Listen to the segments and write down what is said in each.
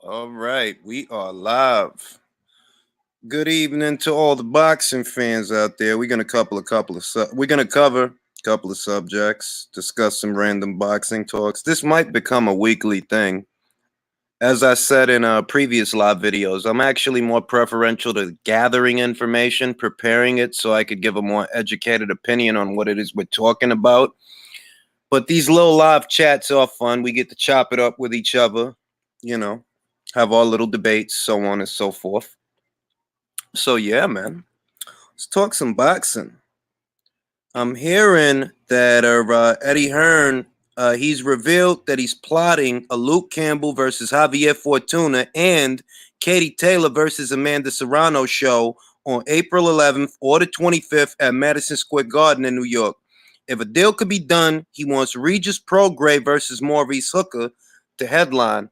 All right, we are live. Good evening to all the boxing fans out there. We're gonna cover a couple of subjects, discuss some random boxing talks. This might become a weekly thing. As I said in previous live videos, I'm actually more preferential to gathering information, preparing it so I could give a more educated opinion on what it is we're talking about. But these little live chats are fun. We get to chop it up with each other, you know, have our little debates, so on and so forth. So yeah, man, let's talk some boxing. I'm hearing that Eddie Hearn, he's revealed that he's plotting a Luke Campbell versus Javier Fortuna and Katie Taylor versus Amanda Serrano show on April 11th or the 25th at Madison Square Garden in New York. If a deal could be done, he wants Regis Prograis versus Maurice Hooker to headline.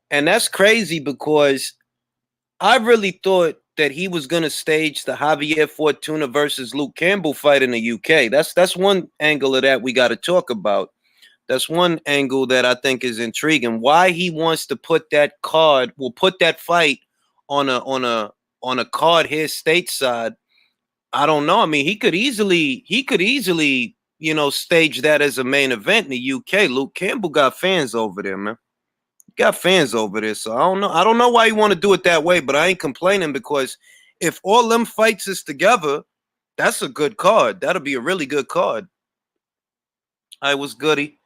And that's crazy because I really thought that he was going to stage the Javier Fortuna versus Luke Campbell fight in the UK. That's one angle of that we got to talk about. That's one angle that I think is intriguing. Why he wants to put that card, will put that fight on a card here stateside. I don't know. I mean, he could easily, stage that as a main event in the UK. Luke Campbell got fans over there, man. Got fans over there, so I don't know. I don't know why you want to do it that way, but I ain't complaining because if all them fights is together, that's a good card. That'll be a really good card. I was goody.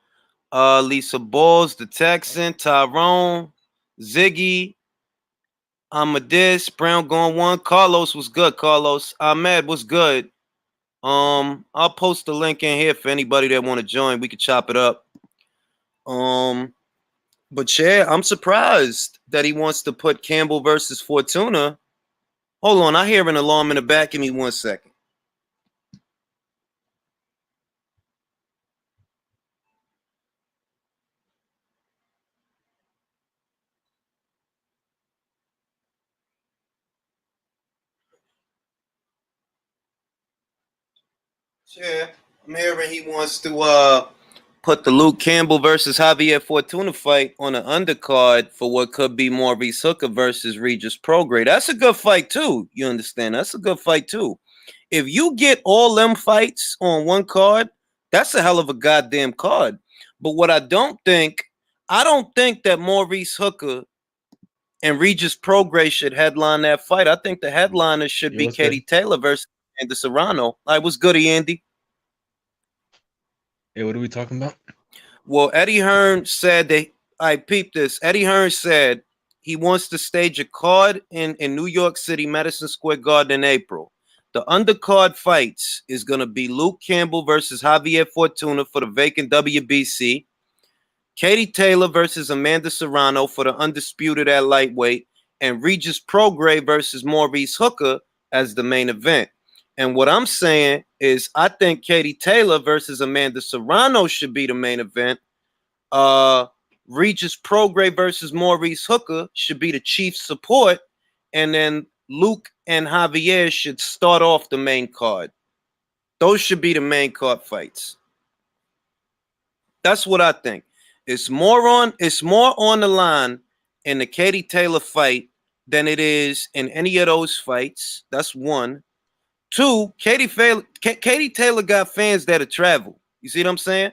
Lisa Balls, the Texan, Tyrone, Ziggy, Amadeus, Brown going one. Carlos was good. Carlos Ahmed was good. I'll post the link in here for anybody that want to join. We could chop it up. Um, but yeah, I'm surprised that he wants to put Campbell versus Fortuna. Hold on, I hear an alarm in the back. Give me 1 second. Yeah, I'm hearing he wants to put the Luke Campbell versus Javier Fortuna fight on an undercard for what could be Maurice Hooker versus Regis Prograis. That's a good fight too. You understand? That's a good fight too. If you get all them fights on one card, that's a hell of a goddamn card. But what I don't think that Maurice Hooker and Regis Prograis should headline that fight. I think the headliner should Yo, be what's good? Katie Taylor versus Andy Serrano. I was goody, Andy. Hey, what are we talking about? Well, Eddie Hearn said that I peeped this. Eddie Hearn said he wants to stage a card in New York City, Madison Square Garden in April. The undercard fights is going to be Luke Campbell versus Javier Fortuna for the vacant WBC, Katie Taylor versus Amanda Serrano for the undisputed at lightweight, and Regis Prograis versus Maurice Hooker as the main event. And what I'm saying is, I think Katie Taylor versus Amanda Serrano should be the main event. Uh, Regis Prograis versus Maurice Hooker should be the chief support, and then Luke and Javier should start off the main card. Those should be the main card fights. That's what I think. It's more on the line in the Katie Taylor fight than it is in any of those fights. That's one. Two, Katie Taylor got fans that'll travel. You see what I'm saying?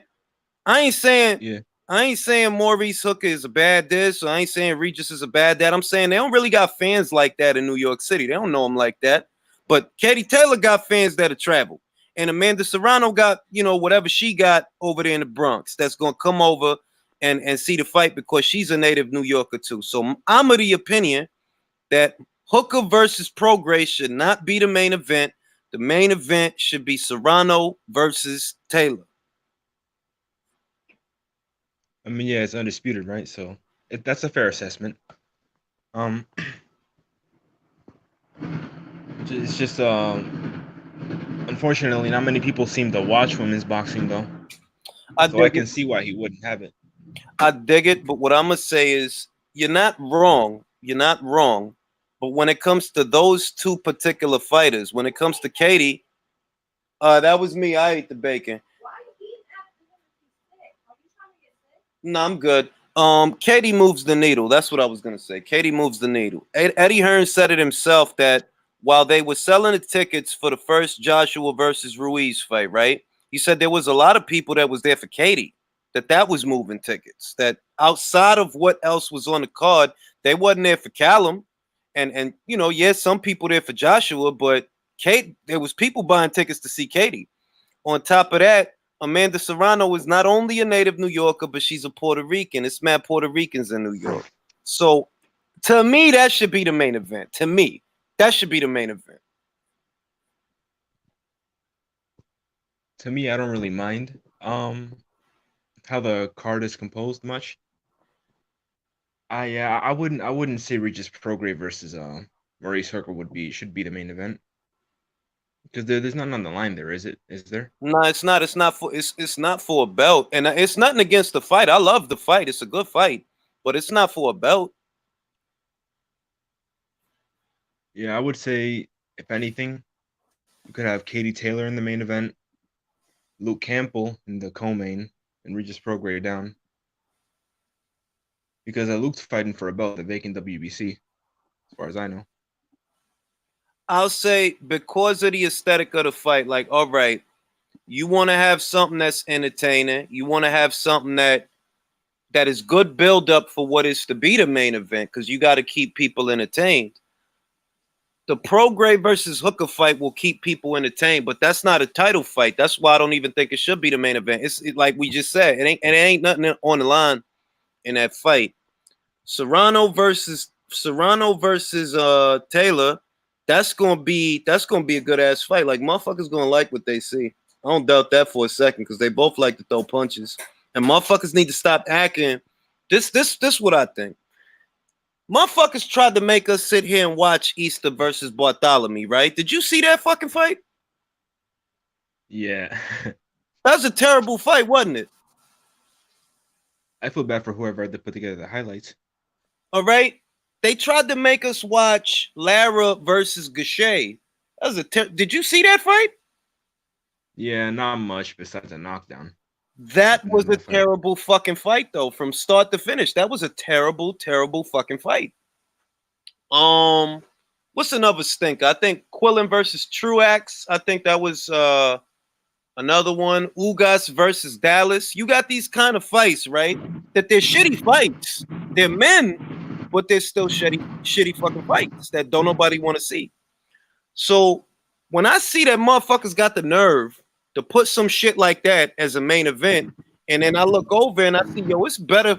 I ain't saying Yeah, I ain't saying Maurice Hooker is a bad this, or I ain't saying Regis is a bad that. I'm saying they don't really got fans like that in New York City. They don't know him like that. But Katie Taylor got fans that'll travel. And Amanda Serrano got, whatever she got over there in the Bronx that's gonna come over and see the fight because she's a native New Yorker too. So I'm of the opinion that Hooker versus Prograis should not be the main event. The main event should be Serrano versus Taylor. I mean, yeah, it's undisputed, right? So that's a fair assessment. Um, it's just unfortunately, not many people seem to watch women's boxing though, I so I dig can it. see why he wouldn't have it. I dig it, but what I'm gonna say is you're not wrong. You're not wrong. But when it comes to those two particular fighters, when it comes to Katie, that was me. I ate the bacon. No, I'm good. Katie moves the needle. That's what I was gonna say. Katie moves the needle. Eddie Hearn said it himself that while they were selling the tickets for the first Joshua versus Ruiz fight, right? He said there was a lot of people that was there for Katie, that was moving tickets. That outside of what else was on the card, they wasn't there for Callum, and you know, yes, some people there for Joshua, but Kate, there was people buying tickets to see Katie. On top of that, Amanda Serrano is not only a native New Yorker, but she's a Puerto Rican. It's mad Puerto Ricans in New York. So to me, that should be the main event. To me, that should be the main event. To me, I don't really mind how the card is composed much. I wouldn't say Regis Prograis versus Maurice Hooker should be the main event. Because there's nothing on the line there, is it? Is there? No, it's not. It's not for a belt, and it's nothing against the fight. I love the fight. It's a good fight, but it's not for a belt. Yeah, I would say if anything, you could have Katie Taylor in the main event, Luke Campbell in the co-main, and Regis Prograis down. Because Luke's fighting for a belt, the vacant WBC, as far as I know. I'll say because of the aesthetic of the fight, like, all right, you want to have something that's entertaining. You want to have something that is good build up for what is to be the main event, because you got to keep people entertained. The Prograis versus Hooker fight will keep people entertained, but that's not a title fight. That's why I don't even think it should be the main event. It's like we just said, it ain't nothing on the line in that fight. Serrano versus Taylor. That's gonna be a good ass fight. Like, motherfuckers gonna like what they see. I don't doubt that for a second, because they both like to throw punches, and motherfuckers need to stop acting. This what I think. Motherfuckers tried to make us sit here and watch Easter versus Bartholomew, right? Did you see that fucking fight? Yeah. That was a terrible fight, wasn't it? I feel bad for whoever had to put together the highlights. All right. They tried to make us watch Lara versus Gachet. That was did you see that fight? Yeah, not much besides a knockdown. That was a terrible fucking fight, though, from start to finish. That was a terrible, terrible fucking fight. What's another stink? I think Quillen versus Truax. I think that was another one. Ugas versus Dallas. You got these kind of fights, right? That they're shitty fights. They're men, but they're still shitty fucking fights that don't nobody want to see. So when I see that motherfuckers got the nerve to put some shit like that as a main event, and then I look over and I see, yo, it's better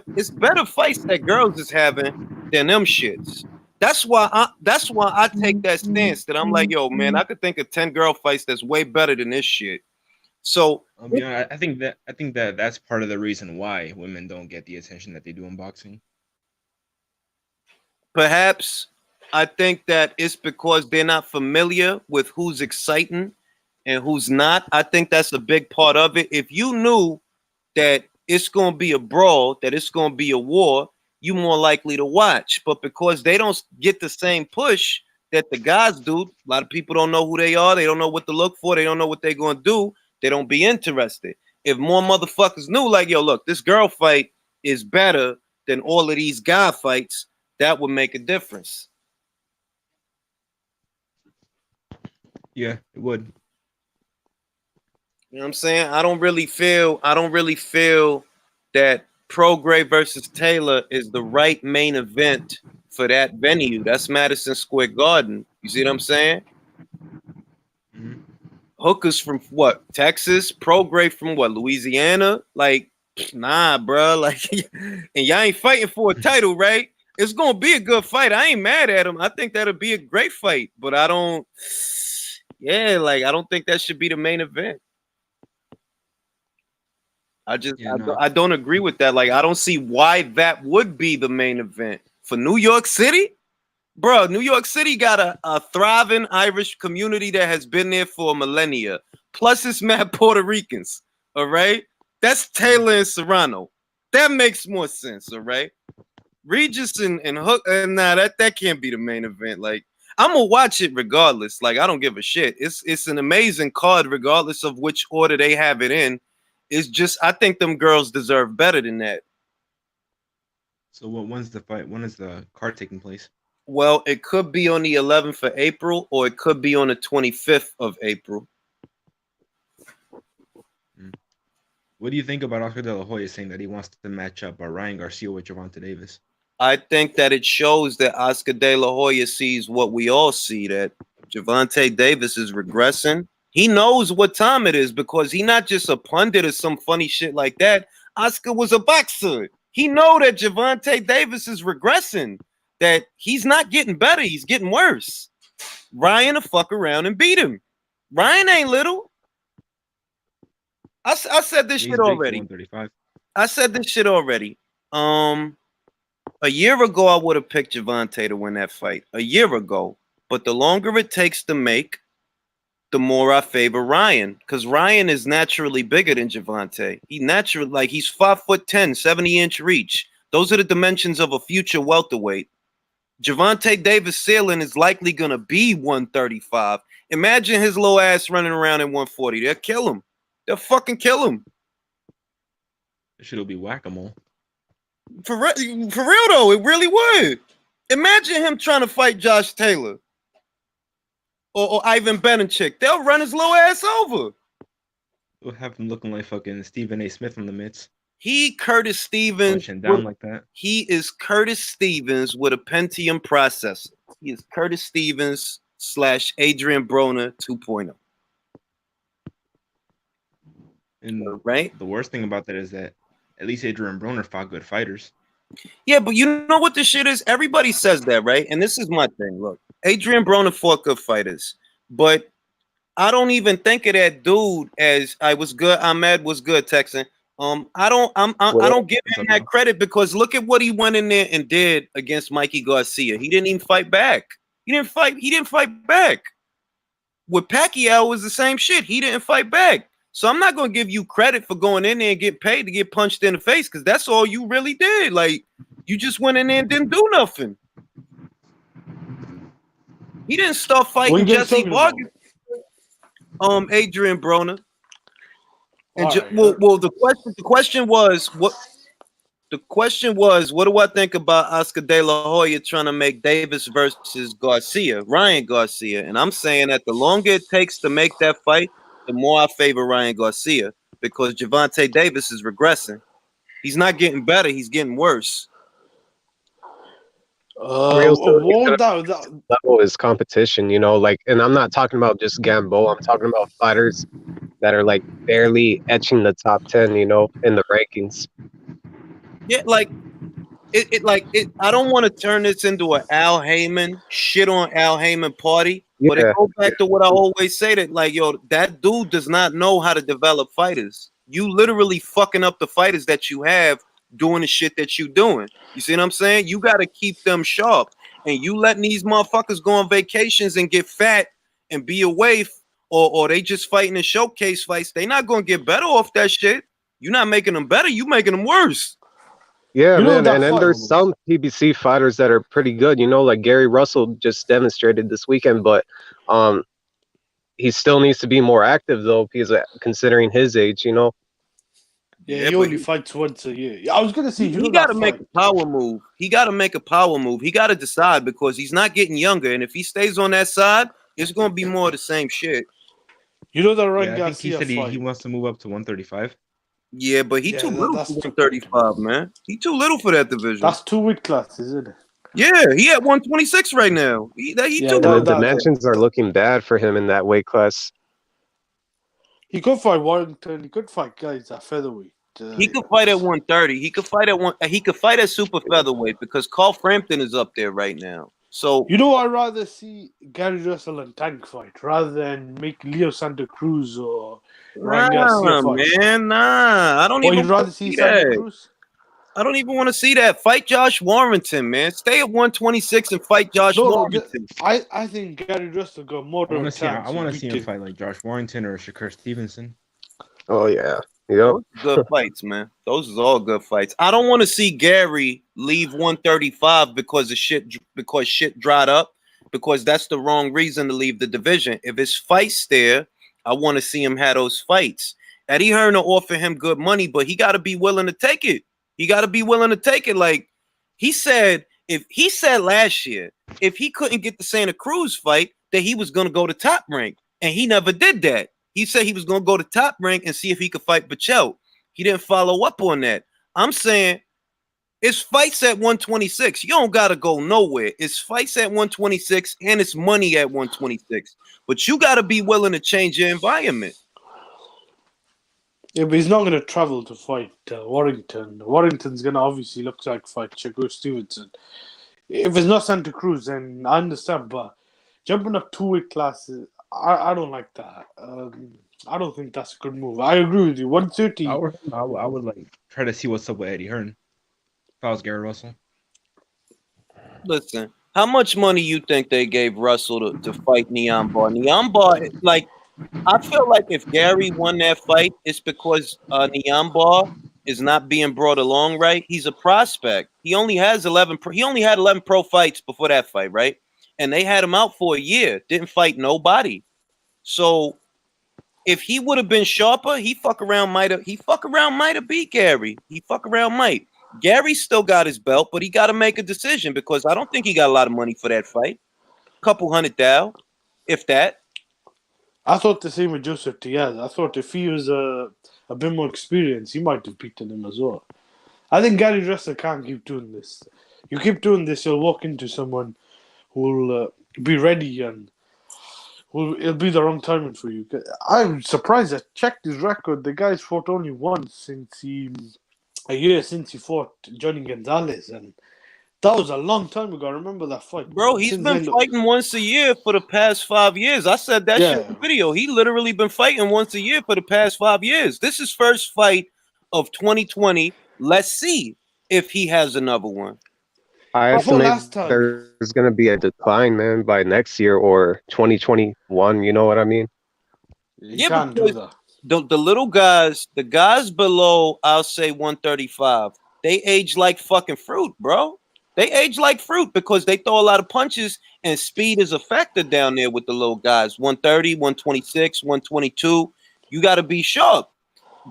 fights that girls is having than them shits. That's why I take that stance that I'm like, yo, man, I could think of 10 girl fights that's way better than this shit. So I think that that's part of the reason why women don't get the attention that they do in boxing. Perhaps I think that it's because they're not familiar with who's exciting and who's not. I think that's a big part of it. If you knew that it's going to be a brawl, that it's going to be a war, you more likely to watch. But because they don't get the same push that the guys do, a lot of people don't know who they are. They don't know what to look for. They don't know what they're going to do. They don't be interested. If more motherfuckers knew, like, yo, look, this girl fight is better than all of these guy fights, that would make a difference. Yeah, it would. You know what I'm saying? I don't really feel that Prograis versus Taylor is the right main event for that venue. That's Madison Square Garden. You see what I'm saying? Mm-hmm. Hookers from what? Texas? Prograis from what? Louisiana? Like, nah, bro. Like, and y'all ain't fighting for a title, right? It's gonna be a good fight. I ain't mad at him. I think that'll be a great fight, but I don't think that should be the main event. I don't agree with that. Like, I don't see why that would be the main event for New York City. Bro, New York City got a thriving Irish community that has been there for millennia. Plus, it's mad Puerto Ricans. All right, that's Taylor and Serrano. That makes more sense. All right, Regis and Hook. Nah, that can't be the main event. Like, I'm gonna watch it regardless. Like, I don't give a shit. It's an amazing card, regardless of which order they have it in. It's just, I think them girls deserve better than that. So when's the fight? When is the card taking place? Well, it could be on the 11th of April, or it could be on the 25th of April. What do you think about Oscar De La Hoya saying that he wants to match up Ryan Garcia with Jervonta Davis? I think that it shows that Oscar De La Hoya sees what we all see, that Jervonta Davis is regressing. He knows what time it is because he's not just a pundit or some funny shit like that. Oscar was a boxer. He know that Jervonta Davis is regressing, that he's not getting better. He's getting worse. Ryan will fuck around and beat him. Ryan ain't little. I said this shit already. I said this shit already. A year ago, I would have picked Jervonta to win that fight. A year ago. But the longer it takes to make, the more I favor Ryan. Because Ryan is naturally bigger than Jervonta. He naturally, like, he's 5'10", 70-inch reach. Those are the dimensions of a future welterweight. Jervonta Davis' ceiling is likely going to be 135. Imagine his little ass running around at 140. They'll kill him. They'll fucking kill him. It should be whack-a-mole. For real though, it really would. Imagine him trying to fight Josh Taylor or Ivan Benenchik. They'll run his little ass over. We'll have him looking like fucking Stephen A. Smith in the midst. He Curtis Stevens down like that. He is Curtis Stevens with a Pentium processor. He is Curtis Stevens / Adrien Broner 2.0. And right? The worst thing about that is that at least Adrien Broner fought good fighters. Yeah, but you know what the shit is? Everybody says that, right? And this is my thing. Look, Adrien Broner fought good fighters, but I don't even think of that dude as I was good. Ahmed was good, Texan. I don't give him that credit because look at what he went in there and did against Mikey Garcia. He didn't even fight back. He didn't fight back. With Pacquiao, it was the same shit. He didn't fight back. So I'm not going to give you credit for going in there and get paid to get punched in the face because that's all you really did. Like, you just went in there and didn't do nothing. He didn't start fighting Jesse Vargas. Adrien Broner. And the question was what do I think about Oscar De La Hoya trying to make Davis versus Ryan Garcia? And I'm saying that the longer it takes to make that fight, the more I favor Ryan Garcia because Jervonta Davis is regressing. He's not getting better. He's getting worse. Level is competition, you know, like, and I'm not talking about just Gambo. I'm talking about fighters that are like barely etching the top 10, you know, in the rankings. Yeah, like it. I don't want to turn this into an Al Heyman shit on Al Heyman party, but it goes back to what I always say that like, yo, that dude does not know how to develop fighters. You literally fucking up the fighters that you have doing the shit that you doing. You see what I'm saying? You got to keep them sharp, and you letting these motherfuckers go on vacations and get fat and be away, or they just fighting in showcase fights. They not gonna get better off that shit. You're not making them better. You making them worse. Yeah, you man, and then there's some PBC fighters that are pretty good, you know, like Gary Russell just demonstrated this weekend, but he still needs to be more active though, because considering his age, you know. Yeah, he only fights once a year. I was gonna say he got to make a power move. He got to make a power move. He got to decide because he's not getting younger, and if he stays on that side, it's gonna be more of the same shit. You know that Ryan Garcia. I think he said he wants to move up to 135. Yeah, but he too little for 135, man. He too little for that division. That's 2 weight classes, isn't it? Yeah, he at 126 right now. The dimensions are looking bad for him in that weight class. He could fight Warrington. He could fight guys at featherweight. He could fight at 130. He could fight at He could fight at super featherweight because Carl Frampton is up there right now. So you know, I'd rather see Gary Russell and Tank fight rather than make Leo Santa Cruz or Ryan Garcia fight. Man, nah. I don't even. You'd rather see Santa Cruz. I don't even want to see that. Fight Josh Warrington, man. Stay at 126 and fight Josh Warrington. I think Gary Russell got more. I want to see him fight like Josh Warrington or Shakur Stevenson. Oh yeah. Yep. Those are good fights, man. Those is all good fights. I don't want to see Gary leave 135 because shit dried up, because that's the wrong reason to leave the division. If his fight's there, I want to see him have those fights. Eddie Hearn will offer him good money, but he got to be willing to take it. He got to be willing to take it. Like, He said last year if he couldn't get the Santa Cruz fight, that he was going to go to Top Rank, and he never did that. He said he was going to go to Top Rank and see if he could fight Bichel. He didn't follow up on that. I'm saying it's fights at 126. You don't got to go nowhere. It's fights at 126 and it's money at 126. But you got to be willing to change your environment. Yeah, but he's not going to travel to fight Warrington. Warrington's going to obviously look like fight Shakur Stevenson. If it's not Santa Cruz, then I understand. But jumping up 2 weight classes, I don't like that. I don't think that's a good move. I agree with you. 130. I would like try to see what's up with Eddie Hearn. If I was Gary Russell. Listen, how much money you think they gave Russell to fight Neon Bar? Neon Bar, like, I feel like if Gary won that fight, it's because Neon Bar is not being brought along right. He's a prospect. He only has 11. He only had 11 pro fights before that fight, right? And they had him out for a year. Didn't fight nobody. So if he would have been sharper, he fuck around might have beat Gary. He fuck around might. Gary still got his belt, but he got to make a decision because I don't think he got a lot of money for that fight. Couple $100,000, if that. I thought the same with Joseph Diaz. I thought if he was a bit more experienced, he might have beaten him as well. I think Gary Russell can't keep doing this. You keep doing this, you'll walk into someone who will be ready and it'll be the wrong timing for you. I'm surprised. I checked his record. The guy's fought only once a year since he fought Johnny Gonzalez, and that was a long time ago. I remember that fight. Bro, he's been fighting once a year for the past 5 years. I said that shit in the video. He literally been fighting once a year for the past 5 years. This is first fight of 2020. Let's see if he has another one. I estimate there's going to be a decline, man, by next year or 2021. You know what I mean? You can't do that. The little guys, the guys below, I'll say 135, they age like fucking fruit, bro. They age like fruit because they throw a lot of punches and speed is a factor down there with the little guys. 130, 126, 122. You got to be sharp.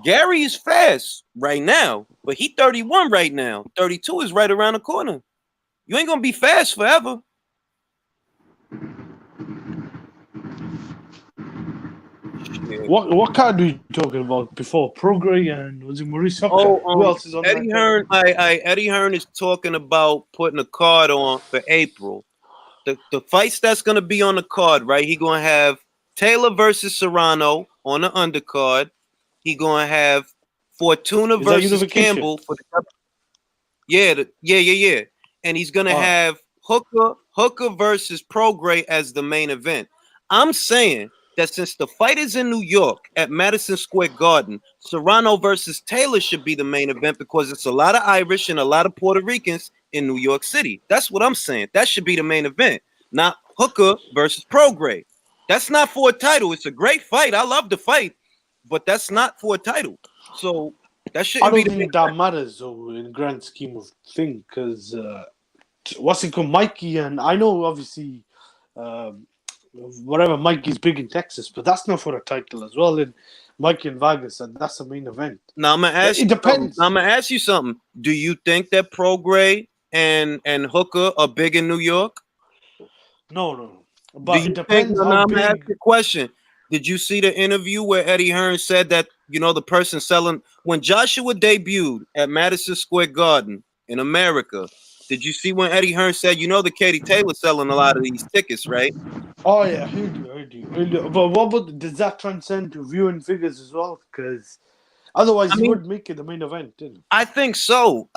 Gary is fast right now, but he 31 right now. 32 is right around the corner. You ain't going to be fast forever. What card are you talking about before? Prograis and was it Maurice Hooker? Who else is on Eddie Hearn? Eddie Hearn is talking about putting a card on for April. The fights that's going to be on the card, right? He going to have Taylor versus Serrano on the undercard. He going to have Fortuna versus Campbell for the yeah. And he's going to have Hooker versus Prograis as the main event. I'm saying that since the fight is in New York at Madison Square Garden, Serrano versus Taylor should be the main event because it's a lot of Irish and a lot of Puerto Ricans in New York City. That's what I'm saying. That should be the main event, not Hooker versus Prograis. That's not for a title. It's a great fight. I love the fight, but that's not for a title. So that shouldn't be. I don't think that matters though in the grand scheme of things because what's it called, Mikey, and I know obviously. Whatever, Mikey's big in Texas, but that's not for a title as well. In Mikey and Vegas, and that's the main event. Now I'm gonna ask you. It depends. I'm gonna ask you something. Do you think that Prograis and Hooker are big in New York? No. But it depends. I'm gonna ask you a question. Did you see the interview where Eddie Hearn said that the person selling when Joshua debuted at Madison Square Garden in America? Did you see when Eddie Hearn said, the Katie Taylor selling a lot of these tickets, right? Oh, yeah, heard you. But does that transcend to viewing figures as well? Because otherwise, he would make it the main event, didn't he? I think so.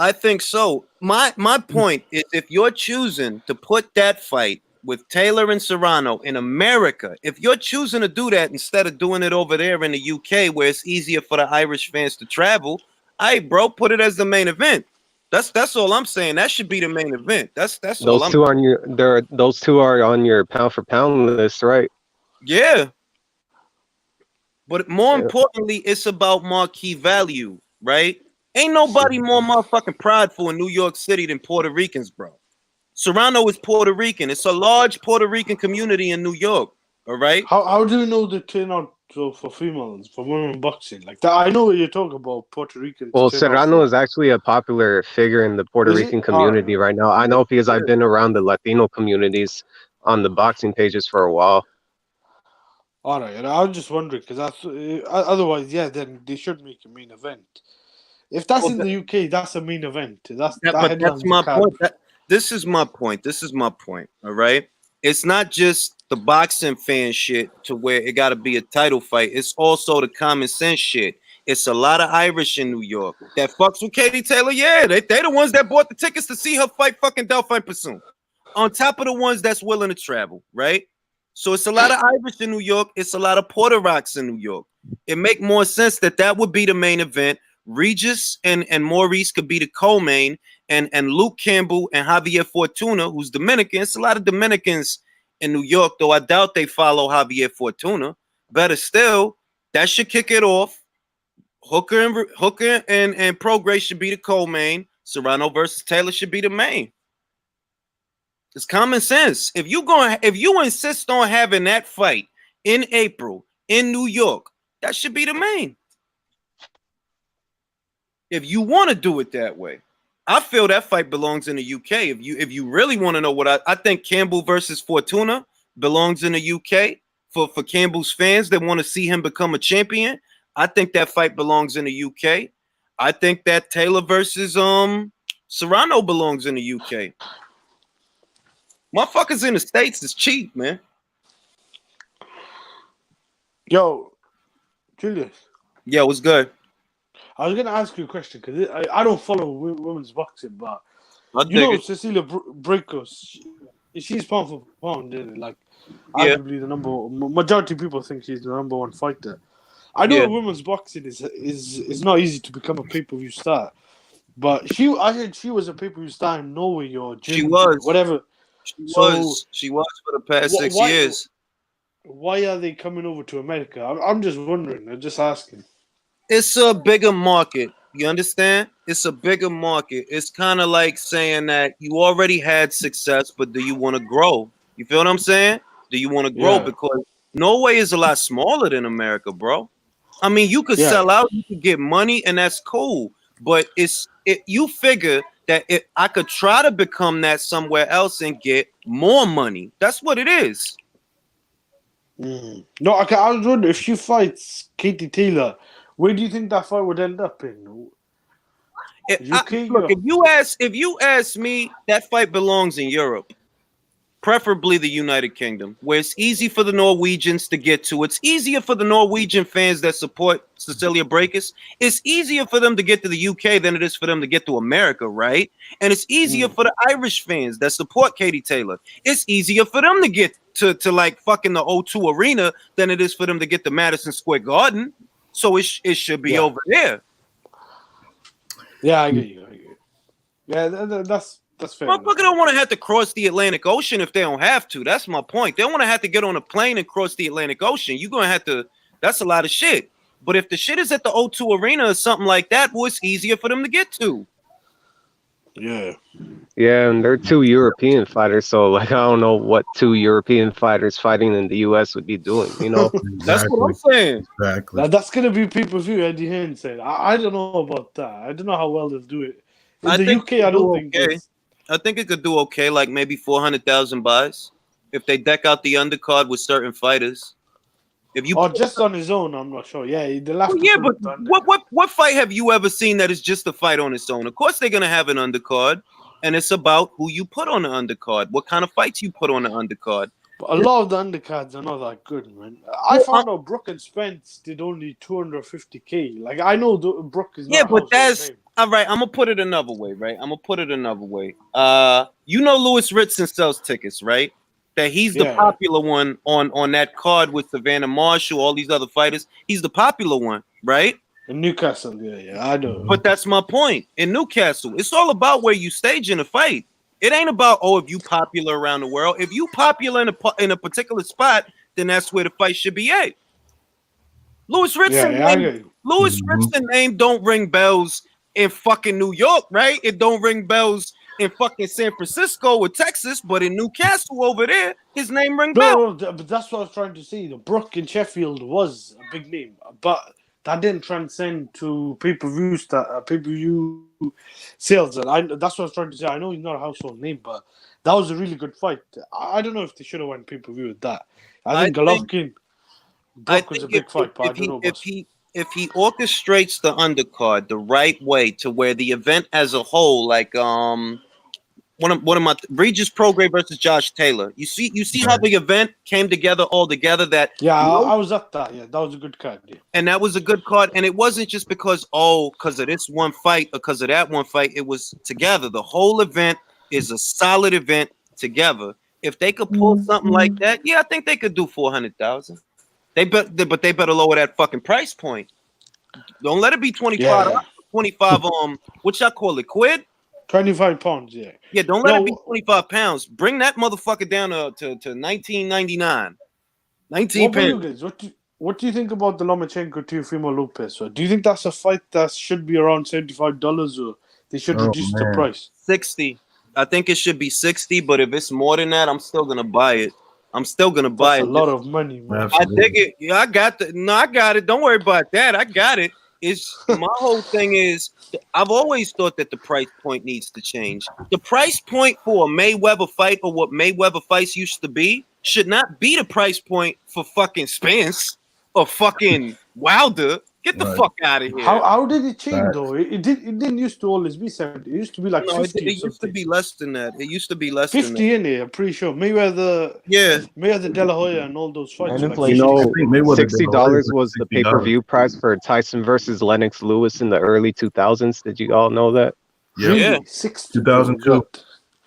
My point is if you're choosing to put that fight with Taylor and Serrano in America, if you're choosing to do that instead of doing it over there in the UK where it's easier for the Irish fans to travel, bro, put it as the main event. That's all I'm saying. That should be the main event. That's all. Those two are on your pound for pound list, right? Yeah. But more importantly, it's about marquee value, right? Ain't nobody more motherfucking prideful in New York City than Puerto Ricans, bro. Serrano is Puerto Rican. It's a large Puerto Rican community in New York. All right. How do you know that they're not So for females, for women boxing, like that, I know what you're talking about. Puerto Ricans. Well, train off Serrano for- is actually a popular figure in the Puerto Is he? Rican community right now. I know because I've been around the Latino communities on the boxing pages for a while. All right, and I was just wondering because otherwise, yeah, then they should make a main event. If that's in the UK, that's a main event. That but headlines that's my the card. point. This is my point. All right. It's not just the boxing fan shit to where it got to be a title fight. It's also the common sense shit. It's a lot of Irish in New York that fucks with Katie Taylor. Yeah, they the ones that bought the tickets to see her fight fucking Delphine Pursuit. On top of the ones that's willing to travel, right? So it's a lot of Irish in New York. It's a lot of Puerto Rocks in New York. It make more sense that would be the main event. Regis and Maurice could be the co-main, and Luke Campbell and Javier Fortuna, who's Dominican. It's a lot of Dominicans in New York, though I doubt they follow Javier Fortuna. Better still, that should kick it off. Hooker and Prograis should be the co-main. Serrano versus Taylor should be the main. It's common sense. If you insist on having that fight in April in New York, that should be the main. If you want to do it that way, I feel that fight belongs in the UK. If you really want to know what I think Campbell versus Fortuna belongs in the UK for Campbell's fans that want to see him become a champion. I think that fight belongs in the UK. I think that Taylor versus Serrano belongs in the UK. Motherfuckers in the States is cheap, man. Yo, Julius. Yeah, what's good? I was gonna ask you a question because I don't follow women's boxing, but Cecilia Brækhus, she's pound for pound, isn't it? Like arguably the majority of people think she's the number one fighter. I know women's boxing is not easy to become a pay-per-view star, but I heard she was a pay-per-view star in Norway or Germany. She was whatever. She was for the past 6 years. Why are they coming over to America? I'm just wondering. I'm just asking. It's a bigger market. You understand? It's a bigger market. It's kind of like saying that you already had success, but do you want to grow? You feel what I'm saying? Do you want to grow? Yeah. Because Norway is a lot smaller than America, bro. I mean, you could sell out, you could get money, and that's cool. But you figure that I could try to become that somewhere else and get more money. That's what it is. No, okay. I was wondering if she fights Katie Taylor, where do you think that fight would end up in? Look, if you ask me, that fight belongs in Europe, preferably the United Kingdom, where it's easy for the Norwegians to get to. It's easier for the Norwegian fans that support Cecilia Brækhus. It's easier for them to get to the UK than it is for them to get to America, right? And it's easier for the Irish fans that support Katie Taylor. It's easier for them to get to like fucking the O2 Arena than it is for them to get to Madison Square Garden. So it should be over there. Yeah, I get you. Yeah, that's fair. Motherfucker don't want to have to cross the Atlantic Ocean if they don't have to. That's my point. They don't want to have to get on a plane and cross the Atlantic Ocean. You're going to have to. That's a lot of shit. But if the shit is at the O2 Arena or something like that, well, it's easier for them to get to. Yeah. Yeah, and they're two European fighters, so like I don't know what two European fighters fighting in the US would be doing, you know? Exactly. That's what I'm saying. Exactly. That's gonna be pay-per-view, Adrien said. I don't know about that. I don't know how well they'll do it. In the UK, I don't think I think it could do okay, like maybe 400,000 buys if they deck out the undercard with certain fighters. If you just on his own, I'm not sure. Yeah, but what fight have you ever seen that is just a fight on its own? Of course, they're gonna have an undercard, and it's about who you put on the undercard, what kind of fights you put on the undercard. But a lot of the undercards are not that good, man. I found out Brooke and Spence did only 250K. Like I know Brooke is not but that's all right. I'm gonna put it another way, right? You know, Louis Ritson sells tickets, right? That he's the popular one on that card with Savannah Marshall, all these other fighters. He's the popular one, right? In Newcastle, yeah, I know. But that's my point. In Newcastle, it's all about where you stage in a fight. It ain't about if you popular around the world. If you popular in a particular spot, then that's where the fight should be at. Louis Ritson name don't ring bells in fucking New York, right? It don't ring bells in fucking San Francisco or Texas, but in Newcastle over there, his name ring No, bell. but that's what I was trying to say. The Brook in Sheffield was a big name, but that didn't transcend to pay-per-view sales. And that's what I was trying to say. I know he's not a household name, but that was a really good fight. I don't know if they should have went pay-per-view with that. I think Golovkin Brook was a big fight, but I don't know about. If he orchestrates the undercard the right way to where the event as a whole, like one of my Regis Prograis versus Josh Taylor. You see how the event came together all together. I was at that. Yeah, that was a good card. Yeah. And that was a good card. And it wasn't just because of this one fight or because of that one fight. It was together. The whole event is a solid event together. If they could pull something like that, yeah, I think they could do 400,000. But they better lower that fucking price point. Don't let it be 25. Yeah. 25. What y'all call it? Quid? 25 pounds. Yeah. Yeah. Don't let it be 25 pounds. Bring that motherfucker down to 19.99. 19 pounds. What do you think about the Lomachenko Teofimo Lopez? Do you think that's a fight that should be around $75, or they should reduce the price? 60. I think it should be 60, but if it's more than that, I'm still gonna buy it. That's a lot of money, man. Absolutely. I dig it. Yeah, I got it. Don't worry about that. I got it. My whole thing is, I've always thought that the price point needs to change. The price point for a Mayweather fight, or what Mayweather fights used to be, should not be the price point for fucking Spence or fucking Wilder. Get the fuck out of here. How did it change though? It didn't used to always be 70. It used to be like 50. It used to be less than that. It used to be less 50 than that. in it, I'm pretty sure. Mayweather De La Hoya and all those fights. You know, $60 was the pay-per-view price for Tyson versus Lennox Lewis in the early 2000s. Did you all know that? Yeah. 2002.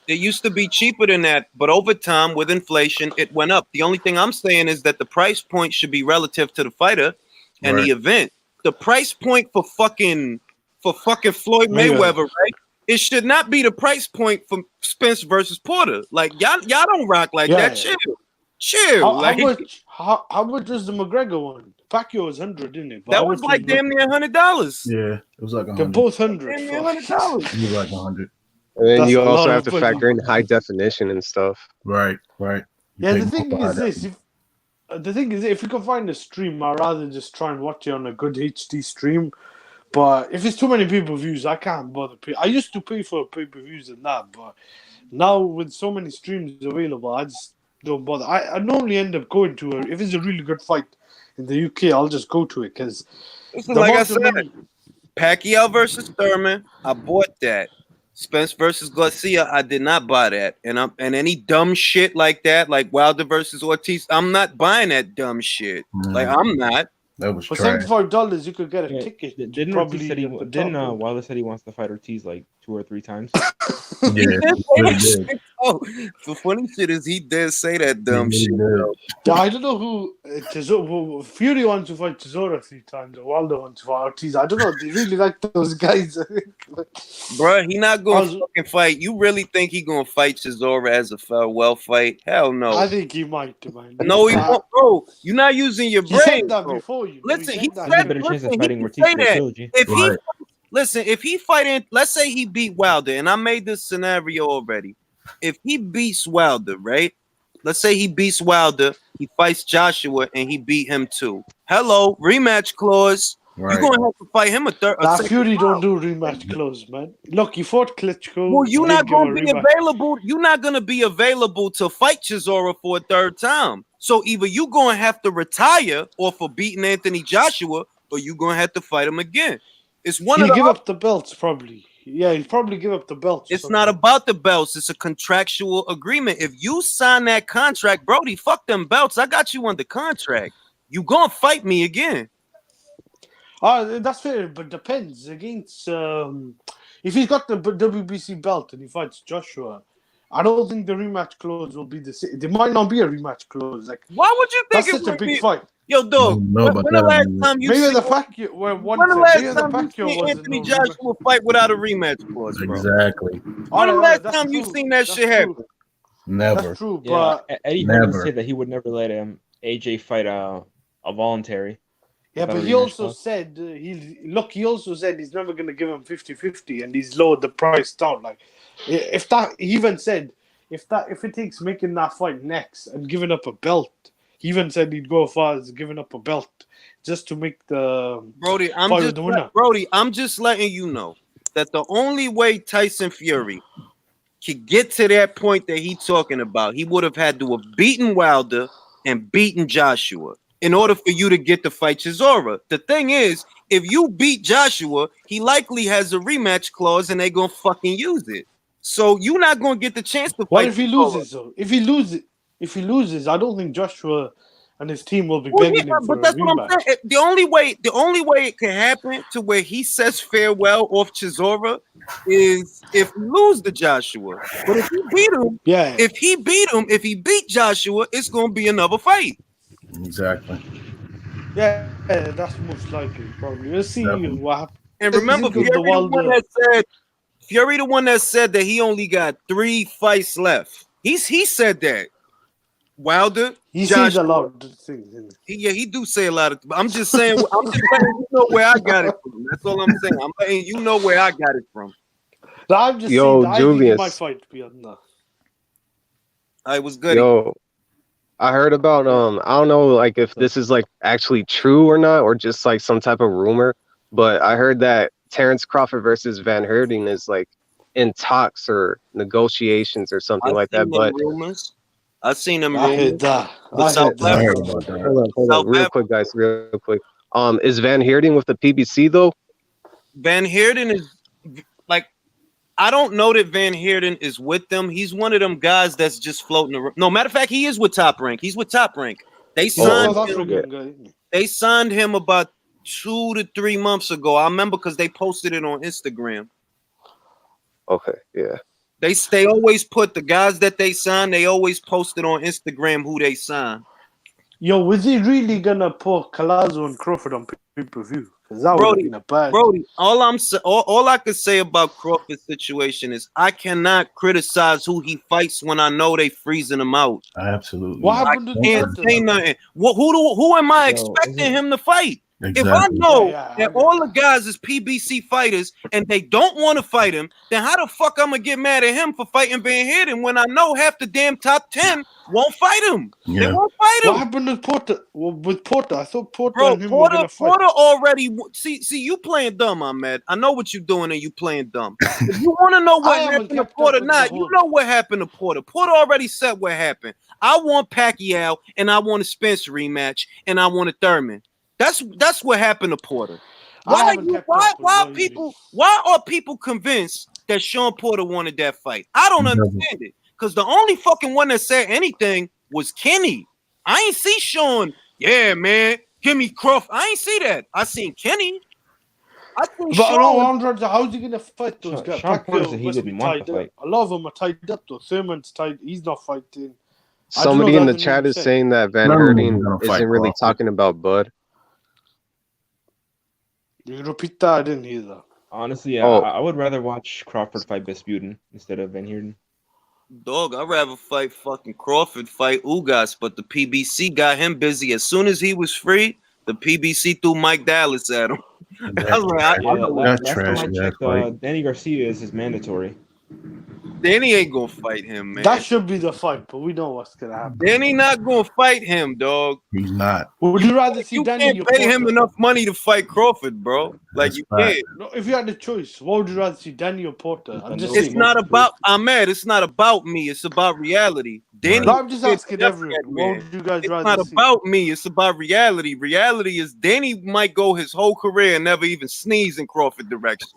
It used to be cheaper than that, but over time with inflation, it went up. The only thing I'm saying is that the price point should be relative to the fighter and the event. The price point for fucking Floyd Mayweather, right? It should not be the price point for Spence versus Porter. Like y'all don't rock like that. Chill. How much was the McGregor one? Pacquiao was 100, didn't it? But that was like damn near $100. Yeah, it was like 100. They're both 100. Damn near $100. It was like 100. And then you also have to factor in high definition and stuff. Right. Yeah, the thing is this. If you can find a stream, I'd rather just try and watch it on a good HD stream. But if it's too many pay-per-views, I can't bother. I used to pay for pay-per-views and that, but now with so many streams available, I just don't bother. I normally end up going to it. If it's a really good fight in the UK, I'll just go to it because, like I said, Pacquiao versus Thurman, I bought that. Spence versus Garcia, I did not buy that. And any dumb shit like that, like Wilder versus Ortiz, I'm not buying that dumb shit. Like I'm not. That was for $75, you could get a ticket. Didn't Wilder said he wants to fight Ortiz like 2 or 3 times? Oh, the funny shit is he did say that dumb shit. I don't know who Fury wants to fight Chisora 3 times, or Wilder wants to fight Ortiz. I don't know. They really like those guys. Bruh, he not going to fucking fight. You really think he going to fight Chisora as a farewell fight? Hell no. I think he might, man. No, he won't, bro. You're not using your brain. He said that before you. Listen, he said that. If he fighting, let's say he beat Wilder, and I made this scenario already. If he beats Wilder, right? Let's say he beats Wilder, he fights Joshua, and he beat him too. Hello, rematch clause. Right. You're gonna have to fight him a third. Fury don't do rematch clause, man. Look, you fought Klitschko. Well, you're not gonna be available. You're not gonna be available to fight Chisora for a third time. So either you're gonna have to retire, or for beating Anthony Joshua, or you're gonna have to fight him again. It's one of the. He'll give up the belts, probably. Yeah, he'll probably give up the belts. It's not about the belts. It's a contractual agreement. If you sign that contract, Brody, fuck them belts. I got you under contract. You gonna fight me again. That's fair, but depends. Against if he's got the WBC belt and he fights Joshua, I don't think the rematch clause will be the same. There might not be a rematch clause. Like, why would you think that's such a big fight? Yo, dog. When the last time you seen Anthony Joshua fight without a rematch clause, bro? Exactly. When the last time you seen that shit happen? Never. That's true, yeah, but Eddie Hearn said that he would never let AJ fight a voluntary. Yeah, but he also said he also said he's never going to give him 50-50, and he's lowered the price down. Like, If that, he even said, if it takes making that fight next and giving up a belt, he even said he'd go as far as giving up a belt just to make the Brody, fight with the winner. Brody, I'm just letting you know that the only way Tyson Fury could get to that point that he's talking about, he would have had to have beaten Wilder and beaten Joshua in order for you to get to fight Chisora. The thing is, if you beat Joshua, he likely has a rematch clause and they're gonna fucking use it. So you're not gonna get the chance to fight. What if he loses though? If he loses, I don't think Joshua and his team will be begging him for a that's rematch. what I'm saying. The only way it can happen to where he says farewell off Chisora is if he lose to Joshua. But if he beat him, if he beat Joshua, it's gonna be another fight. Exactly. Yeah, that's most likely. Probably. We'll see what happens. And remember, Fury the one that said that he only got 3 fights left. He said that. Wilder, he says a lot of things. He do say a lot of. I'm just saying. I'm just letting you know where I got it from. That's all I'm saying. I'm letting you know where I got it from. I'm just saying, I think he might fight beyond that. I was good. Yo, I heard about I don't know like if this is like actually true or not, or just like some type of rumor, but I heard that Terrence Crawford versus Van Herden is like in talks or negotiations or something like that. But rumors. I've seen them. I heard that. Hold on, real quick, guys, real quick. Is Van Herden with the PBC though? Van Herden is like, I don't know that Van Herden is with them. He's one of them guys that's just floating around. No, matter of fact, he is with Top Rank. He's with Top Rank. They signed him. They signed him about 2 to 3 months ago. I remember because they posted it on Instagram. Okay, yeah. They always put the guys that they sign. They always posted on Instagram who they signed. Yo, was he really gonna put Collazo and Crawford on pay-per-view? Because that would have been a bad. Brody, all I could say about Crawford's situation is I cannot criticize who he fights when I know they freezing him out. Absolutely. What happened to can't say nothing. Who am I expecting him to fight? Exactly. If I know that all the guys is PBC fighters and they don't want to fight him, then how the fuck I'm gonna get mad at him for fighting Van Herden when I know half the damn top 10 won't fight him? Yeah. They won't fight him. What happened to Porter? Well, with Porter, I thought Porter and him were gonna fight. Porter already see you playing dumb, Ahmed. I know what you're doing and you playing dumb. If you want to know what happened to Porter, you know what happened to Porter. Porter already said what happened. I want Pacquiao and I want a Spence rematch and I want a Thurman. That's what happened to Porter. Why are people convinced that Sean Porter wanted that fight? I don't understand it. Because the only fucking one that said anything was Kenny. I ain't see Sean. Yeah, man. Give me Crawford. I ain't see that. I seen Kenny. How's he gonna fight those guys? Sean Porter said he didn't want to fight. A lot of them are tied up though. Thurman's tied. He's not fighting. Somebody in the chat is saying that Van Herden isn't really talking about Bud. You repeat that? I didn't hear that. Honestly, yeah, I would rather watch Crawford fight Vesputin instead of Van Herden. Dog, I'd rather fight fucking Crawford, fight Ugas, but the PBC got him busy. As soon as he was free, the PBC threw Mike Dallas at him. I was like, last time I checked, Danny Garcia is mandatory. Danny ain't gonna fight him, man. That should be the fight, but we know what's gonna happen. Danny not gonna fight him, dog. He's not. Would you rather see Danny? You can't pay him enough money to fight Crawford, bro. Like you can't. No, if you had the choice, what would you rather see, Danny or Porter? It's not about Ahmed. It's not about me. It's about reality. Danny. No, I'm just asking everyone. What would you guys rather see? It's not about me. It's about reality. Reality is Danny might go his whole career and never even sneeze in Crawford direction.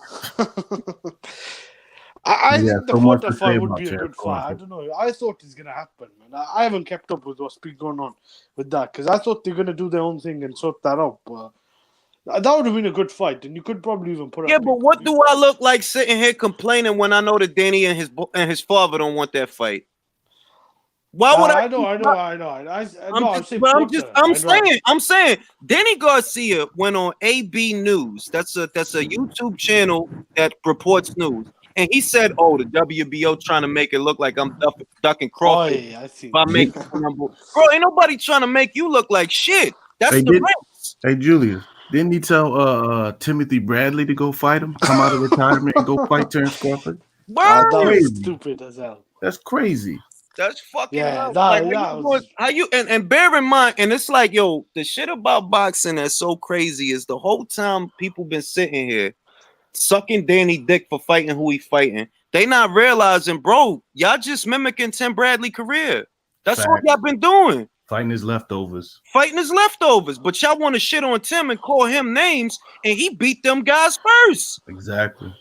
I think the Porter fight would be a good fight. I don't know. I thought it's gonna happen, man. I haven't kept up with what's been going on with that because I thought they're gonna do their own thing and sort that out. But that would have been a good fight, and you could probably even put. Yeah, but what do I look like sitting here complaining when I know that Danny and his father don't want that fight? Why would I know. I'm saying Danny Garcia went on AB News. That's a YouTube channel that reports news. And he said, "Oh, the WBO trying to make it look like I'm ducking Crawford I see. by making number." Bro, ain't nobody trying to make you look like shit. That's the race. Hey, Julius, didn't he tell Timothy Bradley to go fight him? Come out of retirement and go fight Terrence Crawford? That was Crazy. stupid as hell. That's crazy. That's fucking Yeah, nuts. that- Like, that how you was- going- how you and bear in mind, and it's like, yo, the shit about boxing that's so crazy is the whole time people been sitting here sucking Danny dick for fighting who he fighting. They not realizing, bro, y'all just mimicking Tim Bradley career. That's what Fact. y'all been doing. Fighting his leftovers. Fighting his leftovers. But y'all want to shit on Tim and call him names, and he beat them guys first. Exactly.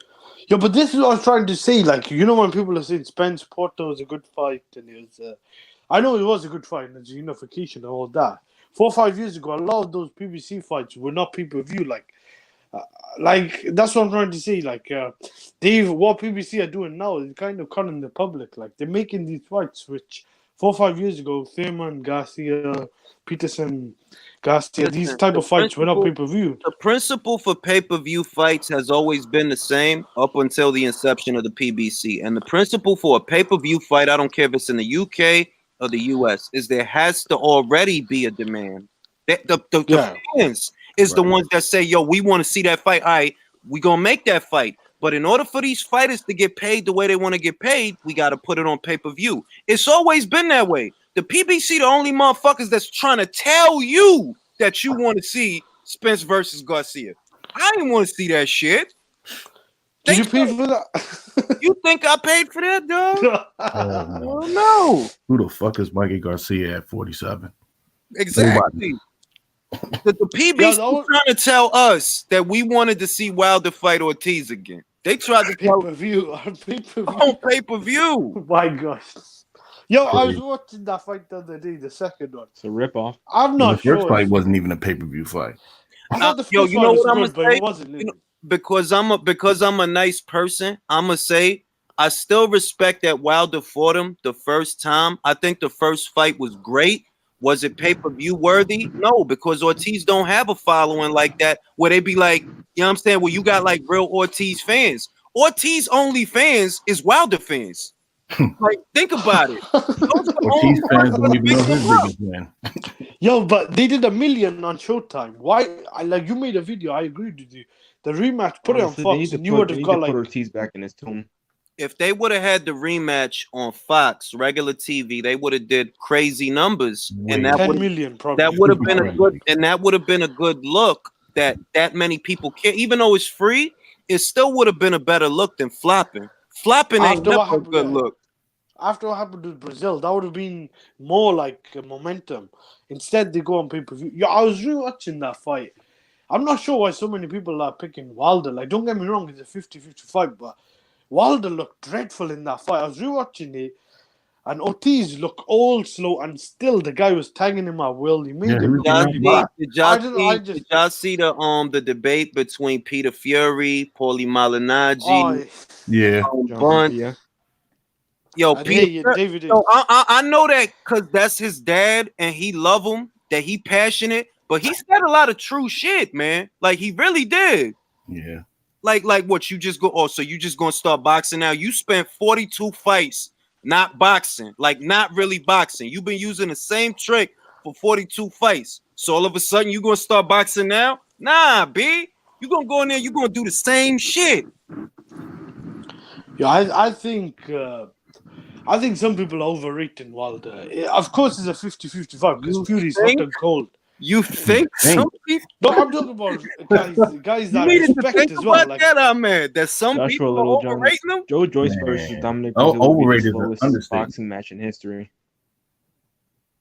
Yeah, but this is what I was trying to say. Like, you know, when people are saying Spence Porto was a good fight, and it was, I know it was a good fight, and there's unification and all that. 4 or 5 years ago, a lot of those PBC fights were not pay-per-view. Like that's what I'm trying to say. Like, what PBC are doing now is kind of conning the public. Like, they're making these fights, which 4 or 5 years ago, Thurman, Garcia, Peterson, Garcia, these type of fights were not pay-per-view. The principle for pay-per-view fights has always been the same up until the inception of the PBC. And the principle for a pay-per-view fight, I don't care if it's in the UK or the US, is there has to already be a demand. The fans is the ones that say, yo, we want to see that fight. All right, we going to make that fight. But in order for these fighters to get paid the way they want to get paid, we got to put it on pay-per-view. It's always been that way. The PBC, the only motherfuckers that's trying to tell you that you want to see Spence versus Garcia. I didn't want to see that shit. Did you pay for that? You think I paid for that, dog? Oh, No. who the fuck is Mikey Garcia at 47? Exactly. The PBC trying to tell us that we wanted to see Wilder fight Ortiz again. They tried to tell pay-per-view on pay-per-view. My gosh. Yo, I was watching that fight the other day, the second one. It's a ripoff. I'm not the sure. first fight wasn't even a pay-per-view fight. I thought the first Yo, you know one was what I'm good, but gonna it say? wasn't. Because I'm a nice person, I'm gonna say I still respect that Wilder fought him the first time. I think the first fight was great. Was it pay-per-view worthy? No, because Ortiz don't have a following like that where they be like, you know what I'm saying? Well, you got like real Ortiz fans. Ortiz only fans is Wilder fans. Like, think about it. Ortiz fans don't even know his biggest man. Yo, but they did 1 million on Showtime. Why? You made a video. I agreed with you. The rematch, put Honestly, it on Fox, and you would have got like. Put Ortiz back in his tomb. If they would have had the rematch on Fox, regular TV, they would have did crazy numbers, and that 10 would million probably. that would have been a good, and that would have been a good look. That many people care, even though it's free, it still would have been a better look than flopping. Flopping ain't never a good look. After what happened with Brazil, that would have been more like a momentum. Instead, they go on pay-per-view. Yeah, I was rewatching that fight. I'm not sure why so many people are picking Wilder. Like, don't get me wrong, it's a 50-50 fight, but Wilder looked dreadful in that fight. I was rewatching it, and Ortiz looked old, slow, and still the guy was tagging him at will. He made him. Did y'all see the debate between Peter Fury, Paulie Malignaggi? Yeah. Yo, Peter, so I know that because that's his dad, and he love him. That he passionate, but he said a lot of true shit, man. Like, he really did. Yeah. Like what you just go? Oh, so you just gonna start boxing now? You spent 42 fights not boxing, like not really boxing. You've been using the same trick for 42 fights. So all of a sudden you gonna start boxing now? Nah, B. You gonna go in there? You gonna do the same shit? Yeah, I think some people are overrating Wilder. Of course, it's a 50-55 because Fury's hot and cold. You think some people? No, I'm talking about guys that respect as well. Like that, Ahmed. That some Joshua people Little are overrating them. Joe Joyce versus Dominic Brazil overrated will be the slowest boxing match in history.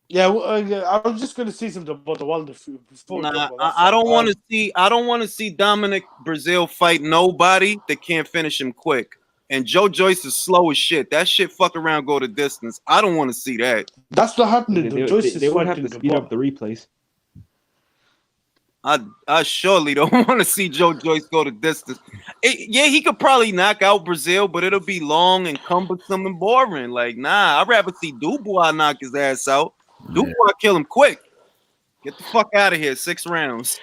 Yeah, I was just gonna say something about the Wilder before. Nah, I don't want to see. I don't want to see Dominic Brazil fight nobody that can't finish him quick. And Joe Joyce is slow as shit. That shit fuck around, go the distance. I don't want to see that. That's what happened. They would have to speed up the replays. I surely don't want to see Joe Joyce go the distance. Yeah, he could probably knock out Brazil, but it'll be long and cumbersome and boring. Like, nah, I'd rather see Dubois knock his ass out. Dubois kill him quick. Get the fuck out of here. 6 rounds.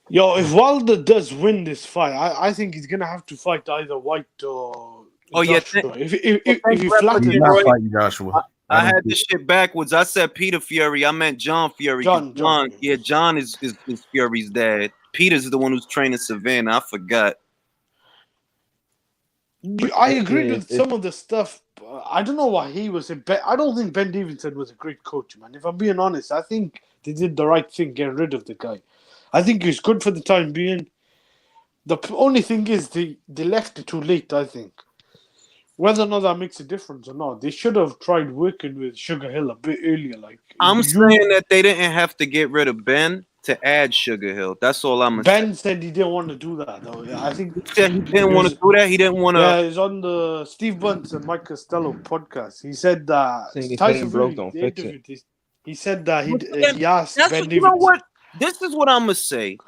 Yo, if Wilder does win this fight, I think he's gonna have to fight either White or Joshua. If he flattens Joshua. I had this shit backwards. I said Peter Fury. I meant John Fury. John. Yeah, John is Fury's dad. Peter's the one who's training Savannah. I forgot. I agreed with some of the stuff. I don't know why he was I don't think Ben Davidson was a great coach, man. If I'm being honest, I think they did the right thing getting rid of the guy. I think he's good for the time being. The only thing is they left it too late, I think. Whether or not that makes a difference or not, they should have tried working with Sugar Hill a bit earlier. Like I'm saying that they didn't have to get rid of Ben to add Sugar Hill. That's all I'm saying. Ben said he didn't want to do that, though. I think He said he didn't want to do that. He didn't want to. Yeah, it's on the Steve Bunce and Mike Costello podcast. He said that Tyson broke, don't fix it. He said that he asked Ben Davidson. You know what? This is what I'm gonna say.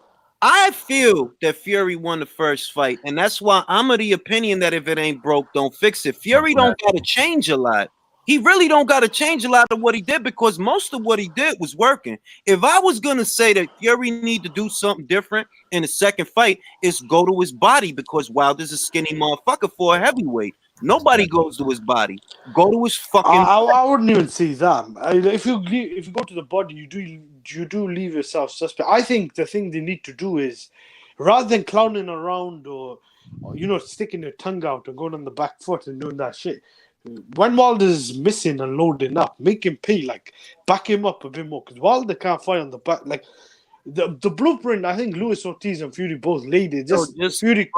I feel that Fury won the first fight, and that's why I'm of the opinion that if it ain't broke, don't fix it. Fury don't got to change a lot. He really don't got to change a lot of what he did because most of what he did was working. If I was going to say that Fury need to do something different in the second fight, it's go to his body because Wilder's a skinny motherfucker for a heavyweight. Nobody goes to his body. Go to his fucking. I wouldn't even see that. If you go to the body, you do leave yourself suspect. I think the thing they need to do is, rather than clowning around or sticking your tongue out and going on the back foot and doing that shit. When Wilder's missing and loading up, make him pay. Like back him up a bit more because Wilder can't fight on the back. Like the blueprint, I think Luis Ortiz and Fury both laid it. Fury.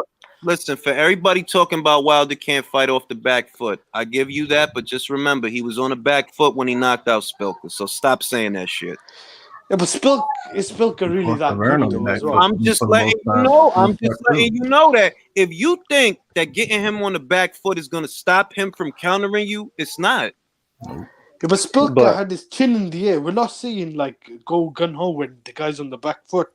Listen, for everybody talking about Wilder can't fight off the back foot, I give you that, but just remember he was on the back foot when he knocked out Spilka. So stop saying that shit. Yeah, but Spilka really that good as well. I'm just letting you know. I'm just letting you know that if you think that getting him on the back foot is going to stop him from countering you, it's not. Yeah, but Spilka had his chin in the air. We're not seeing like go gun ho when the guy's on the back foot.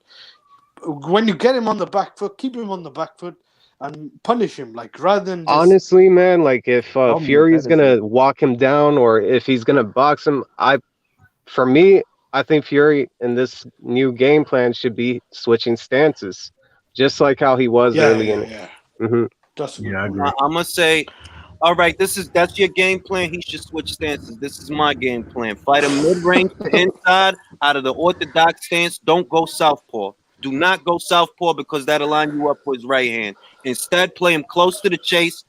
When you get him on the back foot, keep him on the back foot and punish him. Like rather than honestly, man, like if Fury's gonna walk him down or if he's gonna box him, I think Fury in this new game plan should be switching stances, just like how he was early in it. Yeah. Mm-hmm. I agree. I'm gonna say, all right, that's your game plan. He should switch stances. This is my game plan. Fight him mid-range to inside out of the orthodox stance. Don't go southpaw. Do not go southpaw because that'll line you up for his right hand. Instead, play him close to the chest.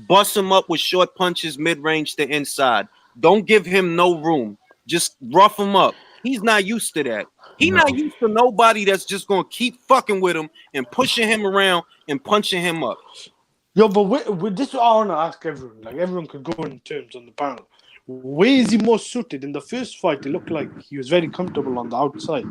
Bust him up with short punches mid-range to inside. Don't give him no room. Just rough him up. He's not used to that. He's not used to nobody that's just going to keep fucking with him and pushing him around and punching him up. Yo, but with this, I want to ask everyone. Like, everyone could go in terms on the panel. Where is he most suited? In the first fight, it looked like he was very comfortable on the outside.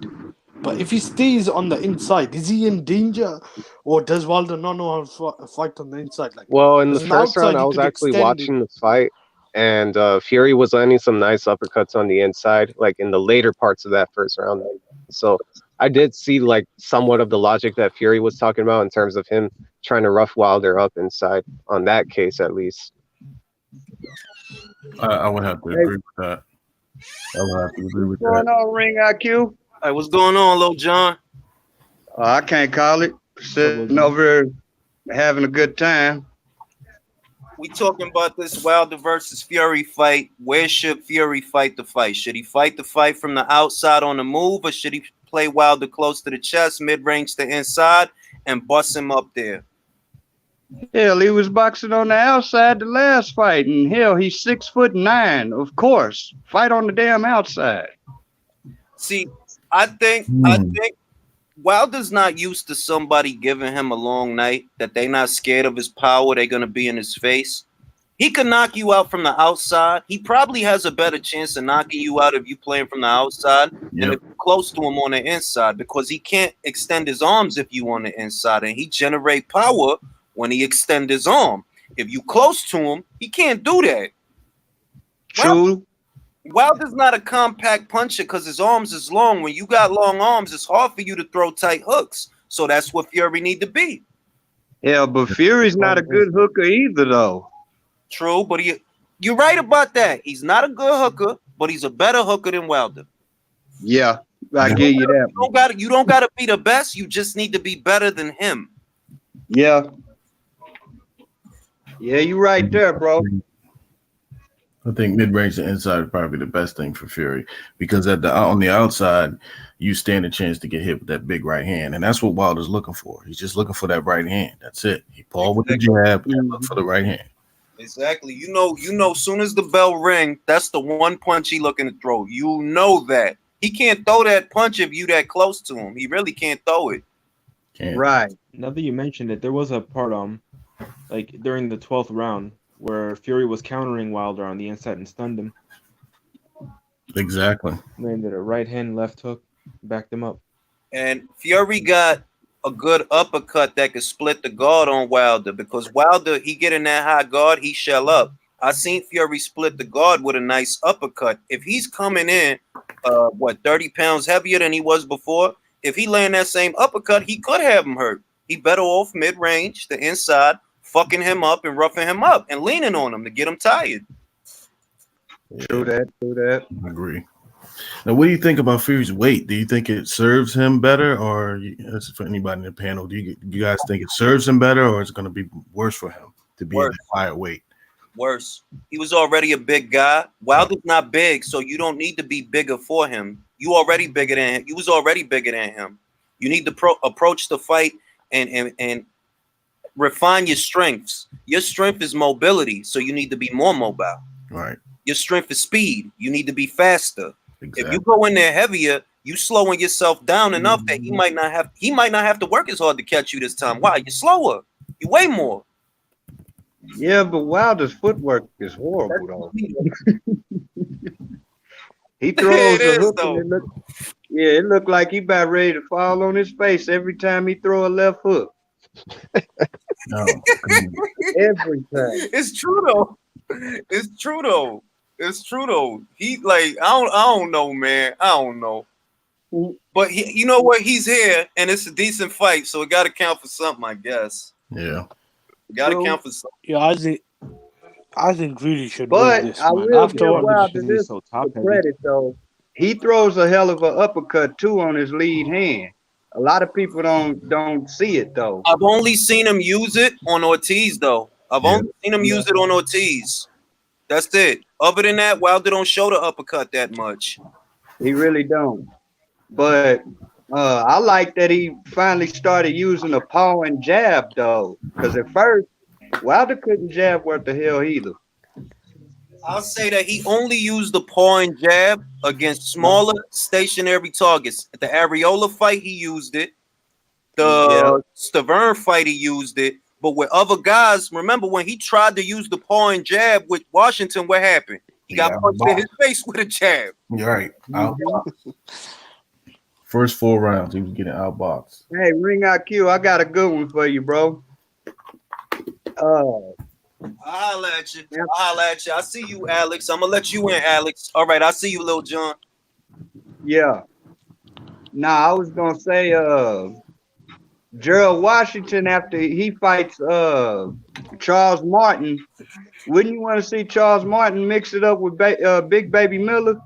But if he stays on the inside, is he in danger? Or does Wilder not know how to fight on the inside? Like, well, in the first round, I was actually watching the fight. And Fury was landing some nice uppercuts on the inside, like in the later parts of that first round. So I did see like somewhat of the logic that Fury was talking about in terms of him trying to rough Wilder up inside on that case, at least. I would have to agree with that. What's going on, Ring IQ? Hey, what's going on, Lil John? I can't call it. Sitting over here having a good time. We talking about this Wilder versus Fury fight. Where should Fury fight the fight? Should he fight the fight from the outside on the move, or should he play Wilder close to the chest, mid-range to inside, and bust him up there? Hell, he was boxing on the outside the last fight, and hell, he's 6'9". Of course, fight on the damn outside. See, I think Wilder's not used to somebody giving him a long night, that they're not scared of his power. They're going to be in his face. He could knock you out from the outside. He probably has a better chance of knocking you out if you play him from the outside than if you're close to him on the inside, because he can't extend his arms if you on the inside, and he generate power when he extend his arm. If you close to him, he can't do that. True. Wilder's not a compact puncher because his arms is long. When you got long arms, it's hard for you to throw tight hooks. So that's what Fury need to be. Yeah, but Fury's not a good hooker either, though. True, but you're right about that. He's not a good hooker, but he's a better hooker than Wilder. Yeah, I give you that. You don't gotta be the best. You just need to be better than him. Yeah. Yeah, you're right there, bro. I think mid-range to inside is probably the best thing for Fury because on the outside, you stand a chance to get hit with that big right hand, and that's what Wilder's looking for. He's just looking for that right hand. That's it. He pulled with the jab and look for the right hand. Exactly. You know, soon as the bell ring, that's the one punch he looking to throw. You know that. He can't throw that punch if you that close to him. He really can't throw it. Can't. Right. Now that you mentioned it, there was a part like during the 12th round where Fury was countering Wilder on the inside and stunned him. Exactly. Landed a right hand, left hook, backed him up. And Fury got a good uppercut that could split the guard on Wilder because Wilder, he get in that high guard, he shell up. I seen Fury split the guard with a nice uppercut. If he's coming in, 30 pounds heavier than he was before, if he land that same uppercut, he could have him hurt. He better off mid-range, the inside, fucking him up and roughing him up and leaning on him to get him tired. Yeah, True that. I agree. Now, what do you think about Fury's weight? Do you think it serves him better, or that's for anybody in the panel? Do you guys think it serves him better, or is it going to be worse for him to be at a higher weight? Worse. He was already a big guy. Wilder's not big, so you don't need to be bigger for him. You already bigger than him. You was already bigger than him. You need to approach the fight and refine your strengths. Your strength is mobility, so you need to be more mobile. Right. Your strength is speed. You need to be faster. Exactly. If you go in there heavier, you slowing yourself down enough that he might not have to work as hard to catch you this time. Why? You're slower. You weigh more. Yeah, but Wilder's footwork is horrible, though. He throws a hook and it looked like he about ready to fall on his face every time he throw a left hook. No. Every time. It's true though. He like I don't know, man. I don't know. But you know what? He's here, and it's a decent fight, so it got to count for something, I guess. Yeah. Got to count for something. Yeah, I think really should but win this, I man. will After give what Wilder this so top heavy. credit, though. He throws a hell of an uppercut, too, on his lead hand. A lot of people don't see it, though. I've only seen him use it on Ortiz, though. I've only seen him use it on Ortiz. That's it. Other than that, Wilder don't show the uppercut that much. He really don't. But I like that he finally started using a paw and jab, though. Because at first, Wilder couldn't jab worth the hell either. I'll say that he only used the paw and jab against smaller stationary targets. At the Areola fight, he used it. The Stavern fight, he used it. But with other guys, remember when he tried to use the paw and jab with Washington, what happened? He got punched in his face with a jab. You're right. Outboxed. First 4 rounds, he was getting outboxed. Hey, Ring IQ, I got a good one for you, bro. I'll holla at you. I see you, Alex. I'm gonna let you in, Alex. All right, I see you, Lil John. Yeah. Nah, I was gonna say Gerald Washington, after he fights Charles Martin, wouldn't you want to see Charles Martin mix it up with Big Baby Miller?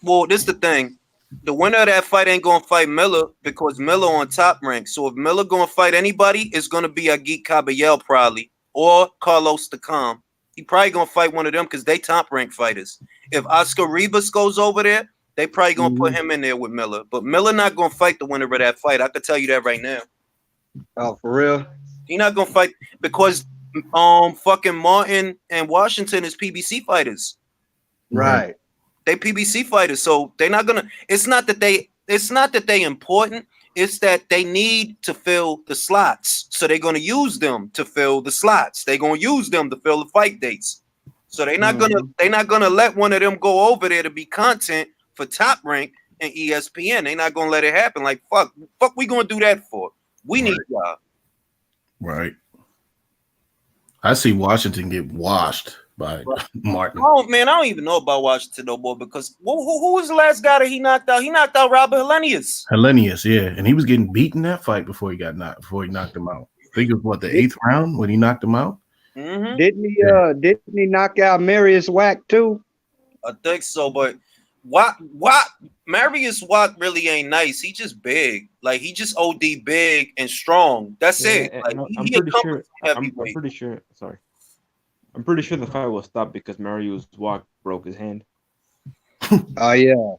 Well, this is the thing. The winner of that fight ain't gonna fight Miller because Miller on top rank. So if Miller gonna fight anybody, it's gonna be Agit Kabayel probably or Carlos Takam. He probably gonna fight one of them because they top rank fighters. If Oscar Ribas goes over there, they probably gonna put him in there with Miller. But Miller not gonna fight the winner of that fight. I can tell you that right now. Oh, for real? He not gonna fight because fucking Martin and Washington is PBC fighters. Right. They PBC fighters, so they're not gonna. It's not that they important. It's that they need to fill the slots, so they're gonna use them to fill the slots. They're gonna use them to fill the fight dates. So they're not gonna let one of them go over there to be content for Top Rank and ESPN. They're not gonna let it happen. Like fuck, we gonna do that for? We need y'all. Right. I see Washington get washed by Martin. Oh man, I don't even know about Washington no more because who was the last guy that he knocked out? He knocked out Robert Helenius. Helenius, yeah, and he was getting beaten that fight before he knocked him out. I think it was the 8th round when he knocked him out. Mm-hmm. Didn't he knock out Marius Wack too? I think so, but what Marius Watt really ain't nice. He just big, like he just OD big and strong. That's it. Like, I'm pretty sure. Sorry. I'm pretty sure the fight will stop because Mario's walk broke his hand. Oh yeah.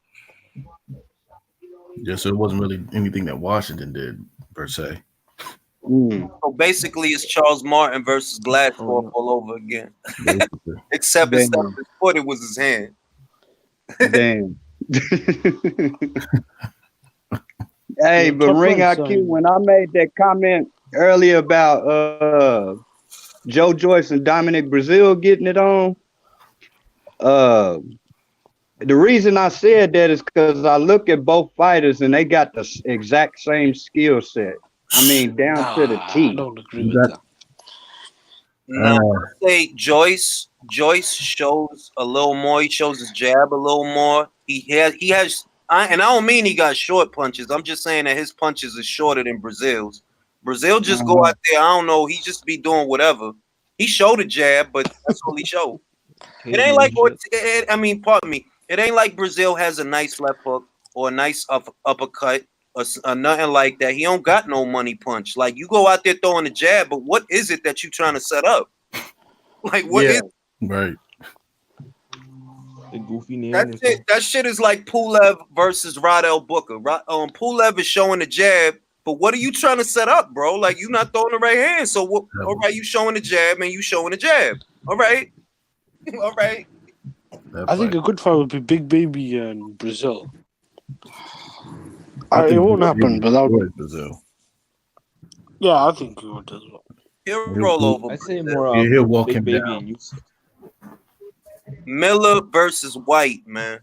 Yeah, so it wasn't really anything that Washington did per se. So basically, it's Charles Martin versus Glasgow all over again. Except instead of his foot, it was his hand. Damn. Hey, but Ring IQ, when I made that comment earlier about Joe Joyce and Dominic Brazil getting it on, the reason I said that is because I look at both fighters and they got the exact same skill set. I mean, down to the T. I don't agree with that. No, I say Joyce shows a little more. He shows his jab a little more. He has, and I don't mean he got short punches. I'm just saying that his punches are shorter than Brazil's. Brazil just go out there. I don't know. He just be doing whatever. He showed a jab, but that's all he showed. It ain't like, pardon me. It ain't like Brazil has a nice left hook or a nice uppercut or nothing like that. He don't got no money punch. Like, you go out there throwing a jab, but what is it that you trying to set up? Like, what is it? Right. The goofy name. That shit is like Pulev versus Rodell Booker. Pulev is showing a jab, but what are you trying to set up, bro? Like, you not throwing the right hand. So, all right, you showing the jab and you showing the jab. All right. All right. I think a good fight would be Big Baby and Brazil. It won't happen, but that would Brazil. Yeah, I think he would as well. He'll roll over. I'd say more he'll walk Big him Baby down. and Yusuf. Miller versus White, man.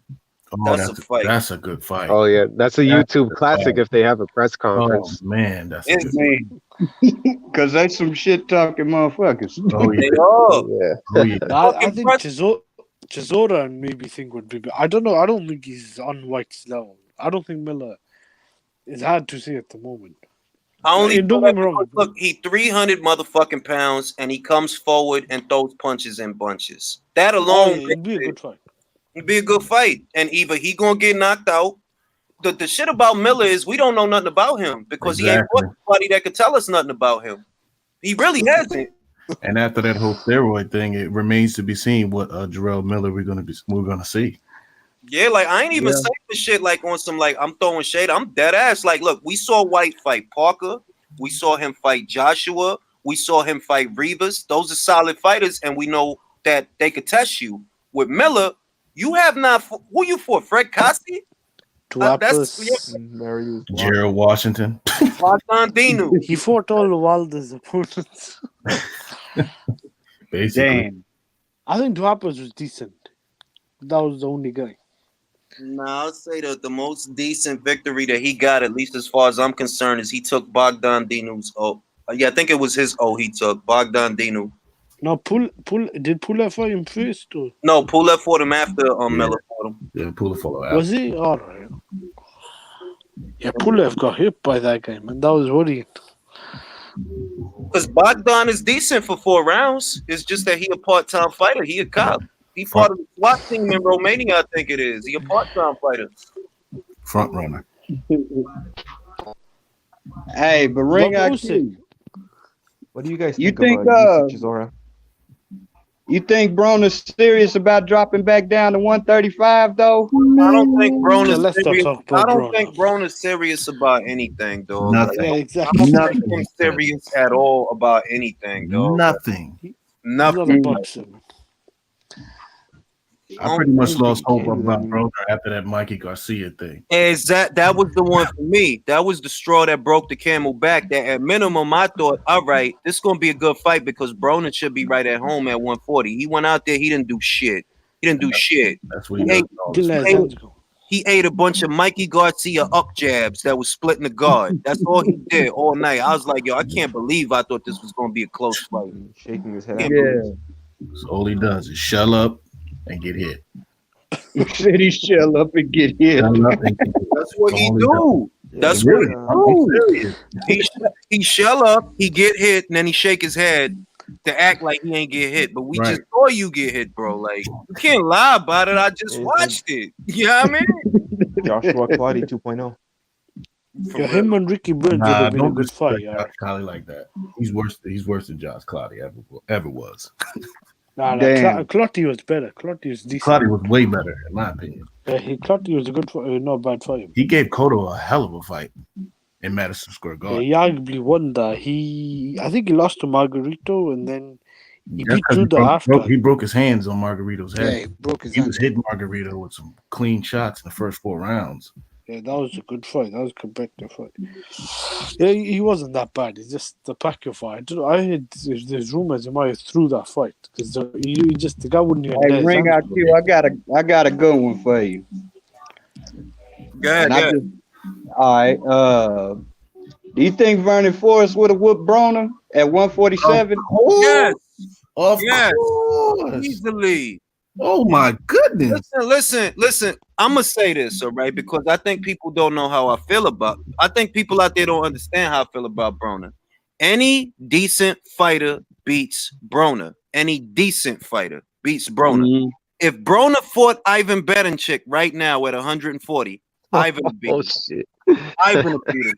That's a fight. That's a good fight. Oh yeah, that's a YouTube classic if they have a press conference. Oh man, that's It's because they some shit talking motherfuckers. Oh yeah. They are. Yeah. Oh, yeah. I think Chisora and maybe think would be. I don't know. I don't think he's on White's level. I don't think Miller is hard to see at the moment. Don't get me wrong. Look, he 300 motherfucking pounds, and he comes forward and throws punches in bunches. That alone, it'd be a good fight. It'd be a good fight, and either he gonna get knocked out. The shit about Miller is we don't know nothing about him because he ain't fought anybody that could tell us nothing about him. He really hasn't. And after that whole steroid thing, it remains to be seen what Jarrell Miller we're gonna see. Yeah, like I ain't even saying this shit like on some like I'm throwing shade. I'm dead ass. Like, look, we saw White fight Parker. We saw him fight Joshua. We saw him fight Rivas. Those are solid fighters, and we know that they could test you. With Miller, you have not. Who you for? Fred Costy? Gerald Washington. Dinu. He fought all Wilder's opponents. Basically. Damn. I think Duapos was decent. That was the only guy. No, I'll say that the most decent victory that he got, at least as far as I'm concerned, is he took Bogdan Dinu's I think it was his he took Bogdan Dinu. No, did Pulev fight him first? Or? No, Pulev fought him after Miller fought him. Yeah, Pulev fought him after. Was he? All right. Yeah, Pulev got hit by that guy, man. That was worrying. Because Bogdan is decent for 4 rounds. It's just that he a part-time fighter. He a cop. He part of the SWAT team in Romania, I think it is. He a part-time fighter. Front runner. Hey, but Ring IQ. What do you guys think about Chisora? You think Broner's serious about dropping back down to 135 though? I don't think Broner's serious. I don't think Broner's serious about anything, dog. Nothing. Yeah, exactly. I don't think he's serious at all about anything, dog. Nothing. Nothing. I pretty much lost hope about Broner after that Mikey Garcia thing. That was the one for me. That was the straw that broke the camel back. That at minimum, I thought, all right, this is gonna be a good fight because Broner should be right at home at 140. He went out there, he didn't do shit. That's what he ate a bunch of Mikey Garcia up jabs that was splitting the guard. That's all he did all night. I was like, yo, I can't believe I thought this was gonna be a close fight. Shaking his head. Yeah. So all he does is shell up and get hit. He said he shell up and get hit. That's what he do. That's what he do. He shell up, he get hit, and then he shake his head to act like he ain't get hit. But we just saw you get hit, bro. Like, you can't lie about it. I just watched it. You know what I mean? Joshua Clottey 2.0. Yeah, him and Ricky Burns would have been a good fight. Josh Clottey like that. He's worse than Josh Clottey ever was. Damn. Clotty was better. Clotty was decent. Clottey was way better, in my opinion. Clotty was a good, not bad fight. He gave Cotto a hell of a fight in Madison Square Garden. He arguably won that. I think he lost to Margarito, and then he That's beat 'cause Judah after. he broke his hands on Margarito's Yeah, head. he broke his He hand. was hitting Margarito with some clean shots in the first 4 rounds. Yeah, that was a good fight. That was a competitive fight. Yeah, he wasn't that bad. It's just the Pacquiao fight. I heard there's rumors he might have threw that fight because the guy wouldn't even. Hey, ring out Q. I got a good one for you. Go ahead. All right. Do you think Vernon Forrest would have whooped Broner at 147? Yes. Of Yes. course. Easily. Oh my goodness. Listen. I'm gonna say this, all right, because I think people don't know how I feel about. I think people out there don't understand how I feel about Broner. Any decent fighter beats Broner. Any decent fighter beats Broner. Mhm. If Broner fought Ivan Berenchik right now at 140, Ivan would beat him. shit. Ivan would beat him.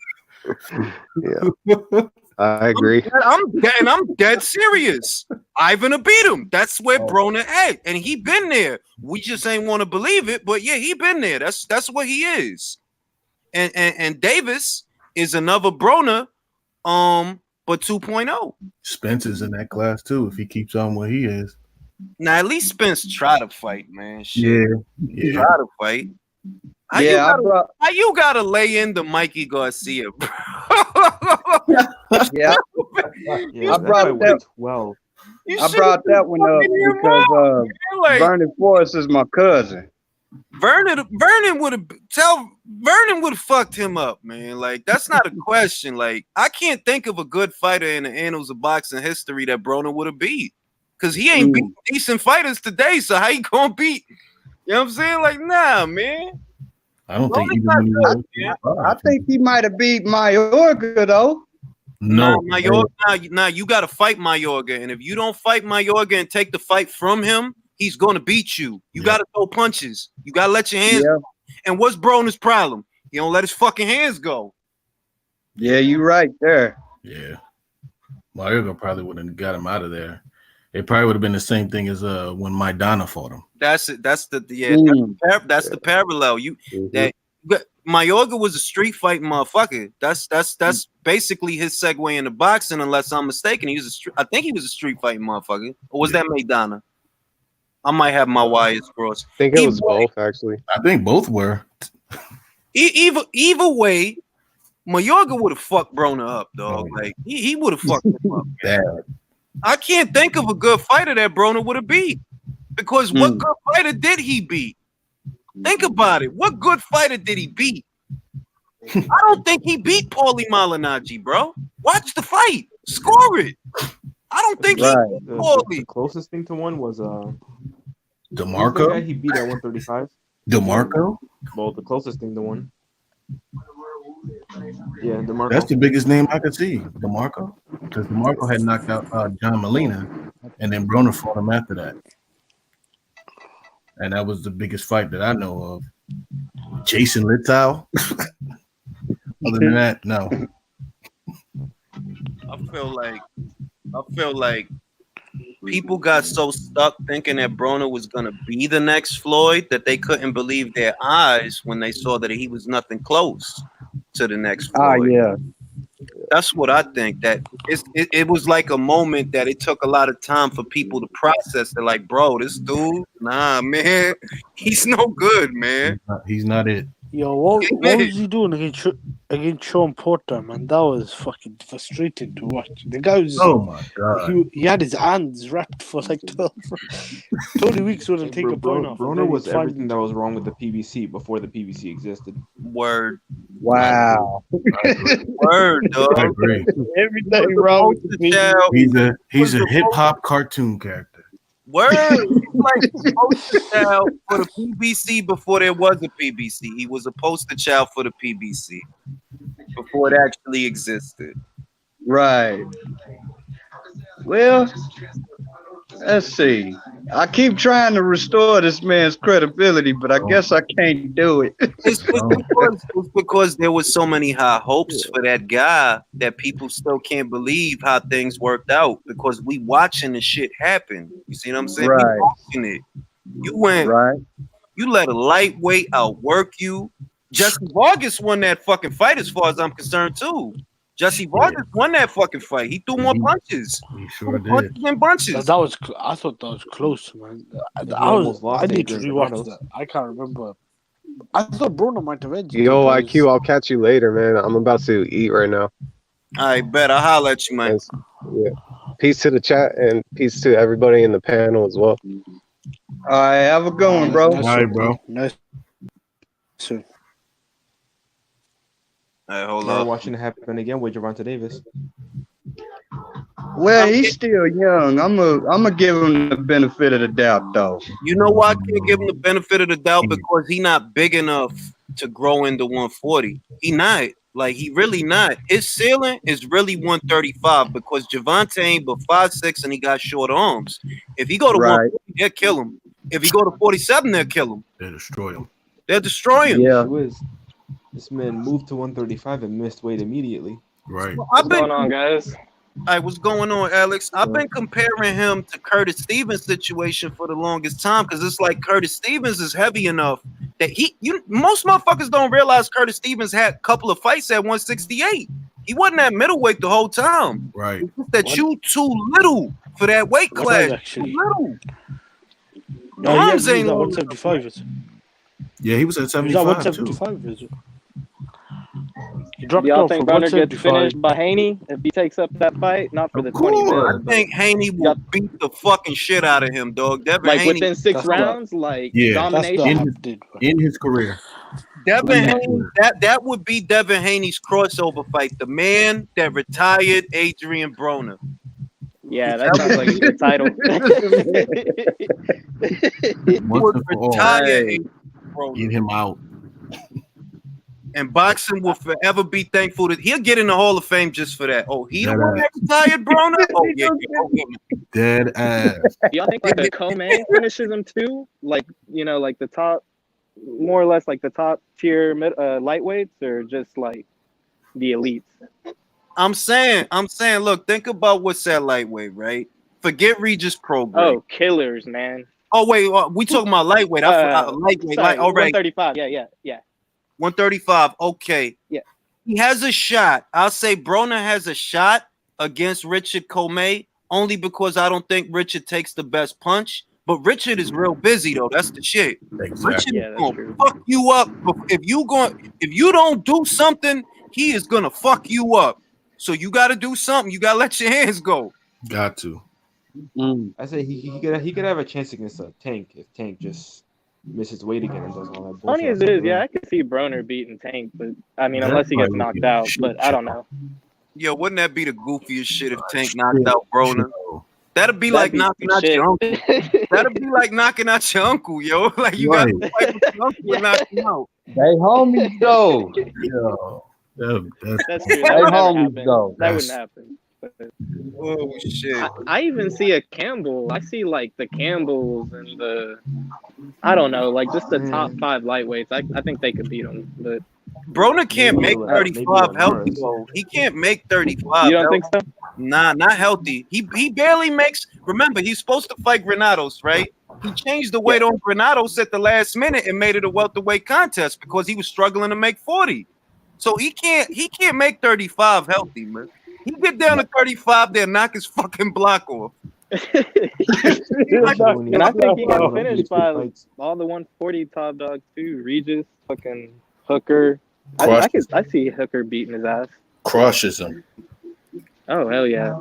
Yeah, I agree. I'm dead serious. Ivan will beat him. That's where Broner at, and he been there. We just ain't want to believe it, but yeah, he been there. That's what he is. And Davis is another Broner, but 2.0. Spencer's in that class too, if he keeps on what he is. Now at least Spence try to fight, man. Shit. Yeah. Try to fight. How you gotta lay into Mikey Garcia, bro? Yeah. Yeah, I brought that. 12. You I should've brought that one up fucking him because up, man. Like, Vernon Forrest is my cousin. Vernon would have fucked him up, man. Like, that's not a question. Like, I can't think of a good fighter in the annals of boxing history that Broner would have beat. Because he ain't beat decent fighters today. So how you gonna beat? You know what I'm saying? Like, nah, man. I don't think Broner's either not one good, of man. I think he might have beat Mayorga though. No, Nah, you gotta fight Mayorga. And if you don't fight Mayorga and take the fight from him, he's gonna beat you. You gotta throw punches. You gotta let your hands go. And what's Broner's problem? He don't let his fucking hands go. Yeah, you right there. Yeah. Mayorga probably would have got him out of there. It probably would have been the same thing as when Maidana fought him. That's it. That's the the parallel. Mayorga was a street fighting motherfucker. That's basically his segue into boxing, unless I'm mistaken. I think he was a street fighting motherfucker. Or was that Maidana? I might have my wires crossed. I think it was both, actually. I think both were. Either way, Mayorga would have fucked Broner up, dog. Like he would have fucked him up. Bad. I can't think of a good fighter that Broner would have beat. Because what good fighter did he beat? Think about it. What good fighter did he beat? I don't think he beat Paulie Malignaggi, bro. Watch the fight. Score it. I don't think he beat Paulie. The closest thing to one was DeMarco? the guy he beat at 135. DeMarco? Well, the closest thing to one. Yeah, DeMarco. That's the biggest name I could see, DeMarco. Because DeMarco had knocked out John Molina, and then Broner fought him after that. And that was the biggest fight that I know of. Jason Littau? Other than that, no. I feel like people got so stuck thinking that Broner was gonna be the next Floyd that they couldn't believe their eyes when they saw that he was nothing close to the next Floyd. Yeah. That's what I think. That it was like a moment that it took a lot of time for people to process. They're like, bro, this dude, nah, man, he's no good, man. He's not it. Yo, what was he doing against Sean Porter, man? That was fucking frustrating to watch. The guy was Oh my god. he had his hands wrapped for like 20 weeks wouldn't take a point off. Broner was everything that was wrong with the PBC before the PBC existed. Word. Wow. Word, dog. I agree. Everything wrong with the Child. He's a hip hop cartoon character. Word. Like the poster child for the PBC before there was a PBC. He was a poster child for the PBC before it actually existed. Right. Well, let's see. I keep trying to restore this man's credibility, but I guess I can't do it. It's because there was so many high hopes for that guy that people still can't believe how things worked out because we watching the shit happen. You see what I'm saying? Right. We watching it. You went, Right. you let a lightweight outwork you. Jesse Vargas won that fucking fight as far as I'm concerned too. Jesse Vargas won that fucking fight. He threw more punches. He sure did. Punches and bunches. That was. I thought that was close, man. I need to rewatch that. I can't remember. I thought Broner might have edged. Yo, IQ, I'll catch you later, man. I'm about to eat right now. I bet. I'll holler at you, man. Yeah. Peace to the chat and peace to everybody in the panel as well. All right, have a good one, bro. All right, bro. Nice. Sir. All right, hold We're up. watching it happen again with Jervonta Davis. Well, he's still young. I'm gonna give him the benefit of the doubt, though. You know why I can't give him the benefit of the doubt? Because he not big enough to grow into 140. He not. Like, he really not. His ceiling is really 135 because Jervonta ain't but 5'6" and he got short arms. If he go to 140, they'll kill him. If he go to 47, they'll kill him. They destroyed him. They'll destroy him. Yeah. Who is this man moved to 135 and missed weight immediately? Right. I've been, going on, guys? Hey, what's going on, Alex? I've been comparing him to Curtis Stevens' situation for the longest time because it's like Curtis Stevens is heavy enough that most motherfuckers don't realize Curtis Stevens had a couple of fights at 168. He wasn't at middleweight the whole time. Right. It's just that you too little for that weight What class. was actually? Too little. No, Arms yeah, ain't long. 175. Is it? Yeah, he was at He's 75 at too. 175. Is it? He dropped Do y'all down think from Broner gets 175. finished by Haney if he takes up that fight? Not for the 20 I mil, but think Haney will beat the fucking shit out of him, dog. Devin like Haney, within 6 that's rounds, like Yeah. That's the domination. half did. In his career. Devin Haney, that would be Devin Haney's crossover fight. The man that retired Adrien Broner. Yeah, that sounds like a good title. Once Would and for all, retire Hey. Adrien Broner. get him out. And boxing will forever be thankful that he'll get in the Hall of Fame just for that. Oh, he the one that retired Broner? Oh, yeah. Dead ass. Do y'all think like the co-main finishes him too? Like, you know, like the top, more or less like the top tier lightweights, or just like the elites? I'm saying, look, think about what's that lightweight, right? Forget Regis Prograis. Oh, killers, man. Oh, wait, we talking about lightweight. I forgot lightweight. Sorry, All right. 135. Yeah. 135. Okay. Yeah. He has a shot. I'll say Broner has a shot against Richard Comey only because I don't think Richard takes the best punch. But Richard is real busy though. That's the shit. Exactly. Richard Yeah, is that's gonna true. fuck you up. If you don't do something, he is gonna fuck you up. So you gotta do something. You gotta let your hands go. Got to. I say he could have a chance against a Tank if Tank just misses weight again and does all that bullshit. Funny as it is, yeah, I could see Broner beating Tank, but I mean, unless he gets knocked out. But I don't know. Yo, wouldn't that be the goofiest shit if Tank knocked out Broner? That'd be like That'd be knocking out shit. your uncle. That'd be like knocking out your uncle, yo. Like you got to fight with your uncle and knock him out. They homies though. Yo, That's true. They That would never homies happen. though. That wouldn't happen. But Oh shit! I even see a Campbell. I see like the Campbells and I don't know, like just the top 5 lightweights. I think they could beat them. But Broner can't make Maybe 35 healthy Morris. though. He can't make 35. you don't think so? Nah, not healthy. He barely makes. Remember, he's supposed to fight Granados, right? He changed the weight on Granados at the last minute and made it a welterweight contest because he was struggling to make 40. So he can't make 35 healthy, man. He get down to 35, they'll knock his fucking block off. And I think he got finished by all the 140 top dogs too. Regis, fucking Hooker. I see Hooker beating his ass. crushes him. Oh hell yeah!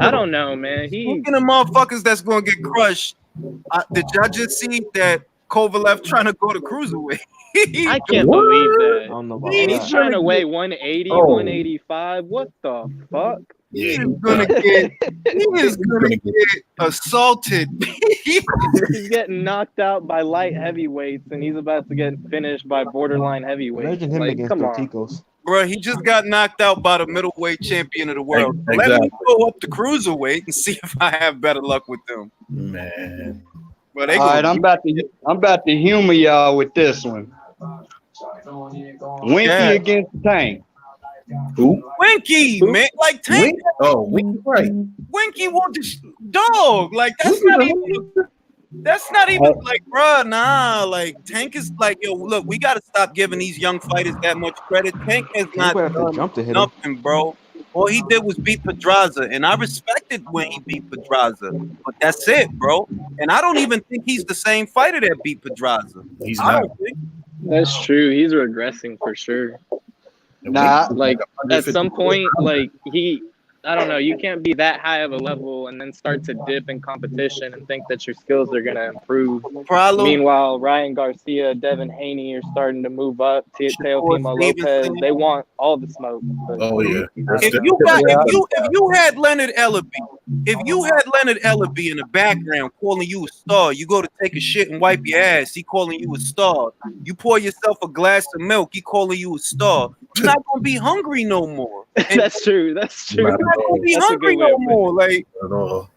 I don't know, man. Speaking of motherfuckers that's gonna get crushed, did y'all just see that Kovalev trying to go to cruiserweight? I can't believe I that. don't know about And he's that. trying to weigh 180, 185. What the fuck? He is gonna get assaulted. He's getting knocked out by light heavyweights, and he's about to get finished by borderline heavyweights. Imagine him Like, against come on. Torticos. Bro, he just got knocked out by the middleweight champion of the world. Let me Exactly. go up to cruiserweight and see if I have better luck with them. Man. But they All right, gonna I'm about to humor y'all with this one. Winky Yeah. against Tank. Who? Winky, man. Like Tank, Wink? Oh, Wink, right. Winky want to dog. Like that's not even like, bruh, nah. Like Tank is like, yo, look, we gotta stop giving these young fighters that much credit. Tank has not would have to done jump to hit him. nothing, bro. All he did was beat Pedraza, and I respected when he beat Pedraza, but that's it, bro. And I don't even think he's the same fighter that beat Pedraza. He's I not. don't think. That's true. He's regressing for sure. Nah, Like at some point, like I don't know, you can't be that high of a level and then start to dip in competition and think that your skills are gonna improve. Problem. Meanwhile, Ryan Garcia, Devin Haney are starting to move up. Teofimo Lopez, Stevenson. they want all the smoke. But Oh yeah. If you had Leonard Ellaby, if you had Leonard Ellaby in the background calling you a star, you go to take a shit and wipe your ass, he calling you a star. You pour yourself a glass of milk, he calling you a star. You're not gonna be hungry no more. And that's true. That's true. Not you're not gonna be That's a hungry good way no of putting more. Like at all.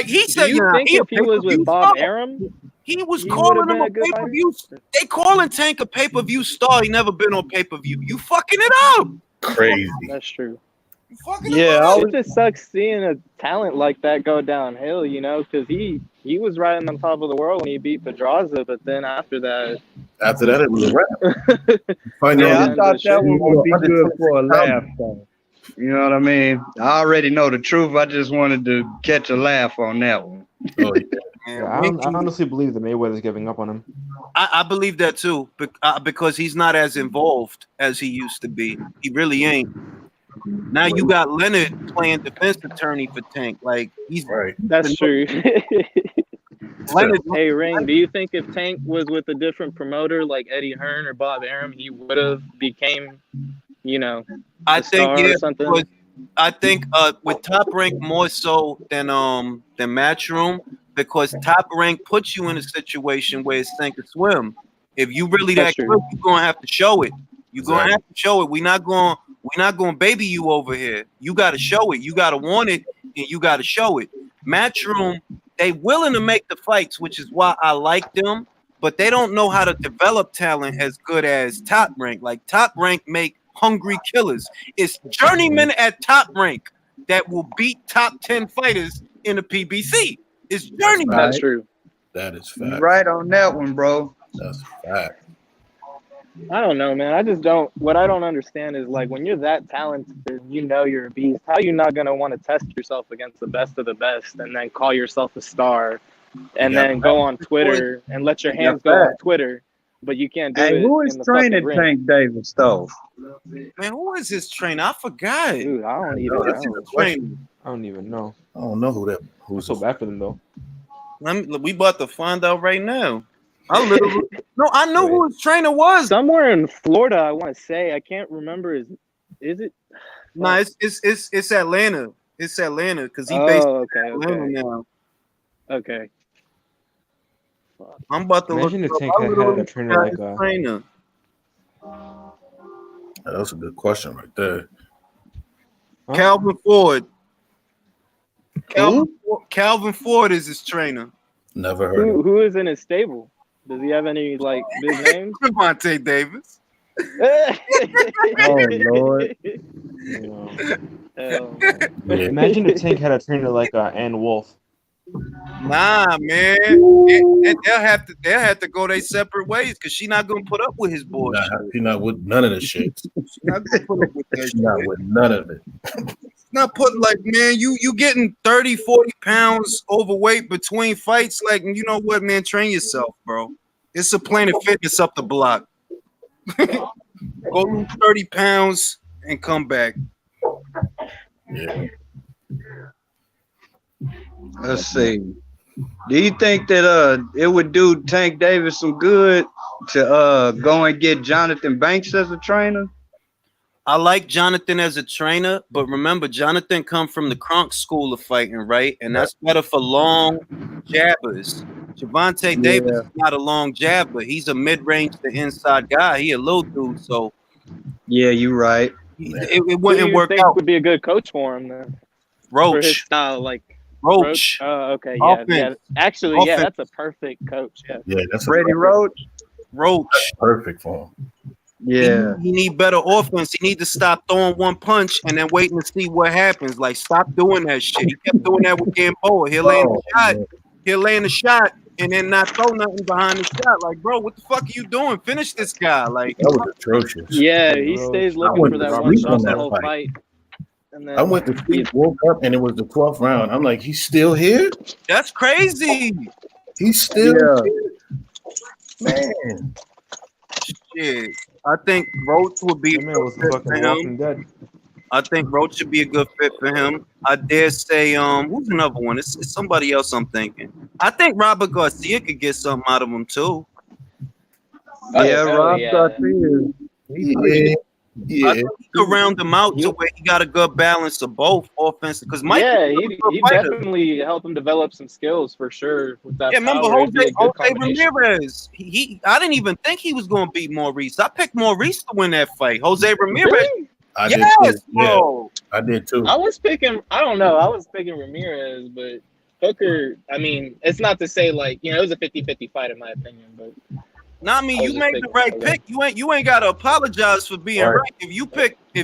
he Do said, you think he a if he was pay-per-view with Bob star. Arum, He was he calling would've him been a a good pay-per-view. They calling Tank a pay-per-view star. He never been on pay-per-view. You fucking it up. Crazy. that's true. You fucking Yeah, it I up. It just sucks seeing a talent like that go downhill, you know, because he was right on top of the world when he beat Pedraza, but then after that, After that, it was a wrap. Find yeah, out I thought that one would be good for a laugh, though. You know what I mean? I already know the truth. I just wanted to catch a laugh on that one. Oh, yeah. Man, I Winky- honestly believe that Mayweather's giving up on him. I believe that too, because he's not as involved as he used to be. He really ain't. Now you got Leonard playing defense attorney for Tank. Like he's Right. that's true. Leonard. Hey, Ring, do you think if Tank was with a different promoter like Eddie Hearn or Bob Arum, he would have became, you know, I a think star or something? because I think with Top Rank more so than Matchroom, because Top Rank puts you in a situation where it's sink or swim. If you really that That's true. good, you're gonna have to show it. You're gonna Exactly. have to show it. We're not gonna baby you over here. You gotta show it. You gotta want it, and you gotta show it. Matchroom, they willing to make the fights, which is why I like them, but they don't know how to develop talent as good as Top Rank. Like Top Rank make hungry killers. It's journeymen at Top Rank that will beat top 10 fighters in the PBC. It's journeymen. That's true. That is You fact. right on that one, bro. That's fact. I don't know, man. I just don't. What I don't understand is like when you're that talented, you know you're a beast. How you not gonna want to test yourself against the best of the best, and then call yourself a star, and Yeah. then go on Twitter and let your hands go on Twitter, but you can't do it. Hey, who is in the training fucking ring. Tank Davis, though? Man, who is this trainer? I forgot. Dude, I don't even That's know. a question. Trainer. I don't even know. I don't know who that. I'm Who's so bad for them though. We about to find out right now. I know who his trainer was. Somewhere in Florida, I want to say. I can't remember. Is it? Nah, it's Atlanta. It's Atlanta because he based Oh, okay, Atlanta okay, now. okay. I'm about to Imagine look if up. Tank I had literally had a trainer forgot like his trainer. That's a good question right there. Huh? Calvin Ford. Calvin Ford is his trainer. Never heard of Who is in his stable? Does he have any like big names? Jervonta Davis. Oh, Lord. You know. it. Yeah. Imagine if Tank had a trainer like Ann Wolf. Nah, man. They'll have to go their separate ways because she's not gonna put up with his bullshit. She's not with none of the shit. She's not gonna put up with that She's not shit. with none of it. Not put like, man, you getting 30, 40 pounds overweight between fights. Like, you know what, man? Train yourself, bro. It's a Planet Fitness up the block. Go lose 30 pounds and come back. Yeah. Let's see. Do you think that it would do Tank Davis some good to go and get Jonathan Banks as a trainer? I like Jonathan as a trainer, but remember, Jonathan come from the Kronk school of fighting, right? And that's better for long jabbers. Jervonta Davis is not a long jabber. He's a mid-range to inside guy. He a little dude, so Yeah, you're right. it Who do wouldn't you work think out. would be a good coach for him then? For his Roach. style, like Roach. Oh, okay, yeah, Offense. yeah. Actually, yeah, Offense. that's a perfect coach. Yeah. Yeah, that's Freddie Roach. Roach. perfect for him. Yeah. He need better offense. He need to stop throwing one punch and then waiting to see what happens. Like, stop doing that shit. He kept doing that with Gamboa. He'll land a shot. man. He'll land a shot and then not throw nothing behind the shot. Like, bro, what the fuck are you doing? Finish this guy. Like, That was atrocious. Yeah, he Roach. stays I looking went for to that one sleep shot on the that whole fight. fight. And then I went to sleep, woke up, and it was the 12th round. I'm like, he's still here? that's crazy. He's still Yeah. here? Man. Shit. I think Roach would be a That man good was fit for fucking him. Walking Dead. I think Roach should be a good fit for him. I dare say, who's another one? It's somebody else I'm thinking. I think Robert Garcia could get something out of him too. Oh, Yeah, hell Rob yeah. Garcia. Yeah. I Yeah. think he could round them out to where he got a good balance of both offensive. Because Mike, Yeah, is a he good fighter. definitely helped him develop some skills for sure with that Yeah, remember power. It'd be a good Jose combination. Ramirez? I didn't even think he was going to beat Maurice. I picked Maurice to win that fight. Jose Ramirez. Really? I did Yes, too. Yeah, bro. I did too. I was picking, I don't know, I was picking Ramirez, but Hooker, I mean, it's not to say like, it was a 50-50 fight in my opinion, but No, I mean, I was you just made the picking right Jose. pick. You ain't got to apologize for being Right. right. If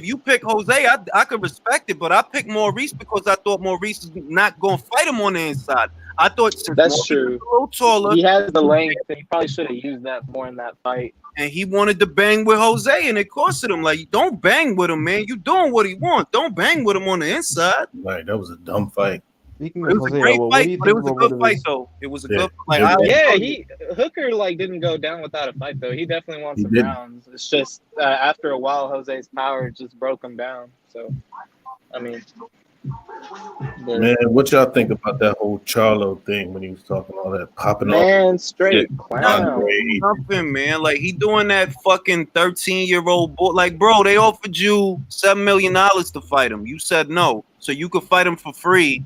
you pick Jose, I could respect it. But I picked Maurice because I thought Maurice was not going to fight him on the inside. I thought since That's Maurice true. was a little taller He has the length, and he probably should have used that more in that fight. and he wanted to bang with Jose, and it costed him. Like, don't bang with him, man. You doing what he wants. Don't bang with him on the inside. Right, that was a dumb fight. Speaking It of was a Jose, great what do fight, you but it think was a about one good of fight his? though. It was a Yeah. good like. Yeah. Yeah, Hooker like didn't go down without a fight though. He definitely won He some didn't. rounds. It's just after a while, Jose's power just broke him down. So, I mean, but, Man, what y'all think about that whole Charlo thing when he was talking all that popping off? man, straight Shit. clown. Andre. Nothing, man. Like he doing that fucking 13-year-old boy. Like, bro, they offered you $7 million to fight him. You said no, so you could fight him for free.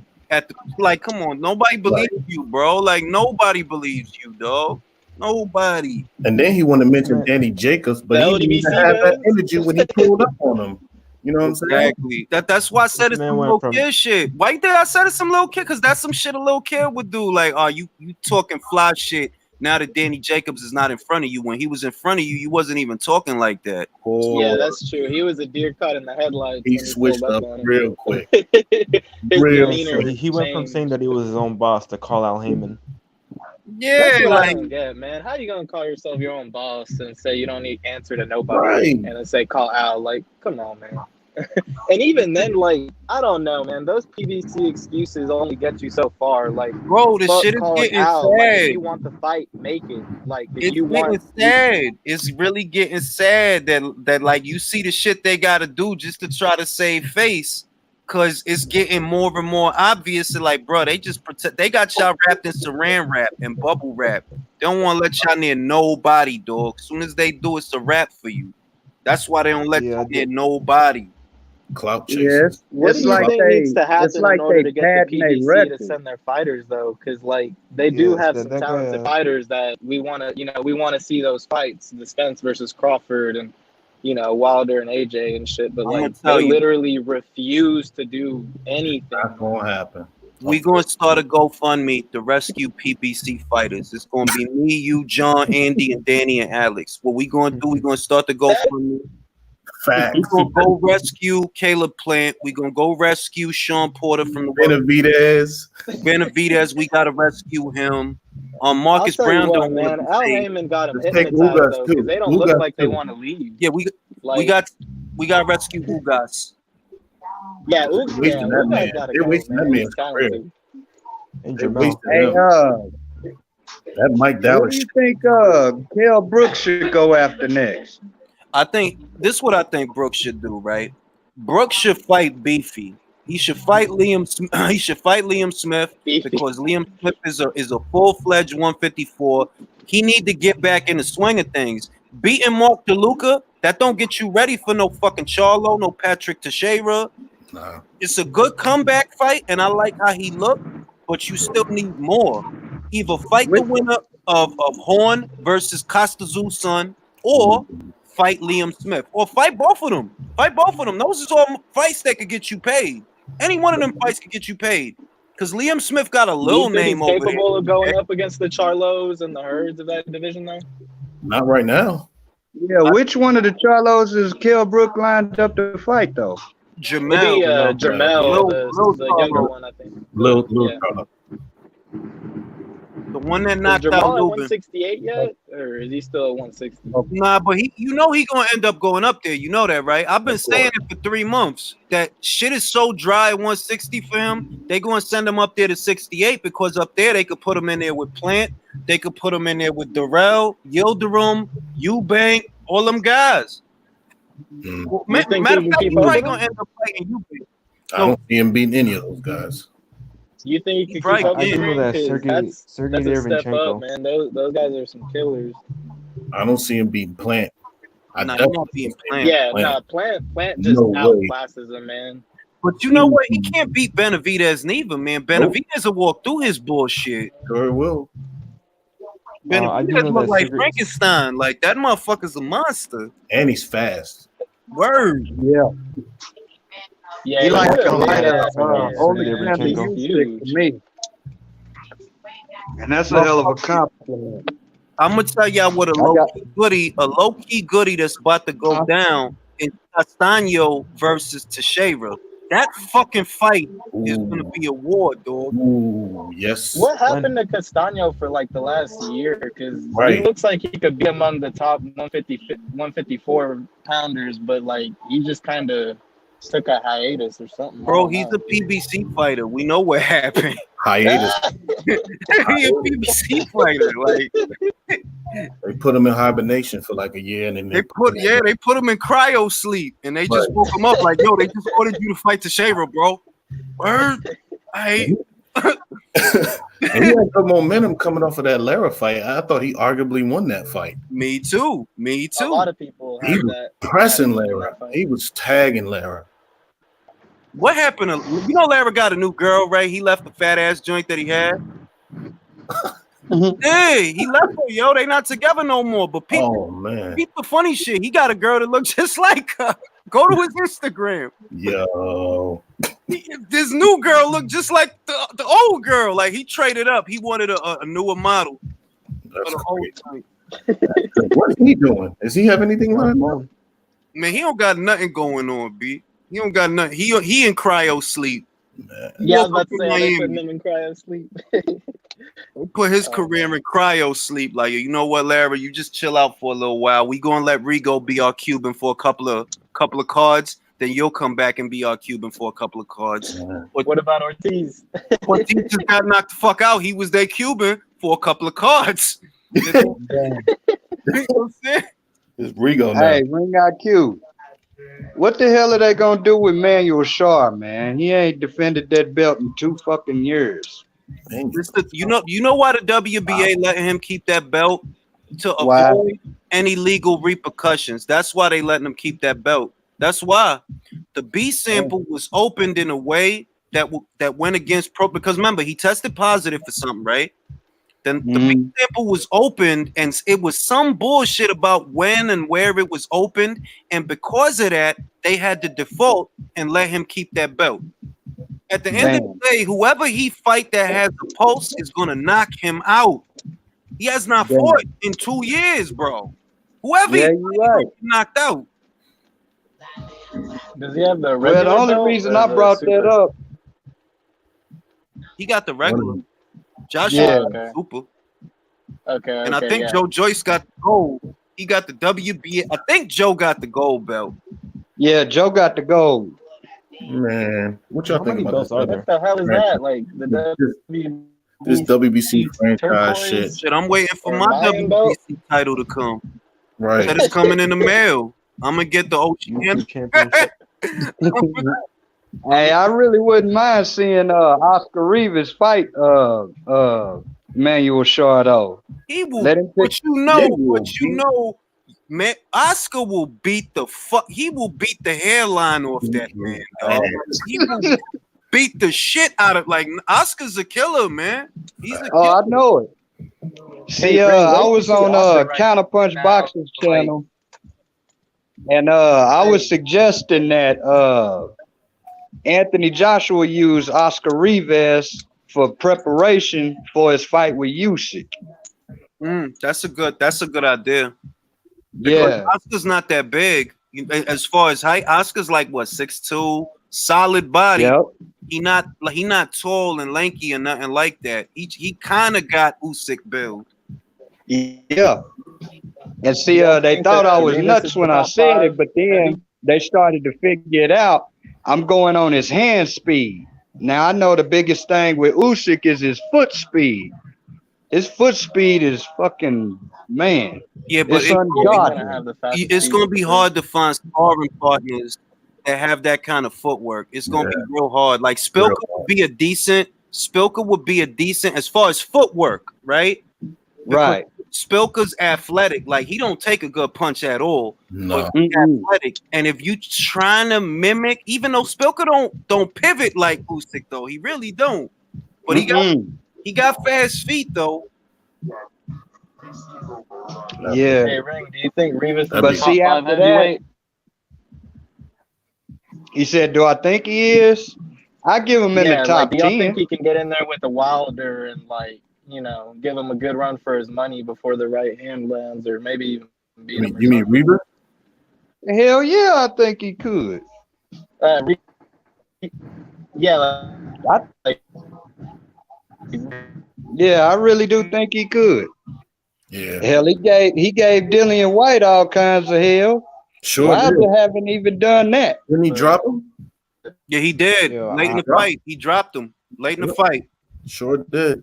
Like, come on, nobody believes you, bro. Like nobody believes you, dog. Nobody. And then he wanted to mention Danny Jacobs, but The he didn't even LDBC have that goes? energy when he pulled up on him. You know what I'm saying? Exactly. That's why I said This it's man some went little from- kid shit. Why you think I said it's some little kid? Because that's some shit a little kid would do. Like, you talking fly shit now that Danny Jacobs is not in front of you. When he was in front of you, you wasn't even talking like that. Yeah, that's true. He was a deer caught in the headlights. He when switched pulled up on him. real quick. His Real demeanor quick. He went from changed. saying that he was his own boss to call out Heyman. Yeah, That's what I like don't get, man. How you gonna call yourself your own boss and say you don't need answer to nobody, Right. and then say call Al? Like, come on, man. And even then, like, I don't know, man. Those PVC excuses only get you so far. Like, bro, the fuck shit is calling getting Al. Like, sad. if you want the fight, make it. Like, if It's you getting want, sad. It's really getting sad that like you see the shit they gotta do just to try to save face, cause it's getting more and more obvious. That like, bro, they just protect. They got y'all wrapped in Saran wrap and bubble wrap. They don't want to let y'all near nobody, dog. As soon as they do, it's a wrap for you. That's why they don't let Yeah, you near nobody. Clout Yes. chasers. what It's do you like think they, needs to happen it's like in order they to get the padding their PVC to record. send their fighters though? Because like they do Yes, have that- some that guy, talented fighters that we want to see those fights, the Spence versus Crawford and Wilder and AJ and shit. But I'm gonna like tell they you. literally refuse to do anything. Not gonna happen. We gonna start a GoFundMe to rescue PBC fighters. It's gonna be me, you, John, Andy, and Danny and Alex. What we gonna do? We gonna start the GoFundMe. Facts. We gonna go rescue Caleb Plant. We gonna go rescue Sean Porter from the Benavidez. Benavidez. We gotta rescue him. Marcus I'll tell Brown you what, don't want man. to Al play. Heyman got him Let's take hypnotized Ugas though too. because they don't look Ugas like they too. want to leave. Yeah, we Like, got rescue Ugas. yeah, They're wasting that man. gotta They're go, wasting that man. man's He's career. talented. And They're Jamel. wasting Hey, him. That Mike what Dallas do you think Kell Brooks should go after next? I think this is what I think Brooks should do. Right, Brooks should fight Beefy. He should fight Liam. He should fight Liam Smith Beefy. because Liam Smith is a full-fledged 154. He need to get back in the swing of things. Beating Mark DeLuca, that don't get you ready for no fucking Charlo, no Patrick Teixeira. Nah. It's a good comeback fight, and I like how he looked, but you still need more. Either fight the winner of Horn versus Costazu's son, or fight Liam Smith, or fight both of them. Fight both of them. Those are all fights that could get you paid. Any one of them fights could get you paid. Because Liam Smith got a Do you little think name he's over there. capable of going up against the Charlos and the Herds of that division, though? Not right now. Yeah, which one of the Charlos is Kell Brook lined up to fight though? Maybe Jamel. Jamel, Lil the younger Charlo. one, I think. Lil Yeah. Charlo. The one that Is knocked out Jamal at Lubin. 168 yet, or is he still at 160? Nah, but he gonna end up going up there. You know that, right? I've been saying it for 3 months. That shit is so dry at 160 for him. They gonna send him up there to 68 because up there they could put him in there with Plant. They could put him in there with Darrell, Yildirim, Eubank, all them guys. Well, You think matter he of can fact, keep he's probably up with gonna him? end up fighting Eubank. I don't see him beating any of those guys. You think he can Right, keep up I with do him? know that 'Cause Sergey that's a step Derevchenko. up, man. Those guys are some killers. I don't see him beating Plant. I Nah, he definitely won't beat don't see him Plant. beating Yeah, Plant. Plant just No way. outclasses him, man. But you know what? He can't beat Benavidez neither, man. Benavidez will walk through his bullshit. Sure will. I do Benavidez know look that like Sergey- Frankenstein. Like that motherfucker's a monster. And he's fast. Word. Yeah. Yeah, He like he's a a lighter, Sergey only Derevchenko. Usyk to me. And that's a hell of a compliment. I'm gonna tell y'all what a low key goodie that's about to go down in Castaño versus Teixeira. That fucking fight is gonna be a war, dog. Ooh, yes. What happened to Castaño for like the last year? Because Right. he looks like he could be among the top 154 pounders, but like he just kind of took a hiatus or something. Bro, he's a PBC fighter. We know what happened. Hiatus. He a PBC fighter. Like They put him in hibernation for like a year, and then they put him in cryo sleep, and they just woke him up like, yo, they just ordered you to fight Teixeira, bro. Word. And he had good momentum coming off of that Lara fight. I thought he arguably won that fight. Me too. Me A too. lot of people He have was that. pressing Lara. He was tagging Lara. What happened to you know Lara got a new girl, right? He left the fat ass joint that he had. Yeah, he left her, yo. They not together no more. But people, Oh man. the funny shit. He got a girl that looks just like her. Go to his Instagram. Yo. This new girl looked just like the old girl. Like he traded up. He wanted a newer model. That's For the old great. joint. What is he doing? Does he have anything lined up? Man, he don't got nothing going on, B. He don't got nothing. He in cryo sleep. Yeah, I was about to Welcome say, to are they Miami. putting him in cryo sleep? They put his career in cryo sleep. Like, you know what, Larry? You just chill out for a little while. We gonna let Rigo be our Cuban for a couple of cards. Then you'll come back and be our Cuban for a couple of cards. What about Ortiz? Ortiz just got knocked the fuck out. He was their Cuban for a couple of cards. You know what I'm saying? It's Rigo now. Hey, Ring IQ. What the hell are they gonna do with Manuel Shaw, man? He ain't defended that belt in 2 fucking years. Man, You know why the WBA letting him keep that belt? To Why? avoid any legal repercussions. That's why they letting him keep that belt. That's why the B sample was opened in a way that went against pro. Because remember, he tested positive for something, right? Then the B sample was opened, and it was some bullshit about when and where it was opened, and because of that, they had to default and let him keep that belt. At the end of the day, whoever he fight that has a pulse is gonna knock him out. He has not fought in 2 years, bro. Whoever he fight, knocked out. Does he have the Well, regular the only belt reason or I the brought super? that up, He got the regular. Josh Yeah. got the super. Okay, And I think Joe Joyce got the gold. He got the WBA. I think Joe got the gold belt. yeah, Joe got the gold. man, what y'all How think many about belts this? are there? What the hell is that? Like the This WBC franchise turquoise? shit, Shit, I'm waiting for Or my Lion belt? WBC title to come. right? That is coming in the mail. I'm gonna get the YouTube OG. championship. Hey, I really wouldn't mind seeing Oscar Rivas fight Manuel Shaw though. He will, Let him but pick- you know, man, Oscar will beat the fuck. He will beat the hairline off that man, dog. He will beat the shit out of like Oscar's a killer, man. He's a Oh, killer. I know it. See, Ray, I where was do you see on Oscar right Counterpunch now? Boxing's channel, and I was suggesting that Anthony Joshua use Oscar Rivas for preparation for his fight with Usyk. That's a good idea. Yeah, Oscar's not that big. As far as height, Oscar's like what 6'2", solid body. yep, He not tall and lanky or nothing like that. He kind of got Usyk build. yeah. And see, they thought I was nuts when I said it, but then they started to figure it out. I'm going on his hand speed. Now I know the biggest thing with Usyk is his foot speed. His foot speed is fucking man. Yeah, but It's ungodly. it's going to be hard to find sparring partners that have that kind of footwork. It's going to be real hard. Like Spilker would be a decent as far as footwork, right? Right. Spilker's athletic. Like he don't take a good punch at all. No. But he's athletic. And if you trying to mimic, even though Spilker don't pivot like Usyk though, he really don't. But he got fast feet though. Yeah. Hey, Ring, do you think Rivas is But see, top 5 after that, heavyweight? he said, "Do I think he is? I give him in the top do y'all 10." think he can get in there with a Wilder and give him a good run for his money before the right hand lands, or maybe even beat him? You mean Reaver? Hell yeah, I think he could. Yeah, I really do think he could. Yeah. Hell, he gave Dillian White all kinds of hell. Sure. Wilder haven't even done that. Didn't he drop him? Yeah, he did. Late in the fight, he dropped him. Late in the fight. Sure did.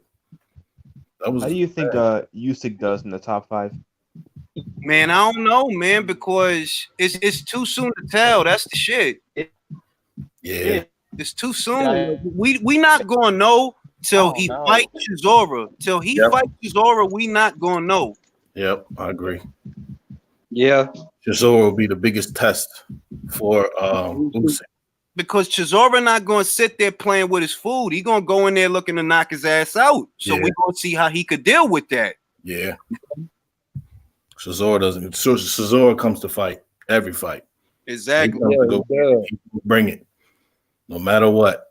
How do you think Usyk does in the top 5? Man, I don't know, man, because it's too soon to tell. That's the shit. Yeah. It's too soon. We not gonna know till he fights Chisora. Till he fights Chisora, we not gonna know. Yep, I agree. Yeah. Chisora will be the biggest test for Usyk. Because Chisora not gonna sit there playing with his food. He gonna go in there looking to knock his ass out. So we gonna see how he could deal with that. Yeah. Chisora doesn't. Chisora comes to fight every fight. Exactly. He bring it, no matter what.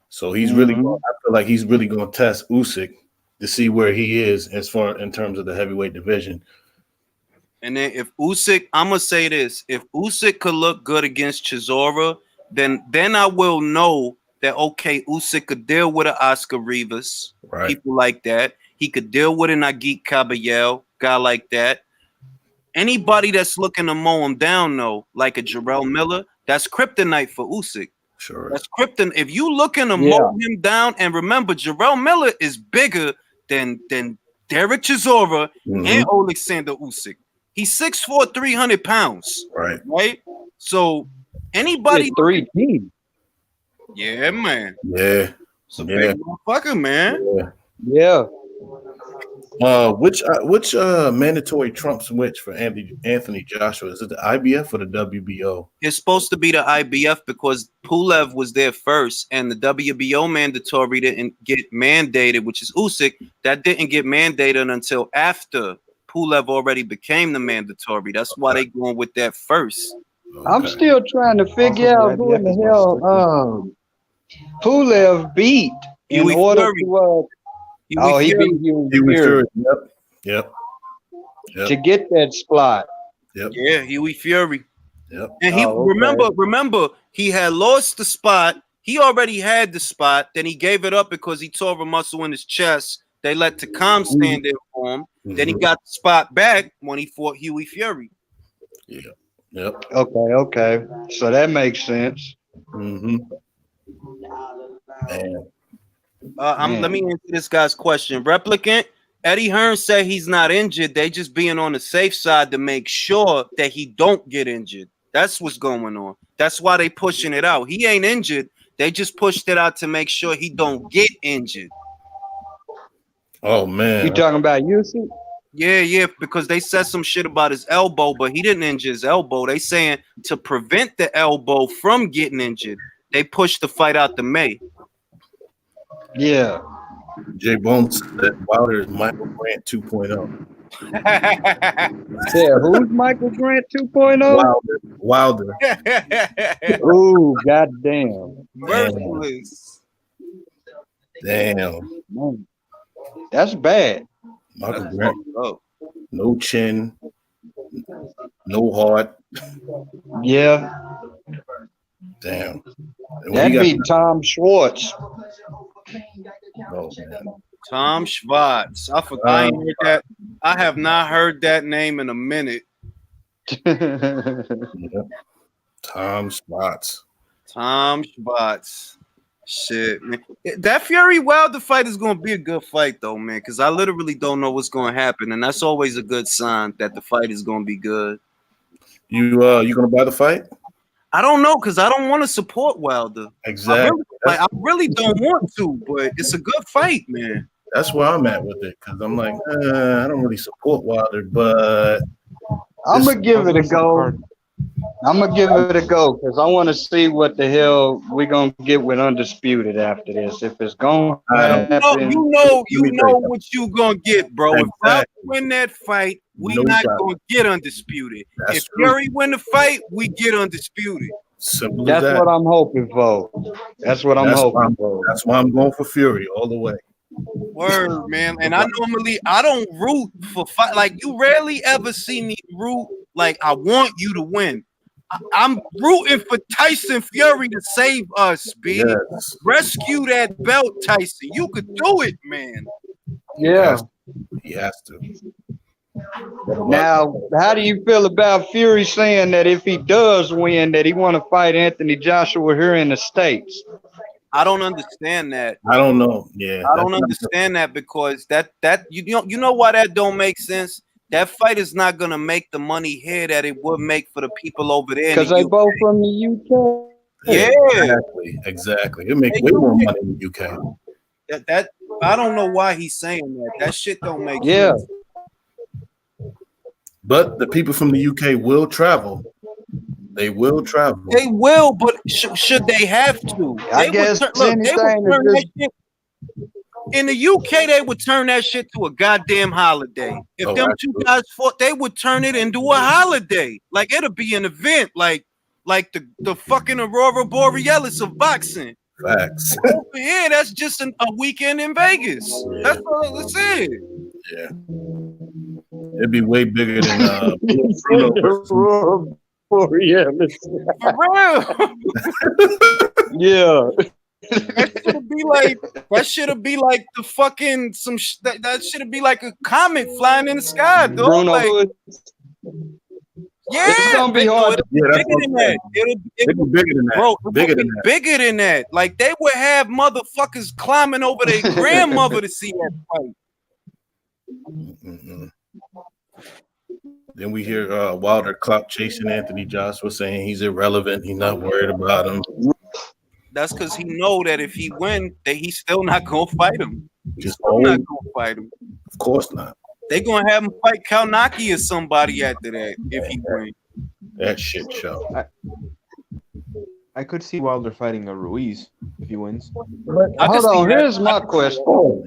So he's really. I feel like he's really going to test Usyk to see where he is as far in terms of the heavyweight division. And then if Usyk, I'm gonna say this: if Usyk could look good against Chisora, then I will know that okay, Usyk could deal with an Oscar Rivas, people like that. He could deal with an Agit Caballel, guy like that. Anybody that's looking to mow him down, though, like a Jarrell Miller, that's kryptonite for Usyk. Sure. That's kryptonite. If you looking to mow him down, and remember, Jarrell Miller is bigger than Derek Chisora and Alexander Usyk. He's 6'4", 300 pounds. Right? So anybody 3D. Yeah, man. Yeah. Some big motherfucker, man. Yeah. Which mandatory trumps which for Anthony Joshua? Is it the IBF or the WBO? It's supposed to be the IBF because Pulev was there first, and the WBO mandatory didn't get mandated, which is Usyk. That didn't get mandated until after Pulev already became the mandatory. That's why they going with that first. Okay. I'm still trying to figure out who in the hell Pulev beat in order to he beat Huey Fury. Yep. To get that spot. Yeah, Huey Fury. Yep. And he remember he had lost the spot. He already had the spot. Then he gave it up because he tore a muscle in his chest. They let Takam stand in for him. Then he got the spot back when he fought Huey Fury. Yeah. Yep. Okay. So that makes sense. Let me answer this guy's question. Replicant, Eddie Hearn said he's not injured. They just being on the safe side to make sure that he don't get injured. That's what's going on. That's why they pushing it out. He ain't injured. They just pushed it out to make sure he don't get injured. Oh man. You talking about Usyk? Yeah, because they said some shit about his elbow, but he didn't injure his elbow. They saying to prevent the elbow from getting injured, they pushed the fight out to May. Yeah. Jay Bones said Wilder is Michael Grant 2.0. Yeah, who's Michael Grant 2.0? Wilder. Ooh, goddamn. Merciless. Damn. Man, that's bad. Michael That's Grant, fucked up. no chin, no heart. Yeah, Damn. And when he that'd got be Tom Schwartz. oh man. Tom Schwartz. I ain't heard that. I have not heard that name in a minute. Yeah. Tom Spots. Tom Schwartz. Shit, man. That Fury Wilder fight is going to be a good fight, though, man, because I literally don't know what's going to happen, and that's always a good sign that the fight is going to be good. You gonna buy the fight? I don't know, because I don't want to support Wilder. Exactly. I really don't want to, but it's a good fight, man. That's where I'm at with it because I'm like, I don't really support Wilder, but I'm gonna give it a go. I'm gonna give it a go because I want to see what the hell we gonna get with Undisputed after this. If it's gonna happen, you know what you gonna get, bro. If Wilder win that fight, we not gonna get Undisputed. If Fury win the fight, we get Undisputed. Simple that's as that. what I'm hoping for. That's what I'm hoping for. That's why I'm going for Fury all the way. Word, man. And I don't root for fight. Like, you rarely ever see me root like I want you to win. I'm rooting for Tyson Fury to save us, B. Yes. Rescue that belt, Tyson. You could do it, man. Yeah. He has to. Now, how do you feel about Fury saying that if he does win, that he want to fight Anthony Joshua here in the States? I don't understand that. I don't know. Yeah, I don't understand that because that you know why that don't make sense. That fight is not gonna make the money here that it would make for the people over there. Because they both from the UK. Yeah, exactly. It make way more money in the UK. That I don't know why he's saying that. That shit don't make sense. But the people from the UK will travel. They will travel. They will, but should they have to? I guess in the UK, they would turn that shit to a goddamn holiday. If them two guys fought, they would turn it into a holiday. Like, it'll be an event, like the fucking Aurora Borealis of boxing. Facts. Over here, that's just a weekend in Vegas. That's all it's it. Yeah. It'd be way bigger than Aurora Borealis. For real. Yeah. That should be like the fucking that should be like a comet flying in the sky, though. Bruno, like, yeah, it's gonna be hard. It'll be bigger than that. It'll be bigger than that. Bro, bigger than that. Like, they would have motherfuckers climbing over their grandmother to see that fight. Mm-mm. Then we hear Wilder clout chasing Anthony Joshua, saying he's irrelevant. He's not worried about him. That's because he know that if he win, that he's still not gonna fight him. He's still not gonna fight him. Of course not. They gonna have him fight Kalnaki or somebody after that if he wins. That shit show. I could see Wilder fighting a Ruiz if he wins. Hold on, here's my question.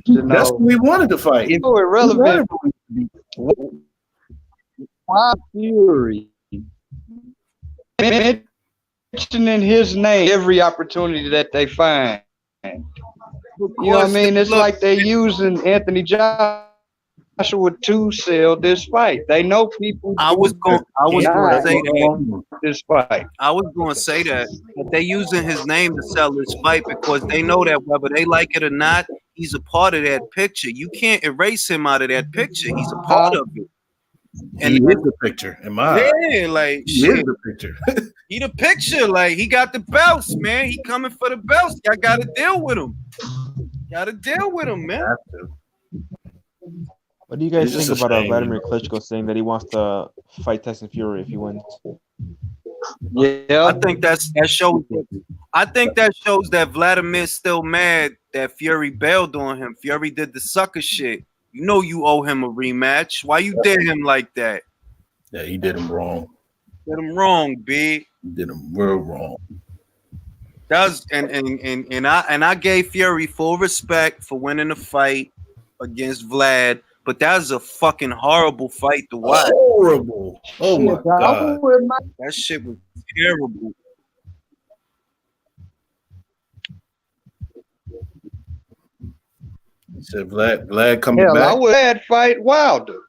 That's what we wanted to fight. It's so irrelevant. Why Fury mentioning his name every opportunity that they find? You know what I mean? It's like they're using Anthony Joshua to sell this fight. They know people. I was going to say that this fight. I was going to say that they're using his name to sell this fight because they know that whether they like it or not, he's a part of that picture. You can't erase him out of that picture. He's a part of it. And he is the picture in my eyes. Yeah, like he is the picture. He the picture. Like, he got the belts, man. He coming for the belts. Y'all got to deal with him. Got to deal with him, man. What do you guys think about Vladimir Klitschko saying that he wants to fight Tyson Fury if he wins? Yeah, I think that shows. I think that shows that Vladimir's still mad that Fury bailed on him. Fury did the sucker shit. You know you owe him a rematch. Why you did him like that? Yeah, he did him wrong. Did him wrong, B. He did him real wrong. That's and I gave Fury full respect for winning the fight against Vlad, but that was a fucking horrible fight to watch. Horrible. Oh my god. That shit was terrible. He said Vlad coming Hell, I back. would have fight Wilder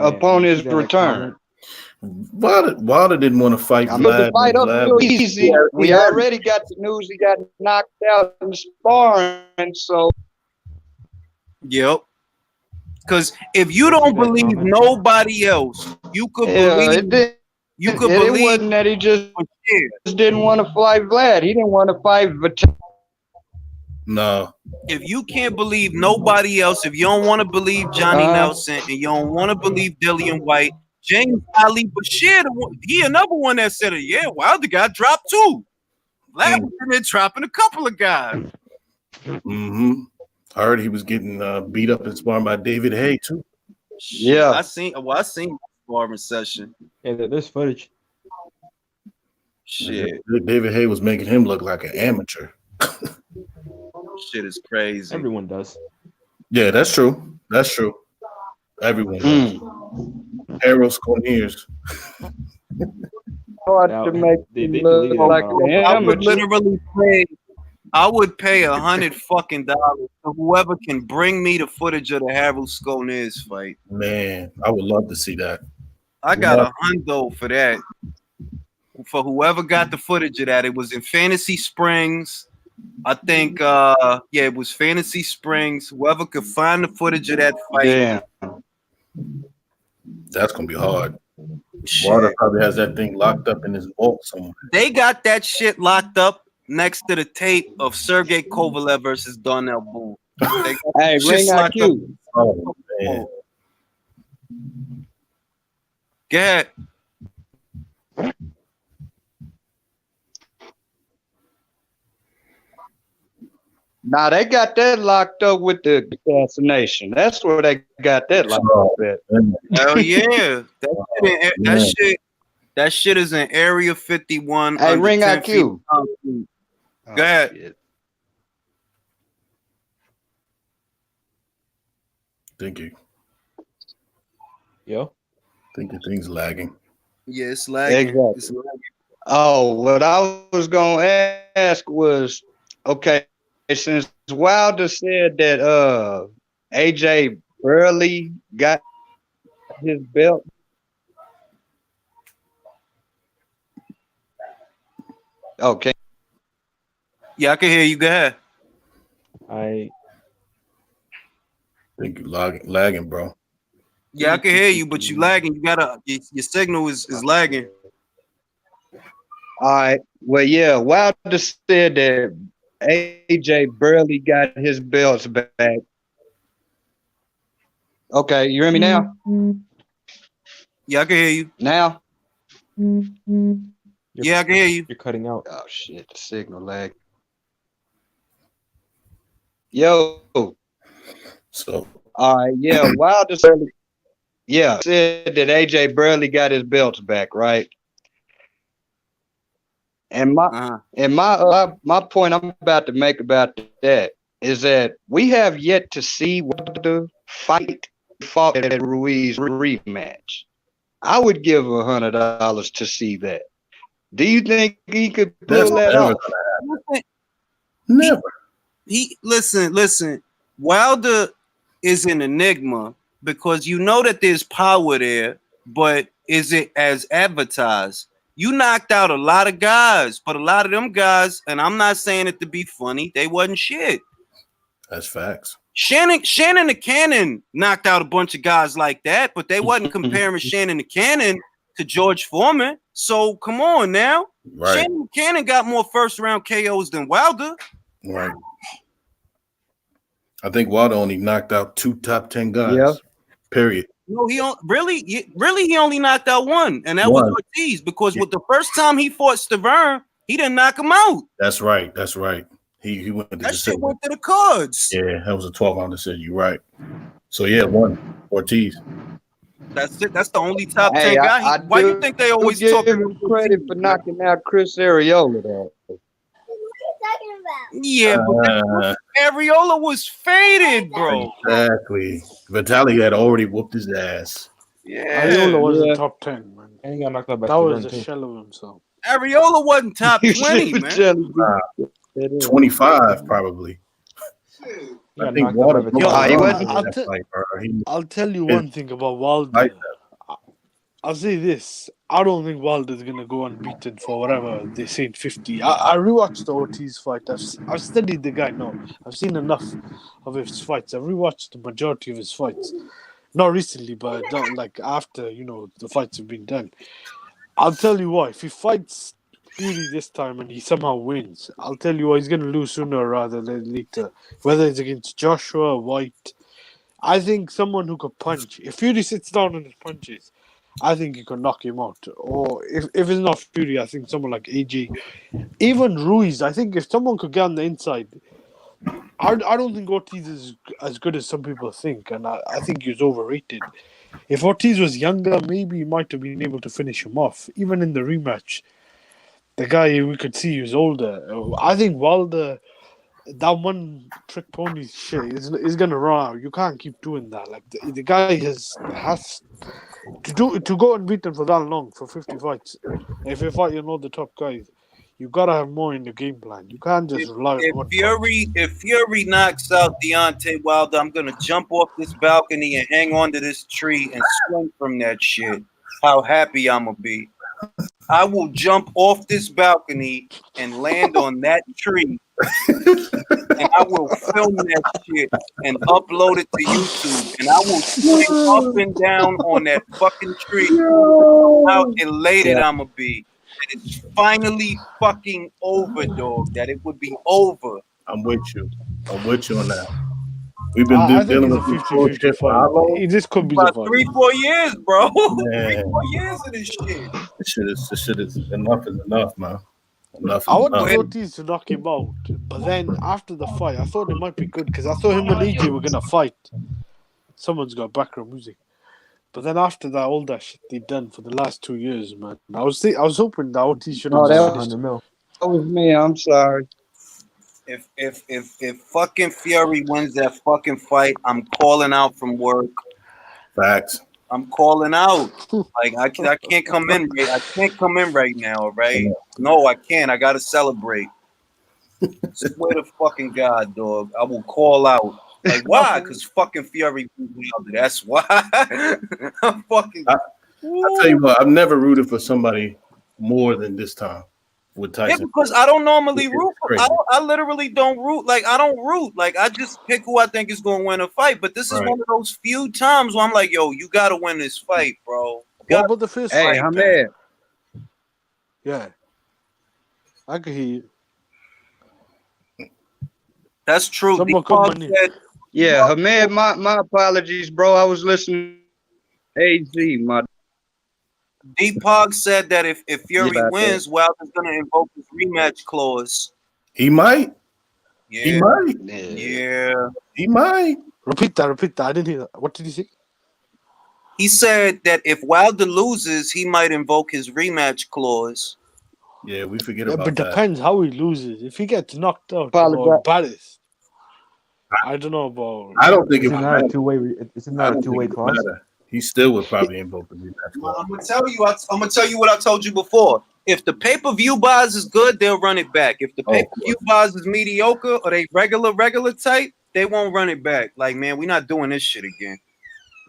upon you his see that return. Wilder didn't want to fight I mean, the Vlad. fight when up Vlad real was- easy. We already got the news he got knocked out in the sparring, so Yep. Because if you don't believe nobody else, you could believe. It wasn't that he just didn't want to fight Vlad. He didn't want to fight Vitaly. No. If you can't believe nobody else, if you don't want to believe Johnny Nelson and you don't want to believe Dillian White, James Ali Bashir, he another one that said, yeah, Wilder got dropped too. Vlad was in there dropping a couple of guys. Mm-hmm. I heard he was getting beat up and sparring by David Hay too. Yeah, I seen the sparring session. Yeah, there's footage. Shit, David Hay was making him look like an amateur. shit is crazy. Everyone does. Yeah, that's true. That's true. Everyone does. Arrows, corners. hard Now, to make they him can look leave like it an I would amateur. literally pay. I would pay $100 fucking to whoever can bring me the footage of the Harold Skolniz fight. Man, I would love to see that. I got $100 for that. For whoever got the footage of that, it was in Fantasy Springs. I think, it was Fantasy Springs. Whoever could find the footage of that fight. Yeah, That's gonna be hard. Wilder probably has that thing locked up in his vault somewhere. They got that shit locked up next to the tape of Sergey Kovalev versus Darnell Boone. hey, ring IQ. Oh man. Go ahead. Nah, they got that locked up with the assassination. That's where they got that locked up at. Hell yeah. That shit is in Area 51. Hey, under ring 10 IQ. feet concrete. Go ahead. Shit. Thank you. Yo. Think your thing's lagging. Yeah, it's lagging. Exactly. It's lagging. Oh, what I was gonna ask was, okay, since Wilder said that AJ Burley got his belt. Okay. Yeah, I can hear you. Go ahead. I Think you lagging, bro. Yeah, I can hear you, but you lagging. You gotta your signal is lagging. All right. Well, yeah, Wilder said that AJ Burley got his belts back. Okay, you hear me now? Yeah, I can hear you. Now? Yeah, I can hear you. You're cutting out. Oh shit, the signal lag. Yo. So All right, yeah, Wilder said that AJ Burley got his belts back, right? And my point I'm about to make about that is that we have yet to see Wilder fought at Ruiz rematch. I would give $100 to see that. Do you think he could pull that off? Never. He listen. Wilder is an enigma because you know that there's power there, but is it as advertised? You knocked out a lot of guys, but a lot of them guys, and I'm not saying it to be funny, they wasn't shit. That's facts. Shannon the Cannon knocked out a bunch of guys like that, but they wasn't comparing Shannon the Cannon to George Foreman. So come on now. Right. Shannon the Cannon got more first round KOs than Wilder. Right. I think Wilder only knocked out 2 top 10 guys. Yeah. Period. No, he only knocked out one, and that was Ortiz, because with the first time he fought Stavern, he didn't knock him out. That's right. That's right. He went to That shit went to the cards. Yeah, that was a 12-round decision. You're right. So yeah, one Ortiz. That's it. That's the only top 10 Hey, guy. Why do you think they always give talk him credit for knocking out Chris Arreola though? Yeah, but Areola was faded, bro. Exactly. Vitaly had already whooped his ass. Yeah, Arreola was a top 10, man. And he got knocked out by That was a Stavern, too. shell of himself. Areola wasn't top 20, man. 25 probably. He I got think knocked out Wilder by broke Yo, Nah, he his arm wasn't. in that fight, bro. I'll tell you His one thing about Wilder. fight. I'll say this. I don't think Wilder's going to go unbeaten for whatever they say in 50. I rewatched the Ortiz fight. I've studied the guy now. I've seen enough of his fights. I've rewatched the majority of his fights. Not recently, but like after, the fights have been done. I'll tell you what, if he fights Fury this time and he somehow wins, I'll tell you what, he's going to lose sooner rather than later. Whether it's against Joshua, White. I think someone who could punch. If Fury sits down on his punches, I think he could knock him out. Or if it's not Fury, I think someone like AJ. Even Ruiz, I think if someone could get on the inside, I don't think Ortiz is as good as some people think, and I think he's overrated. If Ortiz was younger, maybe he might have been able to finish him off. Even in the rematch, the guy we could see was older. I think Wilder, that one trick pony shit is gonna run out. You can't keep doing that. Like the guy has to go unbeaten for that long for 50 fights. If you're fighting all the top guys, you gotta have more in the game plan. You can't just rely on one punch. If Fury knocks out Deontay Wilder, I'm gonna jump off this balcony and hang onto this tree and swing from that shit. How happy I'm gonna be. I will jump off this balcony and land on that tree, and I will film that shit and upload it to YouTube, and I will swing up and down on that fucking tree. How elated I'm gonna be. That it's finally fucking over, dog. That it would be over. I'm with you. I'm with you on that. We've been I think dealing it's a with 50-50 fight. This could be the About fight. 3-4 years, bro. Man. 3-4 years of this shit. This shit is enough is enough, man. Enough is I wanted enough. Ortiz to knock him out, but then after the fight, I thought it might be good because I thought him and AJ were gonna fight. Someone's got background music, but then after that, all that shit they done for the last 2 years, man. I was hoping that Ortiz should have Oh, that just was- finished. 100 mil. That was me. I'm sorry. If fucking Fury wins that fucking fight, I'm calling out from work. Facts. I'm calling out. Like I can't come in. I can't come in right now. Right? No, I can't. I gotta celebrate. Swear to fucking God, dog. I will call out. Like why? Because fucking Fury beat Wilder. That's why. I'm fucking. I'll tell you what. I've never rooted for somebody more than this time with Yeah, Tyson. because I don't normally It's root. crazy. I literally don't root. Like I don't root. Like I just pick who I think is going to win a fight. But this is Right. one of those few times where I'm like, yo, you got to win this fight, bro. What about the first Hey, fight? Hamed. Yeah, I can hear you. That's true. Someone Deepak come in. said, Yeah, Hamed, my apologies, bro. I was listening to AZ, my Deepak said that if Fury Yeah, wins, Wilder's going to invoke his rematch clause. He might. He Yeah, might. yeah. He might. Repeat that. I didn't hear that. What did he say? He said that if Wilder loses, he might invoke his rematch clause. Yeah, we forget Yeah, about but that. depends how he loses. If he gets knocked out or Apologize. embarrassed, I don't know about. I don't think it It's would not a matter. two-way. It's I not don't a two-way think it clause. would matter. He still would probably invoke the rematch clause. I'm gonna tell you before. If the pay-per-view buys is good, they'll run it back. If the Oh, of pay-per-view buys is mediocre or they regular type, they won't run it back. Like, man, we're not doing this shit again.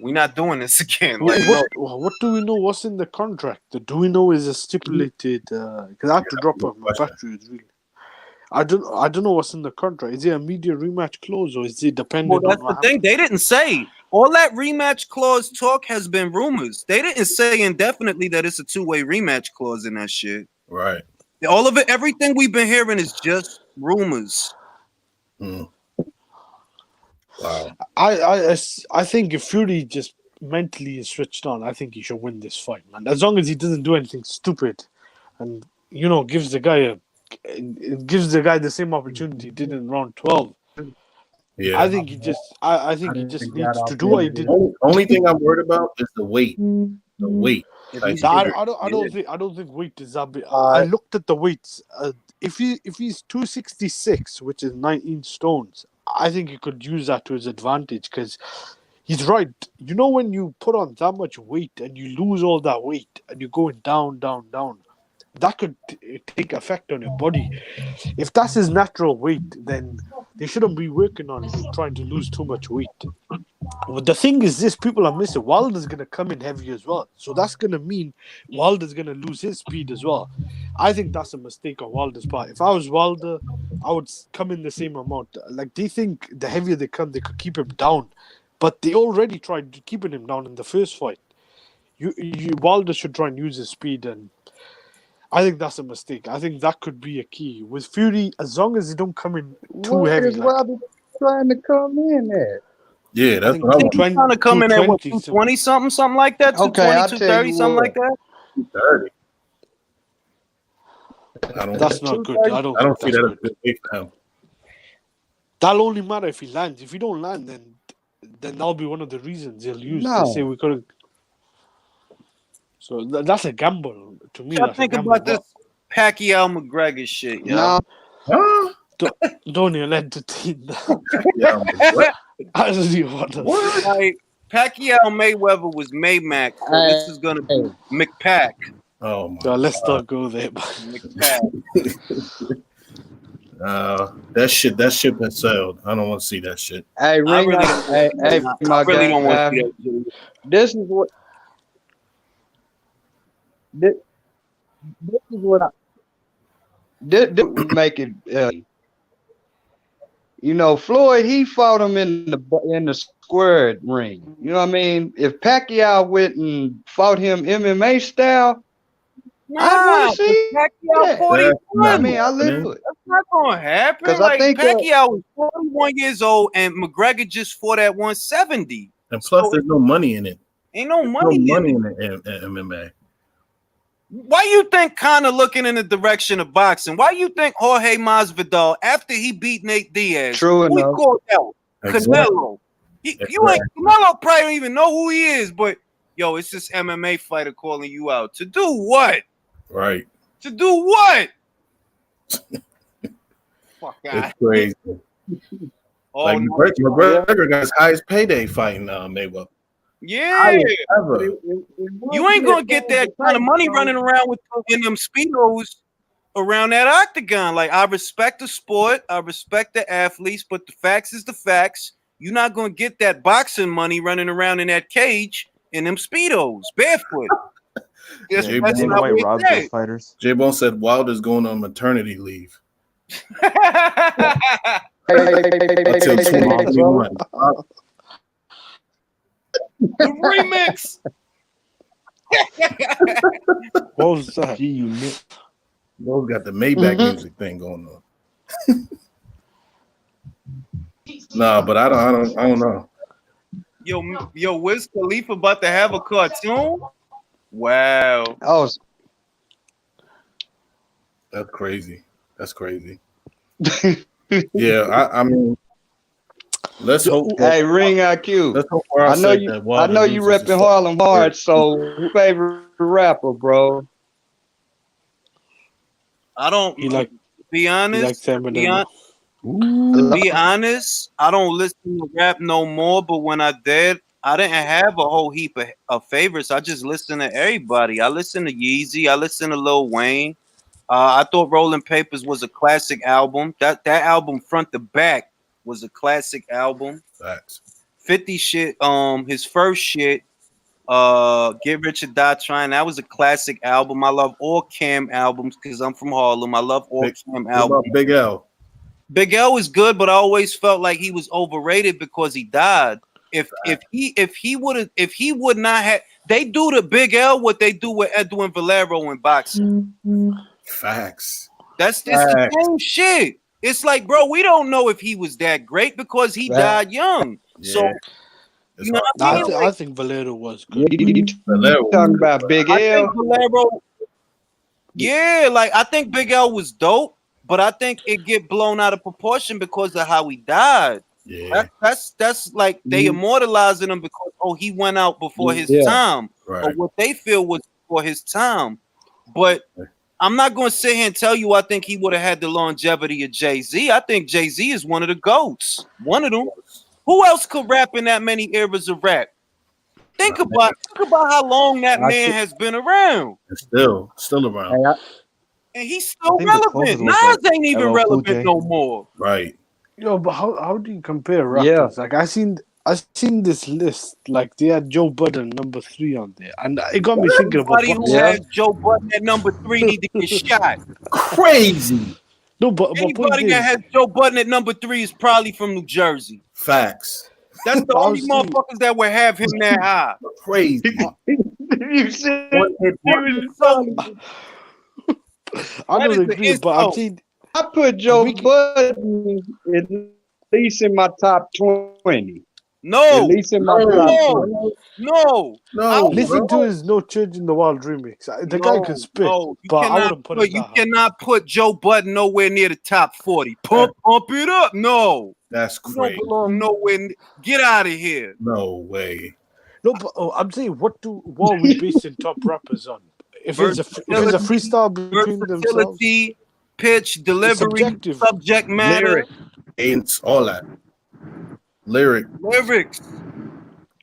We're not doing this again. Like, no. What do we know? What's in the contract? Do we know is a stipulated? Because I have to drop off my battery. Really, I don't know what's in the contract. Is it a media rematch clause or is it dependent Well, that's on the what thing. happens? They didn't say. All that rematch clause talk has been rumors. They didn't say indefinitely that it's a two-way rematch clause in that shit. Right. All of it, everything we've been hearing is just rumors. Mm. Wow. I think if Fury just mentally is switched on, I think he should win this fight, man. As long as he doesn't do anything stupid, and gives the guy the same opportunity he did in round 12. Yeah. I think he just needs to do what he did. Only thing I'm worried about is the weight. The weight. Tyson Fury. I don't think weight is that big. I looked at the weights. If he's 266, which is 19 stones, I think he could use that to his advantage because he's right. When you put on that much weight and you lose all that weight and you're going down, down, down, that could take effect on your body. If that's his natural weight, then they shouldn't be working on trying to lose too much weight. But the thing is this, people are missing. Wilder's going to come in heavy as well. So that's going to mean Wilder's going to lose his speed as well. I think that's a mistake on Wilder's part. If I was Wilder, I would come in the same amount. Like, they think the heavier they come, they could keep him down. But they already tried keeping him down in the first fight. Wilder should try and use his speed, and I think that's a mistake. I think that could be a key. With Fury, as long as they don't come in too heavy. Is Wilder trying to come in at? Yeah, that's what I want. He's trying to come in at what, 220 something like that? 220, 230, something like that? 230. That's not good. I don't see that as a good weight for him. That'll only matter if he lands. If he don't land, then that'll be one of the reasons they'll use. No. They say we couldn't. So that's a gamble to me. I think about this Pacquiao McGregor shit, yo. No. Don't even entertain that. Yeah, I don't even want to. Like, Pacquiao Mayweather was Maymac, so this is gonna be McPack. Oh my So let's God. not go there. McPack. That ship has sailed. I don't want to see that shit. Hey, Ring, really my really guy, don't want to see that shit. This is what. This is what I. This would make it. Floyd, he fought him in the squared ring. You know what I mean? If Pacquiao went and fought him MMA style, I want to see Pacquiao 41. I mean, I live with it. That's not gonna happen. 'Cause I Like, think Pacquiao was 41 years old, and McGregor just fought at 170. And plus, there's no money in it. Ain't no No money. money in in it. the MMA. Why you think Conor looking in the direction of boxing? Why you think Jorge Masvidal, after he beat Nate Diaz, True who he enough. called out? Exactly. Canelo. Canelo probably don't even know who he is, but yo, it's this MMA fighter calling you out. To do what? Right. To do what? Fuck It's out. crazy. Oh, Like no. McGregor got his highest payday fighting Mayweather. Yeah. Ever. You ain't gonna get that kind of money running around with in them speedos around that octagon. Like, I respect the sport, I respect the athletes, but the facts is the facts. You're not gonna get that boxing money running around in that cage in them speedos, barefoot. That's Jay not Dana what White we robbed say. those fighters. J-Bone said Wilder's going on maternity leave until 2021. The remix. What was that? Gee, you missed. Those got the Maybach music thing going on. Nah, but I don't know. Yo, Wiz Khalifa about to have a cartoon? Wow. Oh, That's crazy. Yeah, I mean, let's hope. hey, Ring IQ. Let's hope for our I know sake you. that I Wilder know you loses repping his Harlem fucking hard. career. So, who favorite rapper, bro? I don't He like be honest. Eminem. Be honest, I don't listen to rap no more, but when I did, I didn't have a whole heap of favorites. I just listened to everybody. I listened to Yeezy. I listened to Lil Wayne. I thought Rolling Papers was a classic album. That album front to back was a classic album. Facts. 50 shit, his first shit, Get Rich or Die Trying, that was a classic album. I love all Cam albums because I'm from Harlem. I love all Cam What albums. about Big L? Big L was good, but I always felt like he was overrated because he died. If he would not have, they do to Big L what they do with Edwin Valero in boxing. Facts. That's the same shit. It's like, bro, we don't know if he was that great because he died young. Yeah. So It's you know what I mean? I think Valero was good. Valero. Talking about Big I L. think Valero, yeah, like I think Big L was dope, but I think it get blown out of proportion because of how he died. Yeah. That's like they immortalizing him because he went out before his time, or Right. what they feel was before his time. But I'm not going to sit here and tell you I think he would have had the longevity of Jay-Z. I think Jay-Z is one of the GOATs. One of them. Who else could rap in that many eras of rap? Think about how long that man has been around. It's still around. And he's still think the relevant. closest was, Nas like, ain't even LL Cool relevant J. no more. Right. Yo, but how do you compare rappers? Yeah. Like I seen this list. Like they had Joe Budden number 3 on there, and it got me thinking about Everybody who boxing. Yeah. has Joe Budden at number 3 need to get shot. Crazy. No, but point Anybody that is, has Joe Budden at number 3 is probably from New Jersey. Facts. That's the I only was saying- motherfuckers that would have him that high. Crazy. You said I That is don't the agree, but I'm insult. saying I put Joe We can- Budden at least in my top 20. At No, least in my top 20. no. No. listen bro. to his No Church in the World remix. The guy can spit, No, you but I cannot wouldn't put put, it you that high. cannot put Joe Budden nowhere near the top 40. Pump it up. No, That's you don't crazy. belong nowhere. Get out of here. No way. No, but I'm saying what are we basing top rappers on? If it's a freestyle between themselves, Versatility, pitch, delivery, subjective. subject matter, Lyric. Ain't all that. Lyric. lyrics.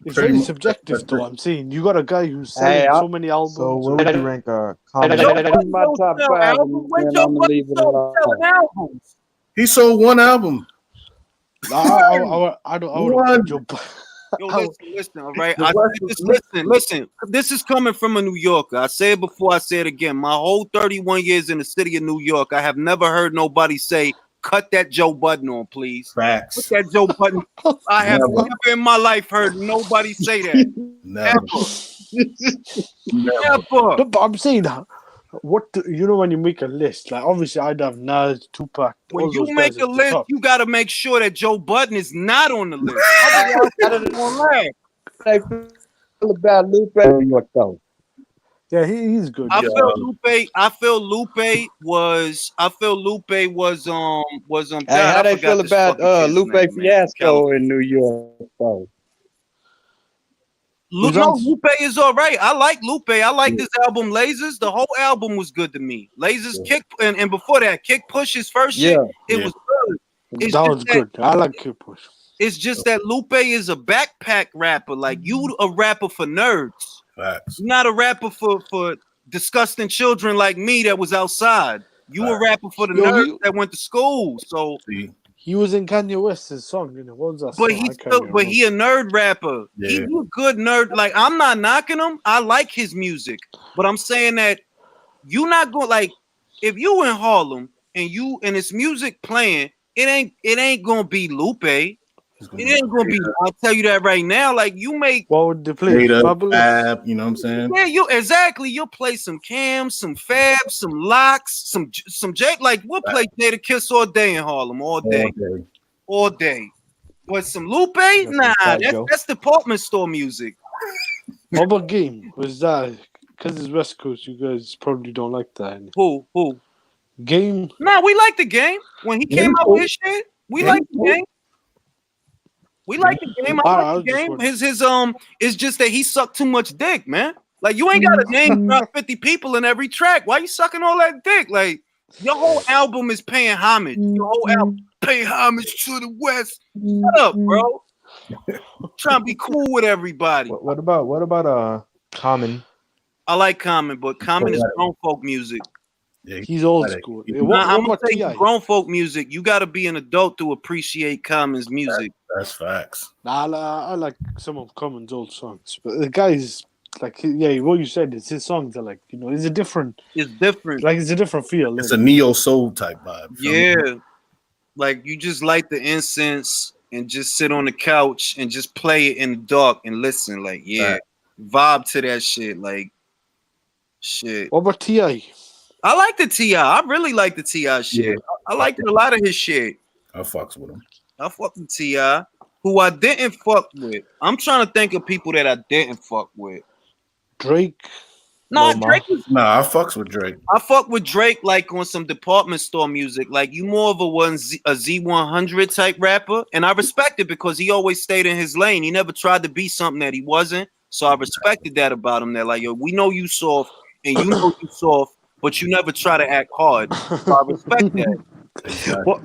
it's Pretty very much. subjective, though. I'm saying you got a guy who's selling Hey, so many albums. So where would you rank Hey, Common? Joe that's Budden my don't top sell 5, albums. When and Joe I'm gonna Budden leave it selling alone. albums. He sold one album. I don't One. put Joe Budden. Yo, listen, all right. The rest Listen. This is coming from a New Yorker. I say it before, I say it again. My whole 31 years in the city of New York, I have never heard nobody say, "Cut that Joe Budden on, please." Put Facts. that Joe Budden. I have Never. never in my life heard nobody say that. Never. Never. Ever. No, but I'm saying, when you make a list, like obviously I'd have Nas, Tupac. When all you those make guys a at the list, top. you got to make sure that Joe Budden is not on the list. Otherwise, people gonna laugh. I feel about Lupe New York though. Yeah, he's good. I yeah. feel Lupe was Hey, God, how I they forgot feel this about fucking kid's Lupe name, man, Fiasco in New York though? Who's No, on? Lupe is all right. I like Lupe. I like this album, Lasers. The whole album was good to me. Lasers, Kick, and before that, Kick Push, his first shit, Yeah. it was good. It's That just was good. I like Kid Push. It's just that Lupe is a backpack rapper. Like, you a rapper for nerds. Facts. You're not a rapper for disgusting children like me that was outside. You a rapper for the Yo, nerds that went to school. So, See? He was in Kanye West's song. What was that but song? he a nerd rapper. Yeah. He a good nerd. Like, I'm not knocking him. I like his music, but I'm saying that you not going, like, if you in Harlem and it's music playing, it ain't gonna be Lupe. It ain't gonna be. I'll tell you that right now. Like, you make. What would they play? Data, Fabulous? Fab, you know what I'm saying? Yeah, you'll play some Cam, some Fab, some Locks, some Jake. Like, we'll play Jada Kiss all day in Harlem, all day. But some Lupe, nah, that's department store music. What about Game? Was that because it's West Coast? You guys probably don't like that. Who? Game? Nah, we like the Game. When he came out with his shit, we like the Game. We like the Game. I like the Game. His it's just that he sucked too much dick, man. Like, you ain't got to name about 50 people in every track. Why you sucking all that dick? Like, your whole album is paying homage. Your whole album pay homage to the West. Shut up, bro. Trying to be cool with everybody. What about Common? I like Common, but Common is grown folk music. Yeah, He's old school. I'm gonna tell you, grown folk music. You got to be an adult to appreciate Common's music. That's facts. Nah, I like some of Common's old songs, but the guy's like, yeah, what you said is his songs are like, it's a different. It's different. Like, it's a different feel. It's a neo soul type vibe. Yeah, like, you just light the incense and just sit on the couch and just play it in the dark and listen. Like, yeah, vibe to that shit. Like, shit. What about T.I.? I like the T.I. I really like the T.I. shit. Yeah. I liked a lot of his shit. I fucks with him. I fuck with T.I. Who I didn't fuck with. I'm trying to think of people that I didn't fuck with. Drake. Nah, Drake is. Nah, I fucks with Drake. I fuck with Drake like on some department store music. Like, you more of a Z100 type rapper, and I respect it because he always stayed in his lane. He never tried to be something that he wasn't. So I respected that about him. That, like, yo, we know you soft, and you know you soft, but you never try to act hard. So I respect that. Exactly. What?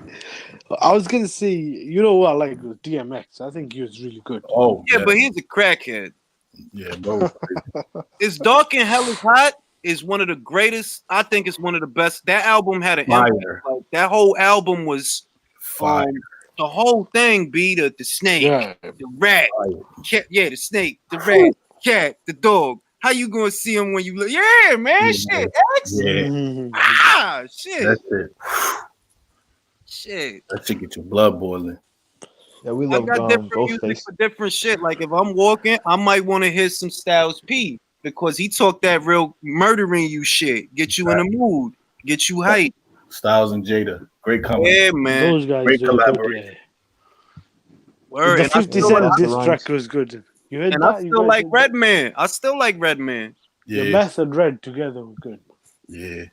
I was gonna say, what I like with DMX. I think he was really good. Oh yeah, but he's a crackhead. Yeah, bro. It's Dark and Hell is Hot. is one of the greatest. I think it's one of the best. That album had an Fire. impact. Like, that whole album was Fire. the whole thing. Be the snake, Yeah. the rat, cat, the snake, the rat, cat, the dog. How you gonna see him when you look? Yeah, man, shit, X. Yeah. Shit. That's it. Shit. That shit get your blood boiling. Yeah, we I love got different music Ghostface. for different shit. Like if I'm walking, I might want to hear some Styles P because he talked that real murdering you shit, get you in the mood, get you hyped. Styles and Jada, great comedy. Yeah, man. Those guys Great are good. collaboration. Word. The And I 50 still Cent like- diss Rhymes. track was good. You heard and that? I You still guys like heard that? Redman. I still like Redman. The Yeah, Meth and Red together were good. yeah.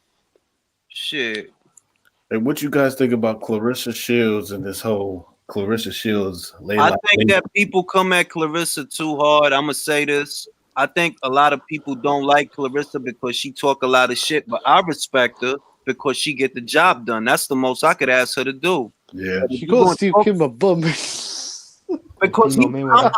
Shit. And what you guys think about Clarissa Shields and this whole Clarissa Shields? I think that people come at Clarissa too hard. I'm gonna say this. I think a lot of people don't like Clarissa because she talk a lot of shit, but I respect her because she get the job done. That's the most I could ask her to do. Yeah, She called Steve Kim a bum. Because You know, Mayweather.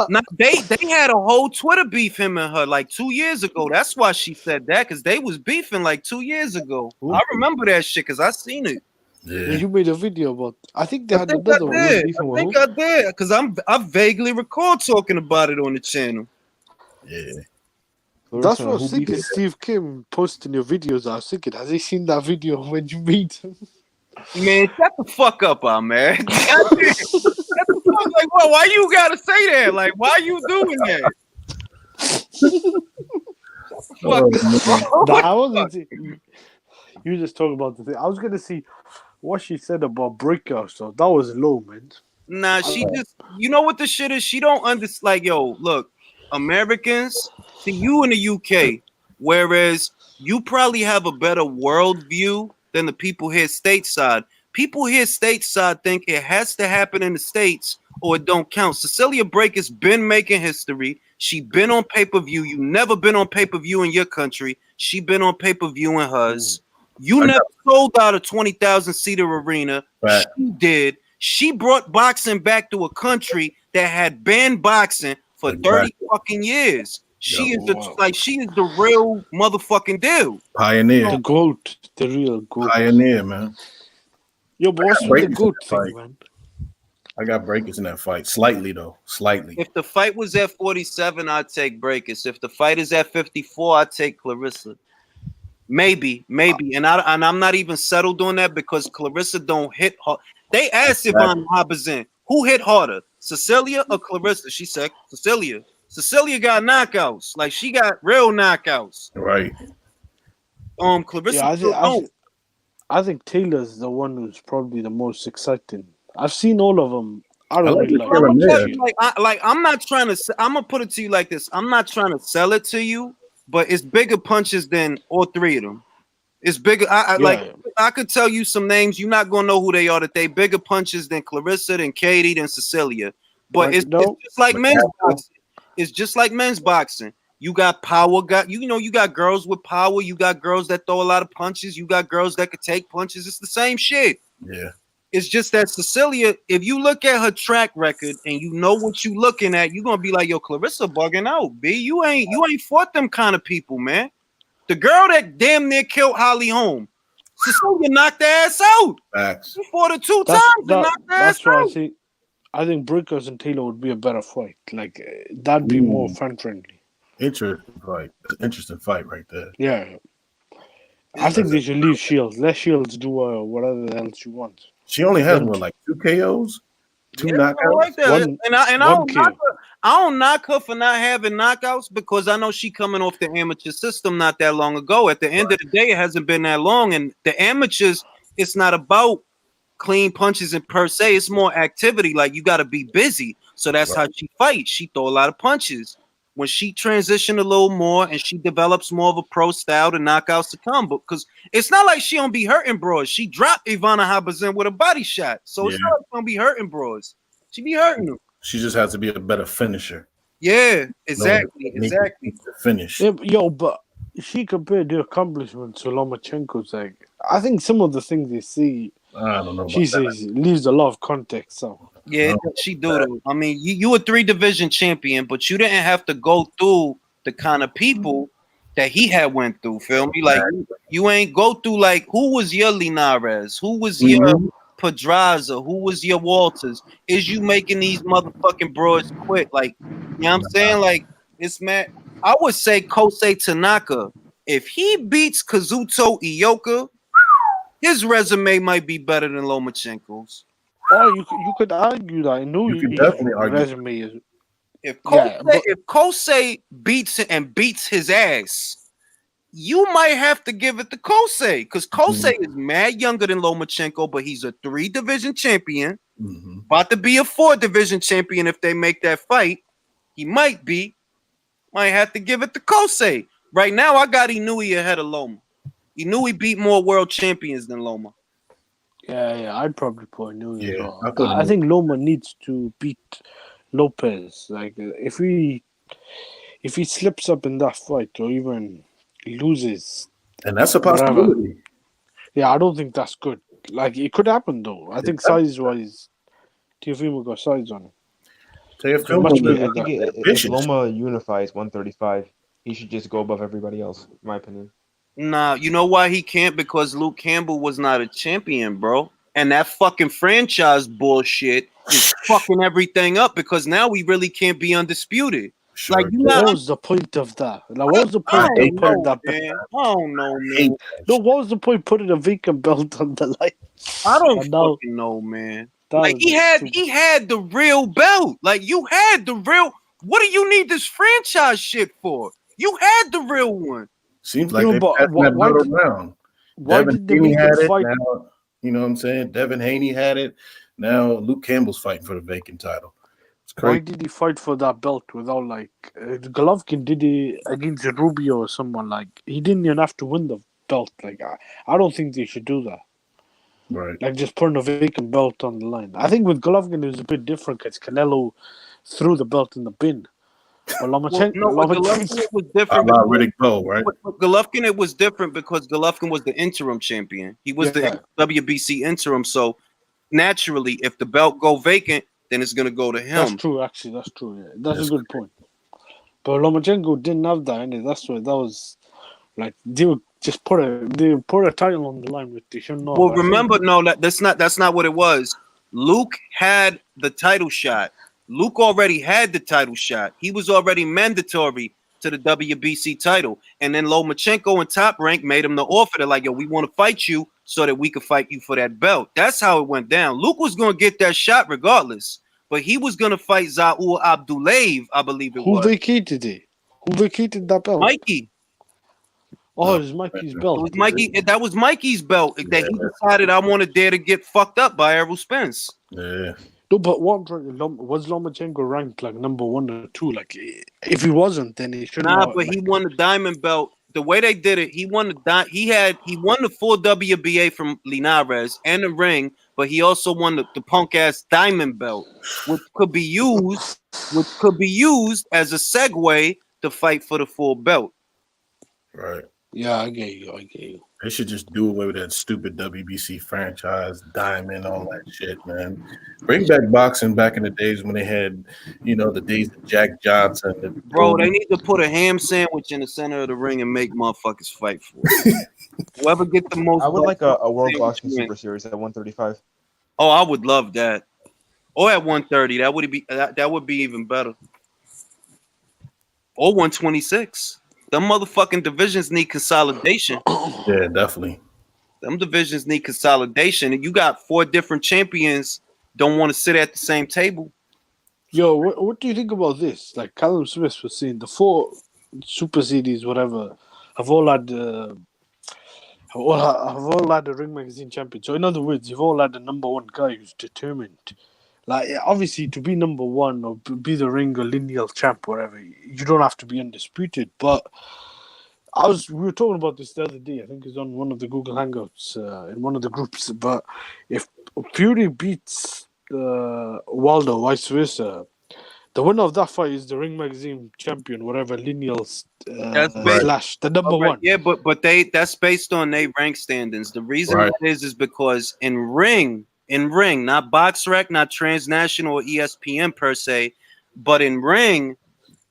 now, they had a whole Twitter beef, him and her, like 2 years ago. That's why she said that, because they was beefing like 2 years ago. Ooh. I remember that shit because I seen it. yeah. You made a video about. I think they I had think I another one. did. Beefing I with think who? I did because I vaguely recall talking about it on the channel. Yeah. That's Clarissa, what I was who thinking. beefing? Steve Kim posting your videos. I was thinking, has he seen that video when you meet him? Man, shut the fuck up, man. Shut the fuck, like, well, why you gotta say that? Like, why you doing that? Nah, I wasn't. You were just talking about the thing. I was gonna see what she said about breakout stuff. That was low, man. Nah, she just, you know what the shit is? She don't understand. Like, yo, look, Americans, see you in the UK, whereas you probably have a better worldview than the people here stateside. People here stateside think it has to happen in the States or it don't count. Cecilia Breaker's been making history. She been on pay-per-view. You never been on pay-per-view in your country. She been on pay-per-view in hers. You never sold out a 20,000 seater arena. Right. She did. She brought boxing back to a country that had banned boxing for 30 fucking years. She is she is the real motherfucking deal. Pioneer. The GOAT, the real GOAT. Pioneer, man. Yo, but what's with the GOAT thing, man? I got Breakers in that fight. Slightly, though. Slightly. If the fight was at 47, I'd take Breakers. If the fight is at 54, I'd take Clarissa. Maybe. And I'm not even settled on that because Clarissa don't hit hard. They asked Yvonne Habazin, who hit harder, Cecilia or Clarissa? She said Cecilia. Cecilia got knockouts. Like, she got real knockouts. Right. Clarissa. Yeah, I think Taylor's the one who's probably the most exciting. I've seen all of them. I don't really like. I'm not trying to. I'm gonna put it to you like this. I'm not trying to sell it to you, but it's bigger punches than all three of them. It's bigger. I could tell you some names. You're not gonna know who they are. That they bigger punches than Clarissa, than Katie, than Cecilia. But it's just like men's boxing. It's just like men's boxing. You got power. You got girls with power. You got girls that throw a lot of punches. You got girls that could take punches. It's the same shit. Yeah. It's just that Cecilia, if you look at her track record and you know what you looking at, you're gonna be like, yo, Clarissa bugging out, B. You ain't fought them kind of people, man. The girl that damn near killed Holly Holm, Cecilia knocked her ass out. Facts. She fought her two times and knocked her ass out. I think Breakers and Taylor would be a better fight. Like that'd be more fan friendly. Interesting fight right there. Yeah. I think they should leave Shields. Let Shields do whatever else she wants. She only has like 2 KOs, 2 knockouts. Like that. I don't knock her for not having knockouts because I know she coming off the amateur system not that long ago. At the end of the day, it hasn't been that long, and the amateurs, it's not about clean punches and per se. It's more activity. Like you got to be busy. So that's how she fights. She throw a lot of punches. When she transitioned a little more and she develops more of a pro style, the knockouts to come. But because it's not like she don't be hurting bros. She dropped Ivana Habazin with a body shot. So it's not like she don't be hurting bros. She be hurting them. She just has to be a better finisher. Yeah, exactly. To finish. Yeah, yo, but she compared the accomplishments to Lomachenko's. Like, I think some of the things they see, I don't know. She says leaves a lot of context. So yeah, she do. Though. I mean, you a 3 division champion, but you didn't have to go through the kind of people that he had went through. Feel me? Like you ain't go through like who was your Linares? Who was your Pedraza? Who was your Walters? Is you making these motherfucking broads quit? Like, you know what I'm saying? Like, it's mad. I would say Kosei Tanaka. If he beats Kazuto Ioka, his resume might be better than Lomachenko's. Oh, you could argue that. I know You can definitely argue. resume is. If Yeah, Kosei beats it and beats his ass, you might have to give it to Kosei because Kosei is mad younger than Lomachenko, but he's a 3-division champion. About to be a 4-division champion if they make that fight. He might be. Might have to give it to Kosei. Right now, I got Inoue ahead of Loma. Inoue beat more world champions than Loma. Yeah, I'd probably put Inoue as Yeah, well. I think Loma needs to beat Lopez. Like if he slips up in that fight or even loses, and that's a possibility. Yeah, I don't think that's good. Like it could happen though. I think size wise, Teofimo got size on him. If Loma unifies 135, he should just go above everybody else, in my opinion. Nah, you know why he can't? Because Luke Campbell was not a champion, bro. And that fucking franchise bullshit is fucking everything up because now we really can't be undisputed. Sure. Like, what was the point of that? Like, what was the point of putting that belt? I don't know, man. No, what was the point of putting a vacant belt on the line? I don't fucking know, man. Like he had the real belt. Like you had the real. What do you need this franchise shit for? You had the real one. Seems like they passed that belt around. Devin Haney had it. Now, you know what I'm saying? Devin Haney had it. Now Luke Campbell's fighting for the vacant title. It's crazy. Why did he fight for that belt without like Golovkin did it against Rubio or someone? Like he didn't even have to win the belt. Like I don't think they should do that. Right. Like just putting a vacant belt on the line. I think with Golovkin it was a bit different because Canelo threw the belt in the bin. But Golovkin it was different. Riddick Bowe, right? With Golovkin it was different because Golovkin was the interim champion. He was the WBC interim. So naturally, if the belt go vacant, then it's gonna go to him. That's true. Actually, that's true. Yeah, that's a good point. But Lomachenko didn't have that, and that's why that was like they put a title on the line with the should know. Well, remember, that's not what it was. Luke had the title shot. Luke already had the title shot. He was already mandatory to the WBC title. And then Lomachenko and Top Rank made him the offer. They're like, yo, we want to fight you so that we could fight you for that belt. That's how it went down. Luke was going to get that shot regardless. But he was going to fight Zaur Abdullayev, I believe it was. Who vacated it? Who vacated that belt? Mikey. Oh, it was Mikey's belt. It was Mikey. That was Mikey's belt that he decided I want to dare to get fucked up by Errol Spence. Yeah. No, but was Lomachenko ranked like number 1 or 2? Like, if he wasn't, then he shouldn't. Nah, but he won the diamond belt. The way they did it, he won the full WBA from Linares and the ring, but he also won the punk ass diamond belt, which could be used as a segue to fight for the full belt. Right. Yeah, I get you. They should just do away with that stupid WBC franchise, diamond, all that shit, man. Bring back boxing back in the days when they had, the days of Jack Johnson. Bro, they need to put a ham sandwich in the center of the ring and make motherfuckers fight for it. Whoever get the most. I would like a World Boxing Super Series at 135. Oh, I would love that. Or at 130, that would be even better. Or 126. Them motherfucking divisions need consolidation. Yeah, definitely. Them divisions need consolidation. And you got 4 different champions don't want to sit at the same table. Yo, what do you think about this? Like Callum Smith was saying, the 4 Super Series, whatever, have all had the Ring Magazine champion. So in other words, you've all had the number 1 guy who's determined. Like, obviously, to be number 1 or be the ring or lineal champ, whatever, you don't have to be undisputed. But we were talking about this the other day. I think it's on one of the Google Hangouts in one of the groups. But if Fury beats Waldo, vice versa, the winner of that fight is the Ring Magazine champion, whatever lineal slash the number 1. Yeah, but that's based on their rank standings. The reason it is because in ring, not BoxRec, not Transnational or ESPN per se, but in ring,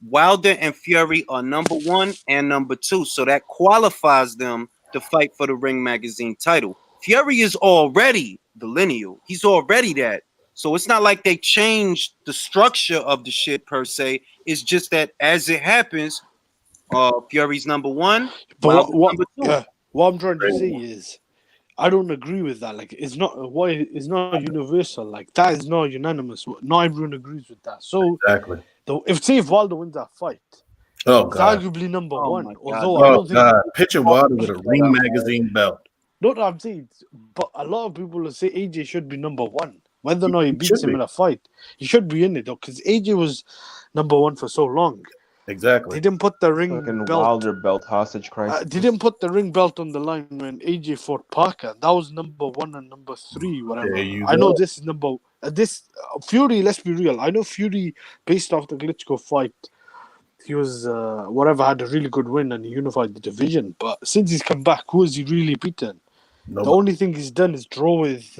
Wilder and Fury are number 1 and number 2, so that qualifies them to fight for the Ring Magazine title. Fury is already the lineal. He's already that. So it's not like they changed the structure of the shit per se. It's just that as it happens, Fury's number 1, But Wilder's number 2. yeah, what I'm trying to say is, I don't agree with that. Like, it's not universal. Like, that is not unanimous. Not everyone agrees with that. So, Exactly. if Wilder wins that fight, Oh it's God. arguably number Oh, 1. my God. Although I Oh don't think. God. Picture Wilder with a Ring Magazine belt. Not what I'm saying, but a lot of people will say AJ should be number 1. Whether or not he He beats should him be. in a fight, he should be in it though, because AJ was number 1 for so long. Exactly. They didn't put the ring Fucking belt. Wilder belt hostage crisis. They didn't put the ring belt on the line when AJ fought Parker. That was number 1 and number 3, whatever. There you I know go. this is number Fury. Let's be real. I know Fury, based off the Klitschko fight, he was had a really good win and he unified the division. But since he's come back, who has he really beaten? The Nobody. only thing he's done is draw with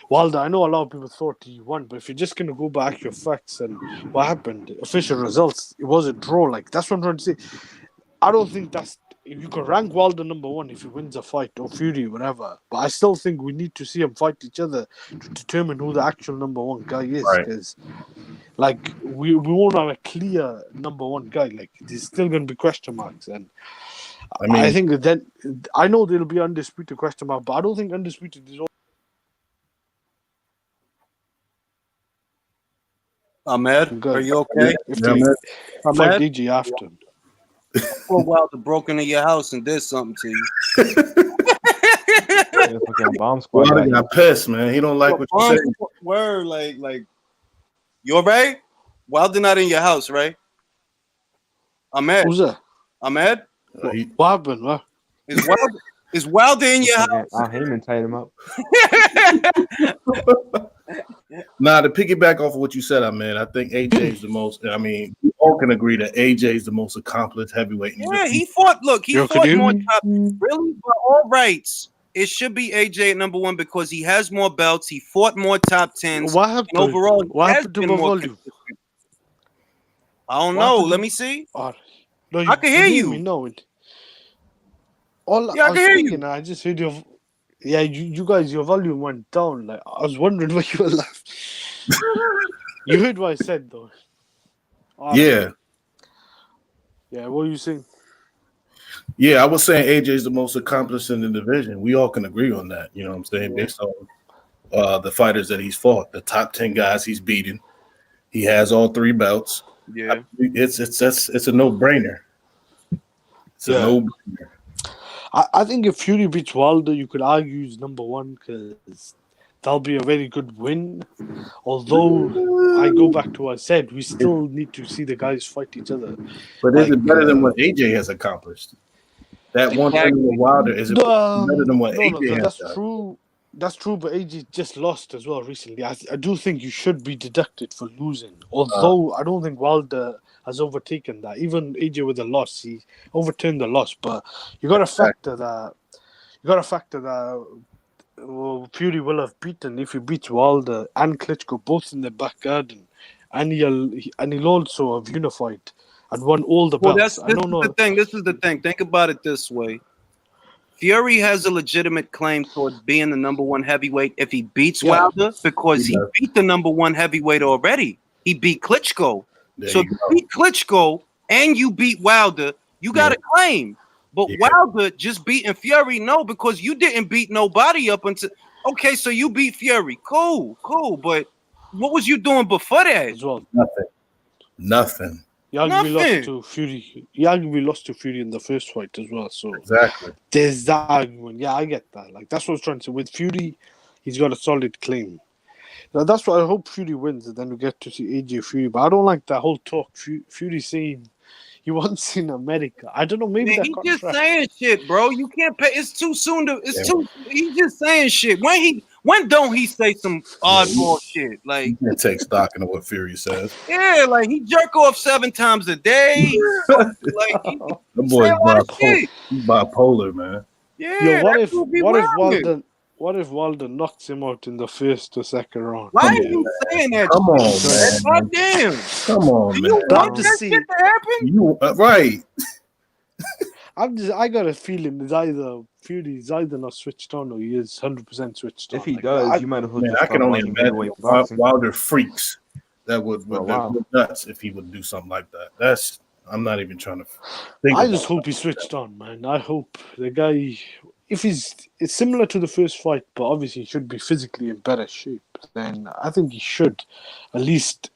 Wilder. I know a lot of people thought he won, but if you're just gonna go back your facts and what happened, official results, it was a draw. Like, that's what I'm trying to say. I don't think that's. You can rank Wilder number 1 if he wins a fight, or Fury, whatever. But I still think we need to see them fight each other to determine who the actual number 1 guy is. Right. Because, like, we won't have a clear number 1 guy. Like, there's still going to be question marks. And I mean, I think then I know there'll be undisputed question mark, but I don't think undisputed is all. Ahmed, Good. are you okay? If Yeah, they man. fight Ahmed, AJ after. poor Wilder broke into your house and did something to you. Yeah, fucking bomb squad. Wilder got got pissed, man. He don't like what you say. Word, like, you alright? Wilder not in your house, right? Ahmed, Who's that? Ahmed, What happened? What? is Wilder in your fucking house? Al Heyman tied him up. Nah, to piggyback off of what you said, man, I think AJ is the most. I mean, we all can agree that AJ is the most accomplished heavyweight. In Yeah, the he fought. Look, he Yo, fought could you- more top. Really, by all rights, it should be AJ at number 1 because he has more belts. He fought more top 10s. What happened? And overall, What he has happened to been more volume? consistent. I don't What know. happened Let to- me see. Oh, no, I can hear you. Me, no, it. All Yeah, I was can hear you. thinking, I just heard your. Yeah, you guys, your volume went down. Like, I was wondering why you were laughing. You heard what I said, though. All right. Yeah, Yeah, what are you saying? yeah. I was saying AJ is the most accomplished in the division. We all can agree on that. You know what I'm saying? Based on the fighters that he's fought, the top 10 guys he's beaten. He has all 3 belts. Yeah. It's a no-brainer. It's a Yeah. no-brainer. I think if Fury beats Wilder, you could argue he's number 1 because that'll be a very good win. Although, I go back to what I said, we still need to see the guys fight each other. But is Like, it better than what AJ has accomplished? That one thing with Wilder is it better than what AJ has that's done? true. That's true, but AJ just lost as well recently. I do think you should be deducted for losing. Although I don't think Wilder has overtaken that. Even AJ with the loss, he overturned the loss. But you got to factor that. Fury will have beaten if he beats Wilder and Klitschko both in the back garden, and he'll also have unified and won all the Well, belts. this is the thing. This is the thing. Think about it this way. Fury has a legitimate claim towards being the number 1 heavyweight if he beats Wilder because he beat the number 1 heavyweight already. He beat Klitschko. So if you beat Klitschko and you beat Wilder, you got a claim. But Wilder just beating Fury, no, because you didn't beat nobody up until. Okay, so you beat Fury. Cool. But what was you doing before that? as well. Nothing. He arguably Nothing. lost to Fury. He arguably lost to Fury in the first fight as well. So Exactly. there's that argument. Yeah, I get that. Like, that's what I was trying to say. With Fury, he's got a solid claim. Now, that's why I hope Fury wins, and then we get to see AJ Fury. But I don't like that whole talk. Fury saying he wants in America. I don't know. Maybe Man, that he contract. just saying shit, bro. You can't pay. It's too soon to. He's just saying shit. When don't he say some oddball shit? Like, You can't take stock into what Fury says. yeah, like he jerk off 7 times a day. Like, he The boy's say a lot of shit. bipolar, man. Yeah, Yo, that could be what if wild. What if Wilder knocks him out in the first or second round? Why are you saying that? Come on, shit? man. God damn. Come on, Do man. you want That that see- shit to happen? You right? I got a feeling it's either Fury's either not switched on or he is 100% switched on. If he Like, does, you might as well Man, just I can start only watching imagine heavyweight boxing. Wilder freaks that would For a while. go nuts if he would do something like that. I'm not even trying to think. I about just hope he switched on, man. I hope the guy, if it's similar to the first fight, but obviously he should be physically in better shape, then I think he should at least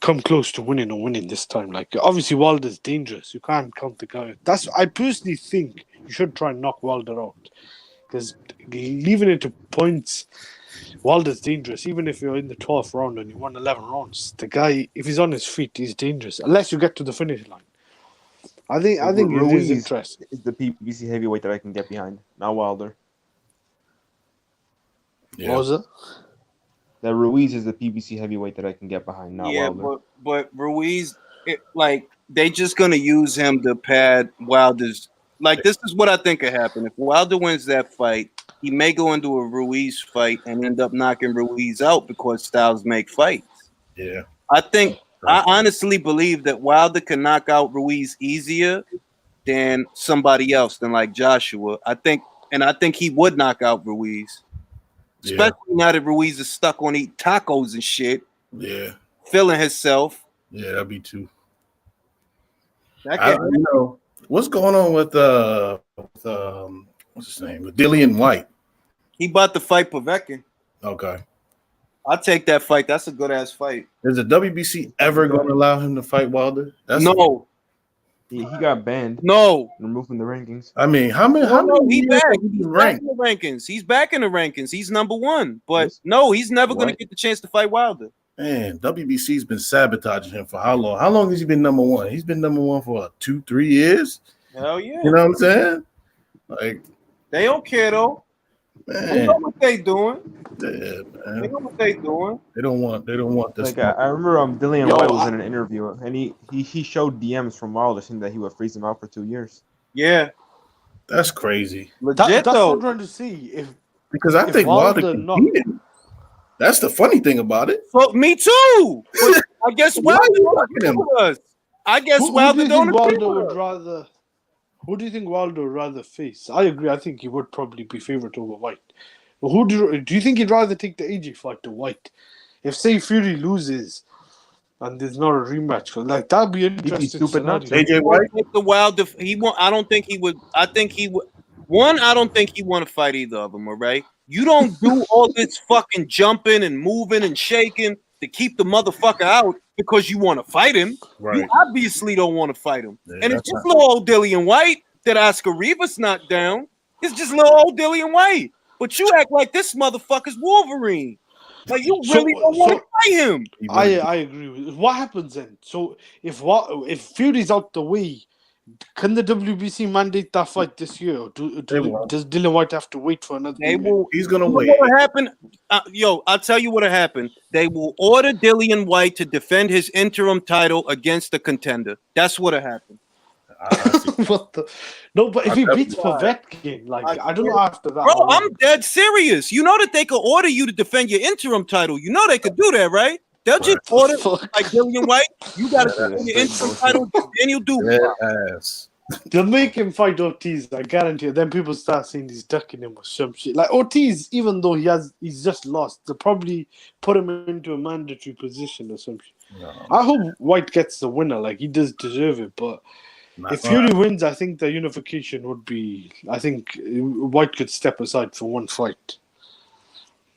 come close to winning this time. Like, obviously Wilder's dangerous. You can't count the guy. I personally think you should try and knock Wilder out, because leaving it to points, Wilder's dangerous. Even if you're in the 12th round and you won 11 rounds, the guy, if he's on his feet, he's dangerous. Unless you get to the finish line. I think it is Ruiz interesting. is the PBC heavyweight that I can get behind, not Wilder. Yeah. What was it? That Ruiz is the PBC heavyweight that I can get behind, not Wilder. but Ruiz, they just gonna use him to pad Wilder's. Like, this is what I think could happen. If Wilder wins that fight, he may go into a Ruiz fight and end up knocking Ruiz out because styles make fights. Yeah. I honestly believe that Wilder can knock out Ruiz easier than somebody else, than like Joshua. I think he would knock out Ruiz. Especially now that Ruiz is stuck on eating tacos and shit. Yeah. Feeling himself. Yeah, that'd be too. That What's going on with what's his name? With Dillian White. He about to fight Povetkin. Okay. I'll take that fight. That's a good ass fight. Is the WBC ever going to allow him to fight Wilder? No. He got banned. No. Removed from the rankings. I mean, how many He's years back. have he been He's back ranked? in the rankings. He's back in the rankings. He's number one. But no, he's never going to get the chance to fight Wilder. Man, WBC's been sabotaging him for how long? How long has he been number one? He's been number one for what, 2-3 years? Hell yeah. You know what I'm saying? Like, they don't care though. Man. They know what they doing. Yeah, man. They know what they doing. They don't want this. Like I remember Dillian White was in an interview and he showed DMs from Wilder saying that he would freeze him out for 2 years. Yeah. That's crazy. That's what I'm trying to see. Because I think Wilder can beat him. That's the funny thing about it. Well, me too. But I guess Wilder don't agree with us. I guess Wilder don't agree with us. Who do you think Wilder would rather face? I agree. I think he would probably be favourite over White. But who do you think he'd rather take the AJ fight to White? If, say, Fury loses and there's not a rematch, like that'd be interesting. AJ White? The Wilder, he won't. I don't think he would. I think he would. One, I don't think he want to fight either of them. All right, you don't do all this fucking jumping and moving and shaking to keep the motherfucker out because you want to fight him. Right. You obviously don't want to fight him. Yeah, and it's just little old Dillian White that Oscar Rivas knocked down. It's just little old Dillian White. But you act like this motherfucker's Wolverine. Like, you really don't want to fight him. I agree with you. What happens then? So if Fury's out the way, can the WBC mandate that fight this year? Or does Dillian White have to wait for another? He's gonna wait. What happen? I'll tell you what happened. They will order Dillian White to defend his interim title against the contender. That's what happened. What the? No, but if he beats Povetkin, I don't know after that. Bro, I'm dead serious. You know that they could order you to defend your interim title. You know they could do that, right? They'll just order like Dillian White. You got to defend your interim title, then you do. Yes. They'll make him fight Ortiz, I guarantee you. Then people start saying he's ducking him or some shit. Like Ortiz, even though he's just lost, they'll probably put him into a mandatory position or some shit. No. I hope White gets the winner. Like, he does deserve it, but if Fury wins, I think the unification would be. I think White could step aside for one fight.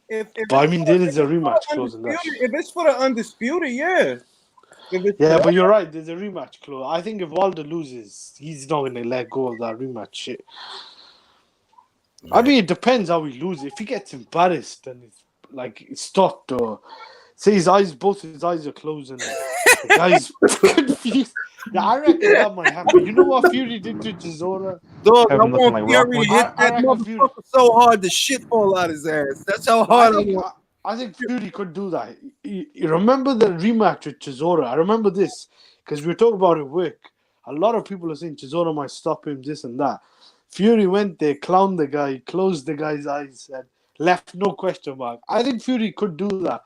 But I mean, there is a rematch clause in that. If it's for the undisputed, yeah. Yeah, but you're right. There's a rematch clause. I think if Wilder loses, he's not going to let go of that rematch shit. I mean, it depends how he loses. If he gets embarrassed and it's stopped, or say both his eyes are closed and the guy's confused. Yeah, I reckon that might happen. You know what Fury did to Chisora? Dog, I want Fury to hit that motherfucker so hard the shit fall out his ass. That's how hard I think Fury could do that. You remember the rematch with Chisora? I remember this because we were talking about it at work. A lot of people are saying Chisora might stop him, this and that. Fury went there, clowned the guy, closed the guy's eyes, and left no question mark. I think Fury could do that,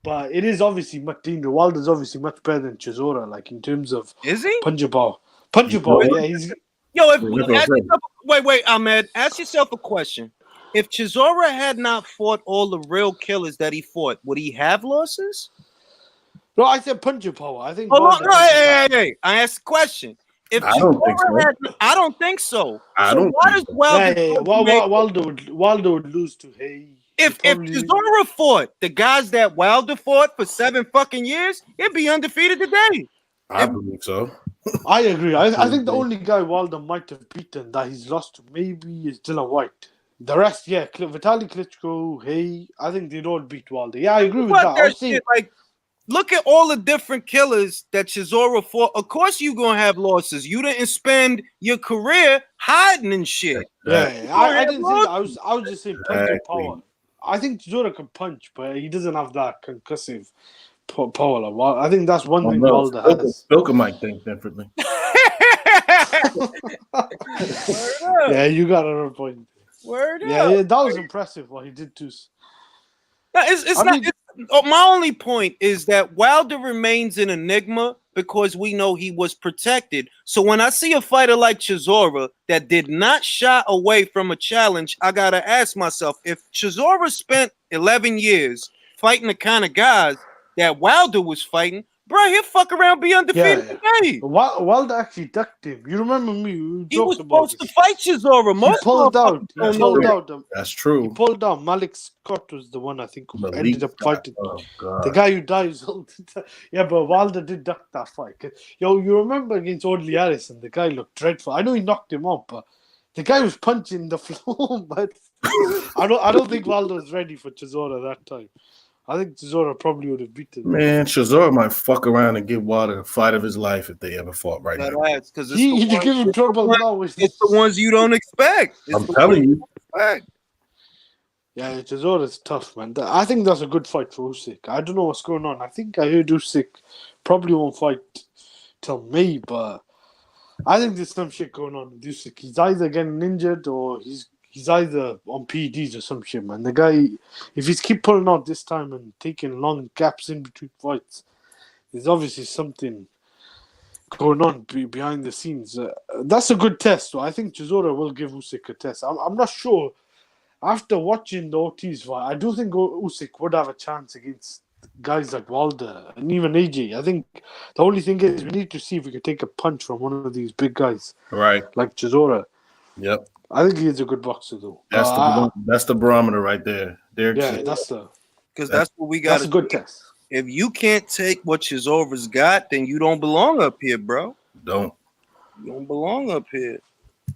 but it is obviously much. Wilder's obviously much better than Chisora, like in terms of Is he? puncher power. Puncher power, yeah. He's Yo, That's what I'm saying. wait, Ahmed, ask yourself a question. If Chisora had not fought all the real killers that he fought, would he have losses? no. I said puncher power. I think. Oh, Wilder no, has the hey. I asked a question. If I don't think so. I don't think so. I So don't why think does so. Wilder would lose to Hay. If Chisora fought the guys that Wilder fought for 7 fucking years, he'd be undefeated today. I believe so. I agree. I think the only guy Wilder might have beaten that he's lost to maybe is Dylan White. The rest, yeah, Vitaly Klitschko, Hay, I think they'd all beat Wilder. Yeah, I agree with that. That shit, like, look at all the different killers that Chisora fought. Of course, you gonna have losses. You didn't spend your career hiding and shit. Yeah, I didn't say that. I was just saying puncher Exactly. power. I think Chisora can punch, but he doesn't have that concussive power. Like Wilder. I think that's one thing Wilder has. Bilka might think differently. Yeah, you got a point. Word Yeah, up. that was impressive what he did too. No, my only point is that Wilder remains an enigma because we know he was protected. So when I see a fighter like Chisora that did not shy away from a challenge, I gotta ask myself, if Chisora spent 11 years fighting the kind of guys that Wilder was fighting, bro, he'll fuck around, be undefeated today. Wilder actually ducked him. You remember me? He was supposed to fight Chisora. He pulled out. That's true. He pulled out. Malik Scott was the one I think who ended up fighting. Oh, God. The guy who dies all the time. Yeah, but Wilder did duck that fight. Yo, you remember against Audley Harrison? The guy looked dreadful. I know he knocked him out, but the guy was punching the floor. But I don't think Wilder was ready for Chisora that time. I think Chisora probably would have beaten him. Man, Chisora might fuck around and give Wilder the fight of his life if they ever fought right now. Because He give him trouble now. It's the ones you don't expect. I'm telling you. Yeah, Chisora's tough, man. I think that's a good fight for Usyk. I don't know what's going on. I think I heard Usyk probably won't fight till May, but I think there's some shit going on with Usyk. He's either getting injured or he's either on PEDs or some shit, man. The guy, if he's keep pulling out this time and taking long gaps in between fights, there's obviously something going on behind the scenes. That's a good test. So I think Chisora will give Usyk a test. I'm not sure. After watching the Ortiz fight, I do think Usyk would have a chance against guys like Wilder and even AJ. I think the only thing is we need to see if we can take a punch from one of these big guys, Right. like Chisora. Yep. I think he is a good boxer, though. That's the barometer right there. That's what we got. That's a good test. If you can't take what Chisora's got, then you don't belong up here, bro. You don't belong up here.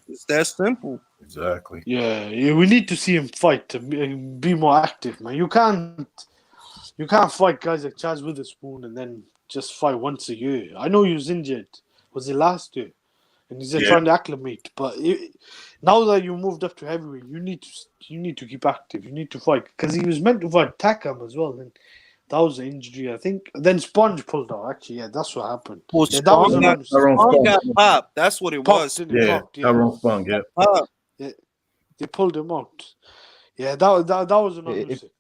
It's that simple. Exactly. Yeah, we need to see him fight to be more active, man. You can't fight guys like Chaz Witherspoon and then just fight once a year. I know he was injured. Was it last year? And he's trying to acclimate. But now that you moved up to heavyweight, you need to keep active. You need to fight because he was meant to fight Takam as well. And that was an injury, I think. Then Sponge pulled out. Actually, yeah, that's what happened. Well, yeah, Sponge got popped. That's what it was. Tyrone Spong, yeah. They pulled him out. Yeah, that was another music.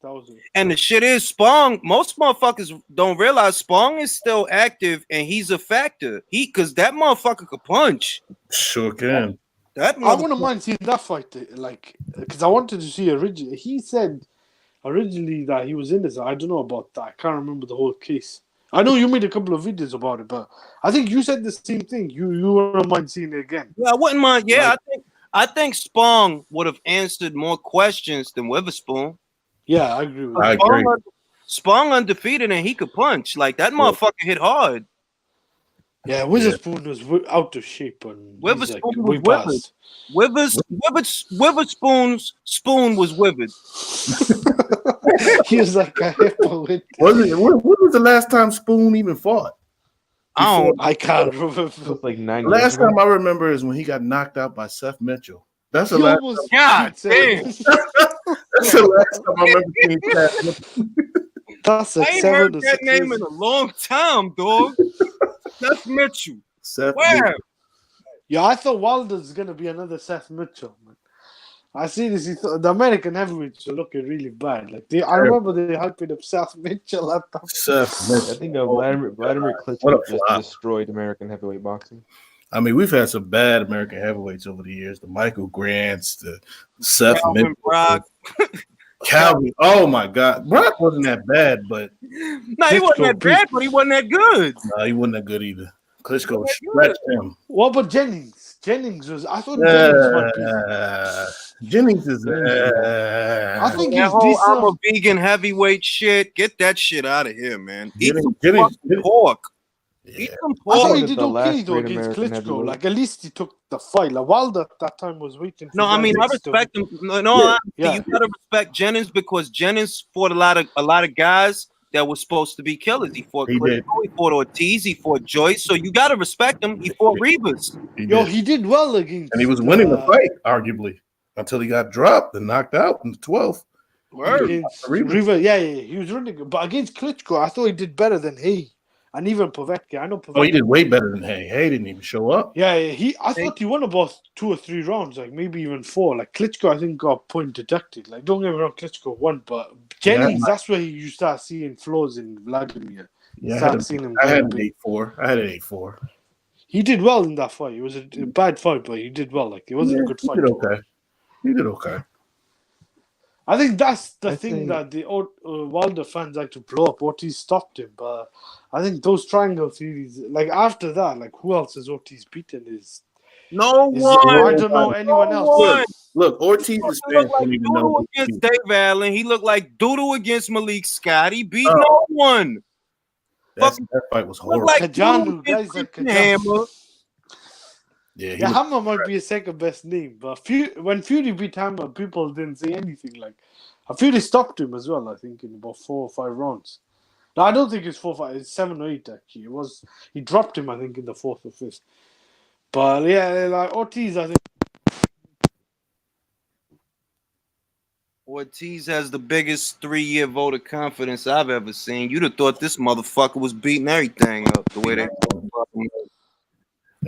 And the shit is, Spong, most motherfuckers don't realize Spong is still active and he's a factor. Because that motherfucker could punch. Sure can. I wouldn't mind seeing that fight, because I wanted to see originally. He said originally that he was innocent. I don't know about that. I can't remember the whole case. I know you made a couple of videos about it, but I think you said the same thing. You wouldn't mind seeing it again. Yeah, I wouldn't mind. Yeah, I think Spong would have answered more questions than Witherspoon. Yeah, I agree with that. I agree. Spong undefeated and he could punch. Like, that motherfucker hit hard. Yeah, Witherspoon was out of shape. And Witherspoon was withered. Witherspoon's spoon was withered. He was like a hippo. When was the last time Spoon even fought? I can't remember. Like 9 years last ago. time I remember is when he got knocked out by Seth Mitchell. That's the last time. God damn. That's the last time I remember seeing Seth Mitchell. That's I ain't heard that name in a long time, dog. Seth Mitchell. Seth Where? Mitchell. Yeah, I thought Wilder's gonna be another Seth Mitchell, man. I see this. The American heavyweights are looking really bad. Like I remember they hyping up Seth Mitchell at the. Seth Mitchell. I think Vladimir what a Klitschko just flop. destroyed American heavyweight boxing. I mean, we've had some bad American heavyweights over the years. The Michael Grants, the Seth Calvin Mitchell, Brock. Calvin. Oh my God, Brock wasn't that bad, but No, he wasn't that bad, but he wasn't that good. no, he wasn't that good either. Klitschko stretched him. What about Jennings? Jennings was. I thought Jennings might be. Jennings is. I think That he's whole decent. I'm a vegan heavyweight shit. Get that shit out of here, man. Eat some Jennings- fucking pork. Yeah. Eat some I thought pork. he was did the okay last though great against American Klitschko. heavyweight. Like at least he took the fight. Like Wilder at that time was waiting. For No, I mean I Jennings to- respect him. No, Yeah. you gotta respect Jennings because Jennings fought a lot of guys that were supposed to be killers. He fought He did. Klitschko, he fought Ortiz, he fought Joyce. So you gotta respect him. He fought Rivas. He did well against. And he was winning the fight, arguably, until he got dropped and knocked out in the 12th. Against Rivas. Yeah, he was running. But against Klitschko, I thought he did better than he. And even Povetkin. I know Povetkin. Oh, he did way better than Hay. Hay didn't even show up. Yeah, I thought he won about 2 or 3 rounds, like maybe even 4. Like Klitschko, I think got point deducted. Like don't get me wrong, Klitschko won, but Jennings, that's where you start seeing flaws in Vladimir. Yeah, Start seeing him. I had get an big. 8-4. I had an 8-4. He did well in that fight. It was a bad fight, but he did well. Like it wasn't a good fight. He did okay. He did okay. I think that's the I'd thing say- that the Wilder fans like to blow up. Ortiz stopped him, but I think those triangle theories, like after that, like who else has Ortiz beaten? No Is one. I don't know anyone No else. one. Look, Ortiz's He fans looked like don't even know. doodle against Dave Allen. He looked like doodle against Malik Scott. He beat Oh. no one. That fight was Looked horrible. like Kajanu, doodle guys against like Christian Kajanu. Hammer. Yeah, he Yeah, was- Hammer might be his second best name, but when Fury beat Hammer, people didn't say anything. Like, Fury stopped him as well, I think, in about 4 or 5 rounds. No, I don't think it's 4 or 5. It's 7 or 8 actually. He dropped him, I think, in the 4th or 5th. But yeah, like Ortiz, I think. Ortiz has the biggest 3-year vote of confidence I've ever seen. You'd have thought this motherfucker was beating everything up the way they.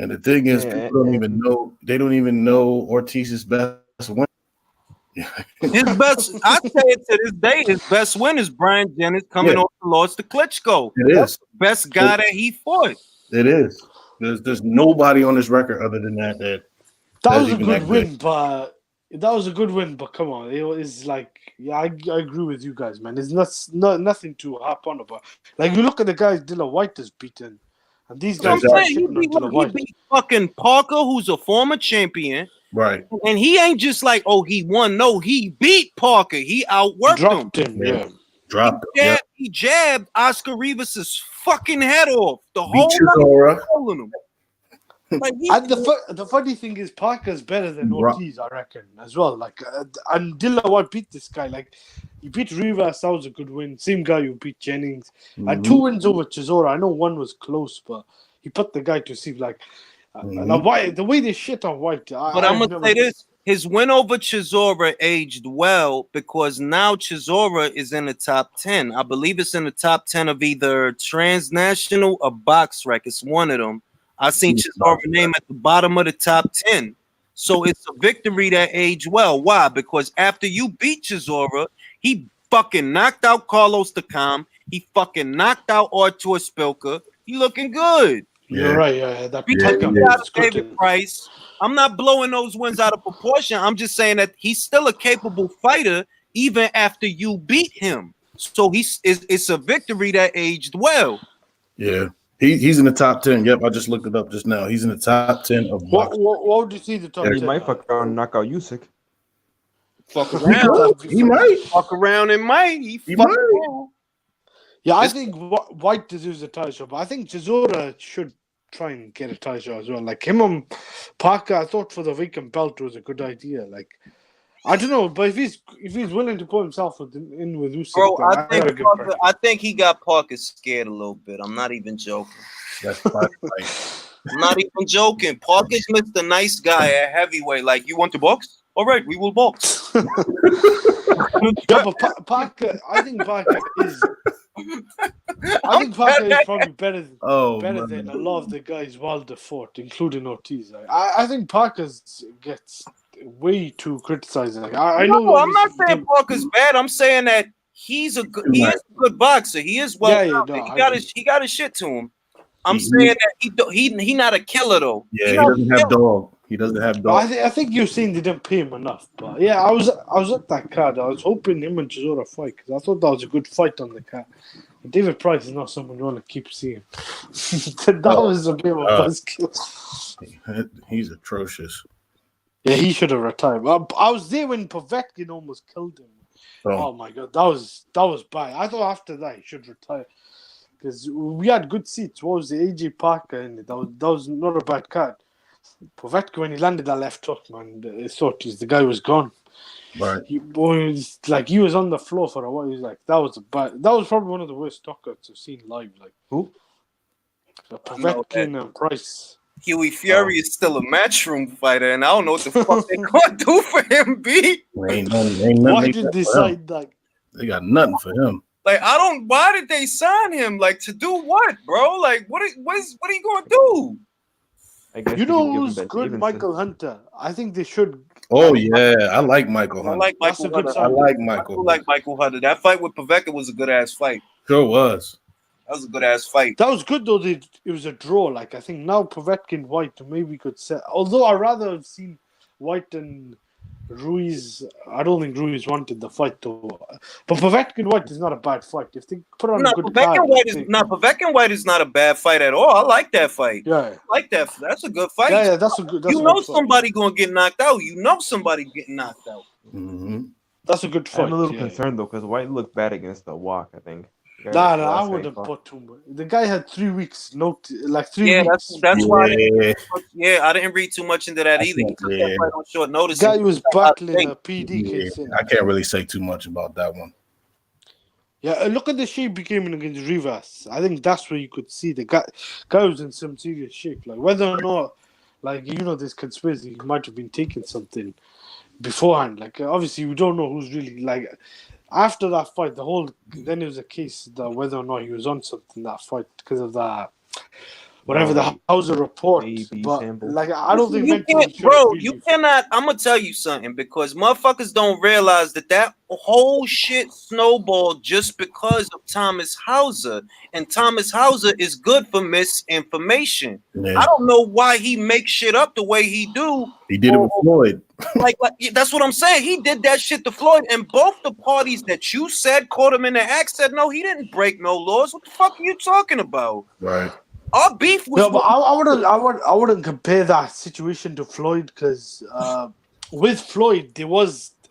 And the thing is, Yeah, people don't even know. They don't even know Ortiz's best win. His best, I say it to this day, his best win is Brian Jennings coming off the loss to Klitschko. It That's is. the best guy that he fought. It is. There's nobody on this record other than that. That That's was a even good that win, good. but that was a good win. But come on, it was like, yeah, I agree with you guys, man. It's nothing to harp on about. Like you look at the guys Dillian White has beaten, and these guys I'm are saying, shitting on Dillian he White. beat fucking Parker, who's a former champion, Right. and he ain't just like, oh, he won. No, he beat Parker. He outworked him. Dropped him, yeah. Dropped it. Yeah. He jabbed Oscar Rivas's fucking head off. The Beat whole Chisora. night holding him. Like, And the funny thing is, Parker's better than Ortiz, I reckon, as well. Like, and Dillian White beat this guy. Like, he beat Rivas. That was a good win. Same guy who beat Jennings. And 2 wins over Chisora. I know one was close, but he put the guy to sleep. Like, White, the way they shit on White. But I'm gonna say this: his win over Chisora aged well because now Chisora is in the top 10. I believe it's in the top 10 of either Transnational or Box Rec. It's one of them. I seen Chisora's name at the bottom of the top 10. So it's a victory that aged well. Why? Because after you beat Chisora, he fucking knocked out Carlos Takam. He fucking knocked out Artur Spilka. He looking good. You're right, yeah. That Beat David Price. I'm not blowing those wins out of proportion. I'm just saying that he's still a capable fighter even after you beat him. So it's a victory that aged well. Yeah. He's in the top 10. Yep, I just looked it up just now. He's in the top 10 of boxing. What would you see the top 10? He might fuck around and knock out Usyk. Fuck around. He might. Fuck around and might. He might. around. Yeah, I think White deserves a title shot, but I think Chisora should try and get a title shot as well. Like him and Parker, I thought for the vacant belt was a good idea. Like, I don't know, but if he's willing to put himself in with Usyk, Bro, then I think he got Parker scared a little bit. I'm not even joking. That's right. I'm not even joking. Parker's Mr. Nice Guy at heavyweight. Like, you want to box? All right, we will box. Yeah, but Parker, I think Parker is. I think Parker is probably better than man. a lot of the guys Wilder fought, including Ortiz. Like, I think Parker gets way too criticized. Like, I know. No, I'm not saying Parker's bad. I'm saying that he is a good boxer. He is well. He got his shit to him. I'm saying that he not a killer though. Yeah, he doesn't have dog. He doesn't have dog. I think you're saying they didn't pay him enough. But yeah, I was at that card. I was hoping him and Chisora fight because I thought that was a good fight on the card. But David Price is not someone you want to keep seeing. That was a bit of a buzzkill. He's atrocious. Yeah, he should have retired. I was there when Povetkin almost killed him. Oh my god, that was bad. I thought after that he should retire because we had good seats. What was the AJ Parker in it? That was not a bad card. Povetkin, when he landed that left hook, man, I thought the guy was gone. Right. He was on the floor for a while. He was like, that was probably one of the worst knockouts I've seen live. Like who? Povetkin and Price. Huey Fury is still a matchroom fighter, and I don't know what the fuck they gonna do for him, B. Ain't nothing Why did they decide that? They got nothing for him. Like, why did they sign him? Like, to do what, bro? Like, what are you gonna do? You know who's good? Michael Hunter. I think they should. Oh yeah, I like Michael Hunter. I like Michael Hunter. I like Michael. I like Michael Hunter. That fight with Povetkin was a good ass fight. Sure was. That was a good ass fight. That was good though. It was a draw. Like I think now Povetkin White maybe we could set. Although I'd rather have seen White and Ruiz. I don't think Ruiz wanted the fight though. But Povetkin White is not a bad fight. If they put on a good Povetkin White is not a bad fight at all. I like that fight. Yeah, I like that. That's a good fight. Yeah, that's a good. Somebody gonna get knocked out. You know somebody getting knocked out. Mm-hmm. That's a good fight. I'm a little concerned though because White looked bad against the walk. I think. Nah, I wouldn't put too much. The guy had 3 weeks, 3 weeks. That's why. I didn't read too much into that either. He took that fight on short notice. The guy was battling a PD case. I can't really say too much about that one. Yeah, look at the shape he came in against Rivas. I think that's where you could see the guy was in some serious shape. Like whether or not, this conspiracy, he might have been taking something beforehand. Like obviously, we don't know who's really like. After that fight, then it was a case that whether or not he was on something that fight because of that, whatever the Hauser report. But I don't think you cannot. I'm gonna tell you something because motherfuckers don't realize that whole shit snowballed just because of Thomas Hauser, and Thomas Hauser is good for misinformation. Yeah. I don't know why he makes shit up the way he do. He did it with Floyd. like that's what I'm saying. He did that shit to Floyd, and both the parties that you said caught him in the act said no, he didn't break no laws. What the fuck are you talking about? Right. Our beef was. No, but I wouldn't compare that situation to Floyd because with Floyd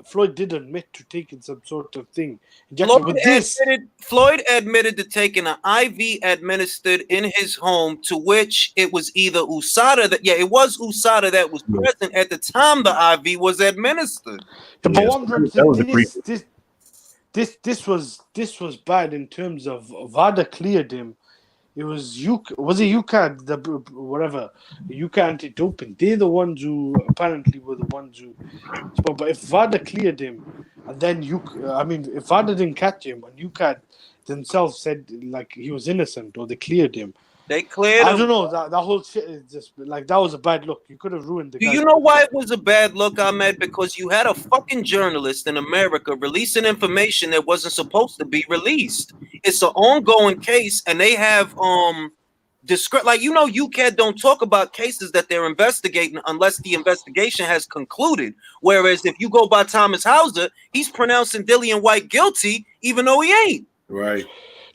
Floyd did admit to taking some sort of thing. Floyd admitted to taking an IV administered in his home, to which it was either USADA it was USADA that was present at the time the IV was administered. But this was bad in terms of VADA cleared him. It was UCAD, UCAD anti-doping. They're the ones who apparently were the ones who. But if VADA cleared him, and then if VADA didn't catch him, and UCAD themselves said like he was innocent or they cleared him. They cleared him. I don't know. That whole shit is just that was a bad look. You could have ruined the guy. Do you know why it was a bad look, Ahmed? Because you had a fucking journalist in America releasing information that wasn't supposed to be released. It's an ongoing case, and they have UCAD don't talk about cases that they're investigating unless the investigation has concluded. Whereas if you go by Thomas Hauser, he's pronouncing Dillian White guilty, even though he ain't. Right.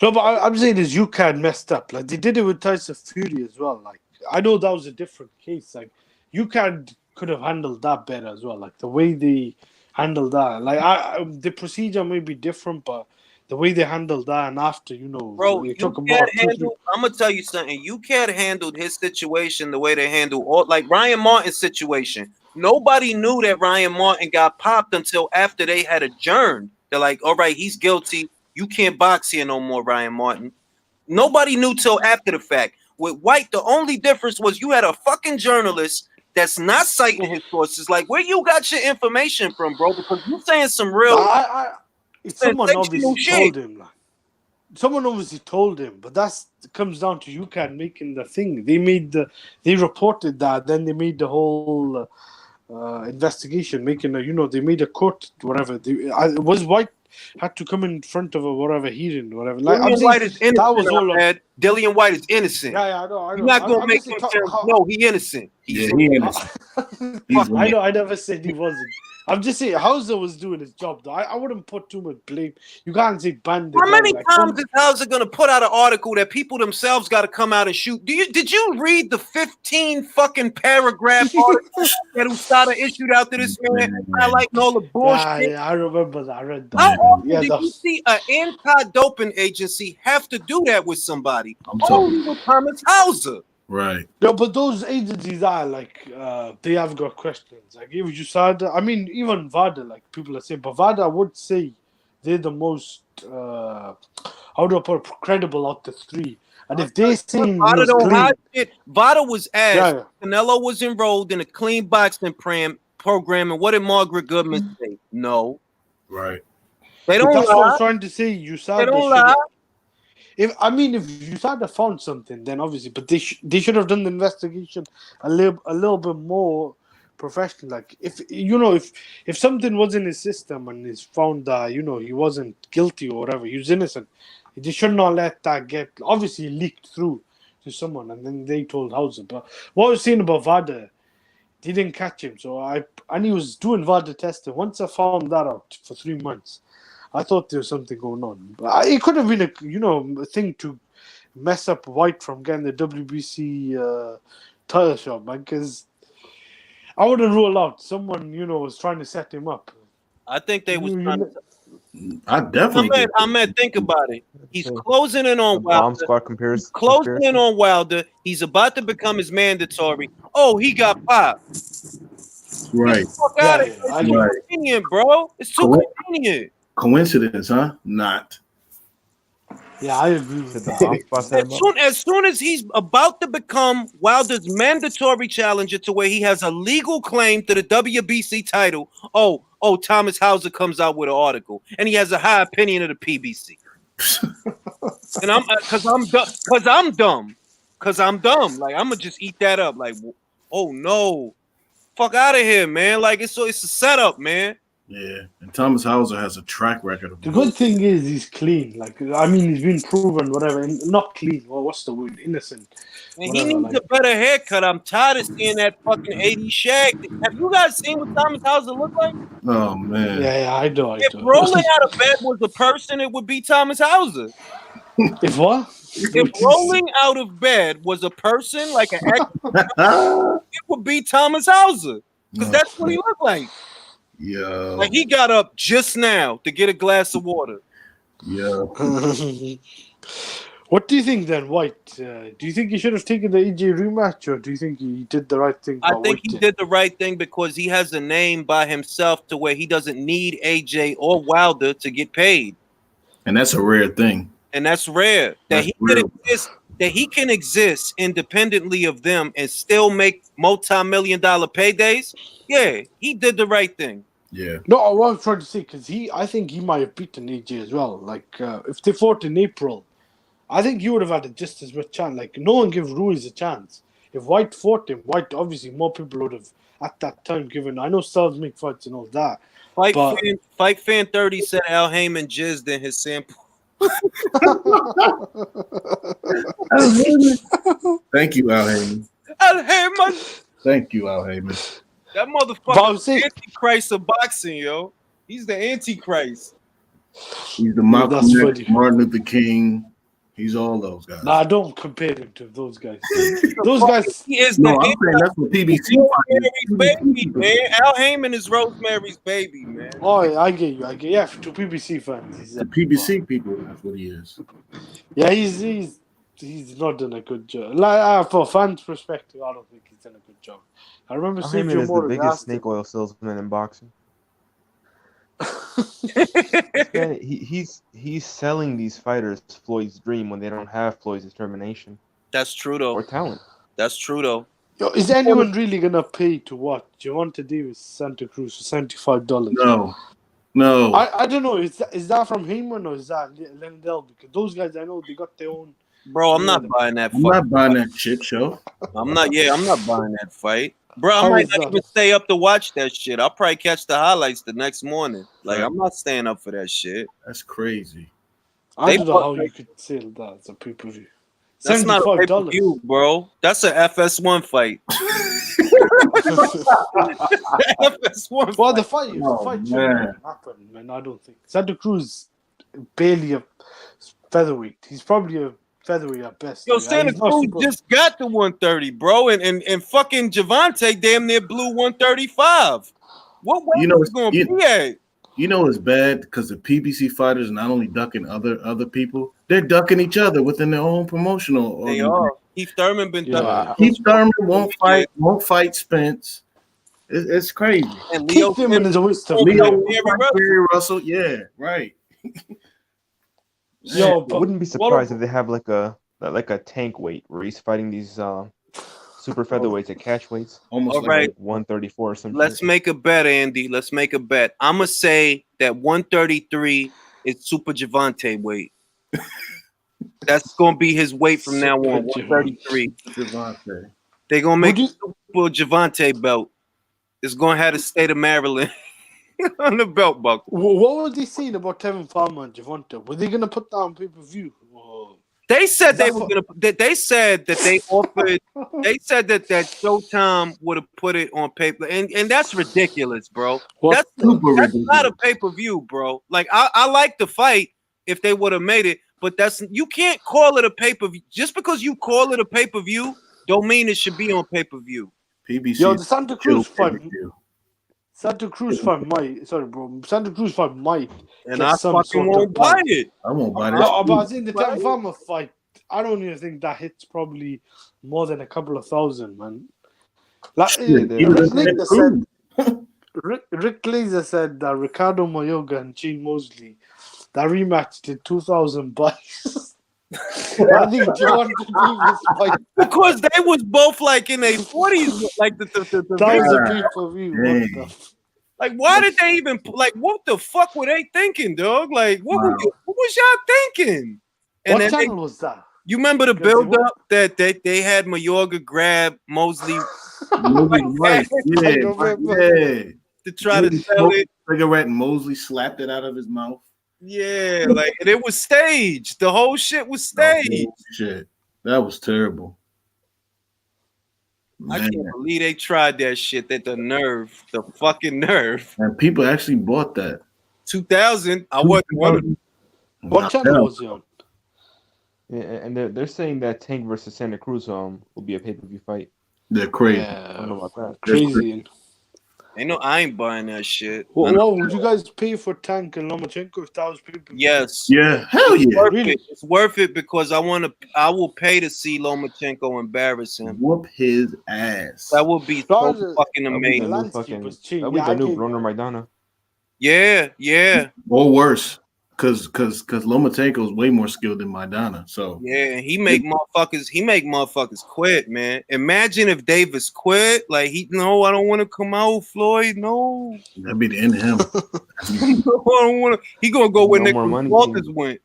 No, but I'm saying is UCAD messed up. Like they did it with Tyson Fury as well. Like I know that was a different case. Like UCAD could have handled that better as well. Like the way they handled that. Like the procedure may be different, but the way they handled that and after, bro, I'm gonna tell you something. UCAD handled his situation the way they handled Ryan Martin's situation. Nobody knew that Ryan Martin got popped until after they had adjourned. They're like, all right, he's guilty. You can't box here no more, Ryan Martin. Nobody knew till after the fact. With White, the only difference was you had a fucking journalist that's not citing his sources. Like, where you got your information from, bro? Because you saying some real someone obviously told him. someone obviously told him, but that comes down to UCAD making the thing. They reported that, then they made the whole investigation, making they made a court, whatever. Was White had to come in front of a whatever hearing, whatever. Like I'm Dillian saying, White is innocent. that was all. Dillian White is innocent. Yeah, I know. You're not gonna I'm make just him sound. No, he innocent. Yeah, he innocent. I know. I never said he wasn't. I'm just saying Hauser was doing his job. Though I wouldn't put too much blame. You can't say ban the How guy, many like, times is Hauser gonna put out an article that people themselves got to come out and shoot? Did you read the 15 fucking paragraph article that USADA issued out to this man, highlighting all the bullshit? Yeah, I remember that. I read that. How often Yeah, did you see an anti-doping agency have to do that with somebody? Only with Thomas Hauser. Right. No, but those agencies are like they have got questions. Like if you saw I mean, even VADA, like people are saying, but VADA would say they're the most how do I put it, credible out the three. And if they say VADA don't clean, hide shit. VADA was asked. Yeah. Canelo was enrolled in a clean boxing program, and what did Margaret Goodman say? No. Right. They but don't that's what lie. I'm trying to say. You saw They don't lie. If you had found something, then obviously, but they should have done the investigation a little bit more professional. Like if something was in his system and it's found that he wasn't guilty or whatever, he was innocent, they should not let that get obviously leaked through to someone, and then they told Hauser. But what I was saying about VADA, they didn't catch him, and he was doing VADA testing. Once I found that out for 3 months, I thought there was something going on. But it could have been a thing to mess up White from getting the WBC title shot, man. Because I wouldn't rule out someone was trying to set him up. I think they was trying to. I definitely. Ahmed, think about it. He's closing in on Bomb Wilder. squad compares. Closing in on Wilder. He's about to become his mandatory. Oh, he got popped. Right. Fuck out of here. It's too convenient, bro. It's too convenient. Coincidence, huh? Not. Yeah, I agree with that. As soon as he's about to become Wilder's mandatory challenger to where he has a legal claim to the WBC title, Thomas Hauser comes out with an article and he has a high opinion of the PBC. And I'm dumb. Like I'm gonna just eat that up. Like, oh no, fuck out of here, man. Like it's a setup, man. Yeah, and Thomas Hauser has a track record of. The good thing is he's clean. Like I mean, he's been proven whatever, not clean. Well, what's the word? Innocent. And he needs a better haircut. I'm tired of seeing that fucking 80 shag. Have you guys seen what Thomas Hauser look like? Oh man. Yeah, I do. If rolling out of bed was a person, it would be Thomas Hauser. If what? If rolling out of bed was a person, like an actor, it would be Thomas Hauser. Because that's what he looked like. Yeah. Like he got up just now to get a glass of water. Yeah. What do you think then, White? Do you think he should have taken the EJ rematch, or do you think he did the right thing? I think he did the right thing because he has a name by himself to where he doesn't need AJ or Wilder to get paid. And that's a rare thing. And that's rare. That he can exist independently of them and still make multi-million-dollar paydays. Yeah, he did the right thing. Yeah. No, what I'm trying to say, because I think he might have beaten AJ as well. Like if they fought in April, I think he would have had just as much chance. Like no one gives Ruiz a chance. If White fought him, White obviously more people would have at that time given. I know Styles make fights and all that. Fight fan 30 said Al Heyman jizzed in his sample. Thank you, Al Heyman. Al Heyman. Thank you, Al Heyman. That motherfucker is the Antichrist of boxing, yo. He's the Antichrist. He's the Martin Luther King. He's all those guys. Nah, don't compare him to those guys. Those guys. He is I'm saying that's what PBC Rosemary's baby, man. Al Heyman is Rosemary's baby, man. Oh, yeah, I get you. Yeah, to PBC fans. The PBC people, that's what he is. Yeah, he's not done a good job. Like for fans' perspective, I don't think he's done a good job. I remember seeing Heyman is the biggest snake oil salesman in boxing. Man, he's selling these fighters Floyd's dream when they don't have Floyd's determination. That's true though. Or talent. That's true though. Yo, is anyone really gonna pay to watch Jervonta Davis Santa Cruz for $75? No. No. I don't know. Is that from Heyman or is that Lendl? Because those guys, I know they got their own. Bro, I'm not buying that. I'm not buying that shit show. I'm not buying that fight. Bro, I How might is not that? even stay up to watch that shit. I'll probably catch the highlights the next morning. Like, Right. I'm not staying up for that shit. That's crazy. I don't know how you could sell that as a pay-per-view. That's not a $75. pay-per-view, bro. That's an FS1 fight. FS1 Well, fight. the fight shouldn't happen, man. I don't think. Santa Cruz barely a featherweight. He's probably a featherweight at best. Yo, Like, Santa he's not Cruz super- just got to 130, bro, and fucking Jervonta damn near blew 135. What weight is he gonna be at? You know it's bad because the PBC fighters are not only ducking other people, they're ducking each other within their own promotional. They are. Keith Thurman been ducking. Keith Thurman won't fight Spence. It's crazy. And Leo Keith Thurman is a waste of Leo money. Gary Russell, yeah, right. Yo, I wouldn't be surprised if they have like a tank weight where he's fighting these super featherweights at catch weights. Almost all right. Like 134 or something. Let's make a bet, Andy. Let's make a bet. I'm gonna say that 133 is Super Jervonta weight. That's gonna be his weight from now on. 133. Jervonta. They're gonna make a Super Jervonta belt. It's gonna have the state of Maryland on the belt buckle. What was he saying about Kevin Farmer and Jervonta? Were they gonna put that on pay-per-view? They said they were gonna. They said that they offered. They said that Showtime would have put it on paper, and that's ridiculous, bro. That's not a pay-per-view, bro. Like I like the fight if they would have made it, but you can't call it a pay-per-view just because you call it a pay-per-view. Don't mean it should be on pay-per-view. PBC. Yo, the Santa Cruz fight. Santa Cruz fight might. Sorry, bro. Santa Cruz fight might. And I fucking won't buy it. I won't buy that. No, but I think the Kevin Farmer fight. I don't even think that hits probably more than a couple of thousand, man. Like Rick Glazer said that Ricardo Mayorga and Gene Mosley that rematch did 2,000 bucks. I think because they was both like in their 40s, like the that was a pay-per-view. Like, why did they even like? What the fuck were they thinking, dog? Like, what was y'all thinking? And what channel was that? You remember the build-up that they had Mayorga grab Mosley right. to try to sell it. Cigarette and Mosley slapped it out of his mouth. Yeah, like and it was staged. The whole shit was staged. Shit, that was terrible. Man. I can't believe they tried that shit. That the fucking nerve. And people actually bought that. 2000. I wasn't one of them. What channel was it on? Yeah, and they're saying that Tank versus Santa Cruz will be a pay-per-view fight. They're crazy. I don't know about that. Crazy. I ain't buying that shit. Well, would you guys pay for Tank and Lomachenko if that was pay-per-view? Yes. Yeah. Hell yeah. It's worth it because I will pay to see Lomachenko embarrass him. Whoop his ass. That would be so fucking amazing. That'll be the new Broner Maidana. Yeah. Or worse. Cause Lomachenko is way more skilled than Maidana. So yeah, he make motherfuckers quit, man. Imagine if Davis quit. Like I don't want to come out, Floyd. No. That'd be the end of him. No, I don't want to. He gonna go where Nick Walters went.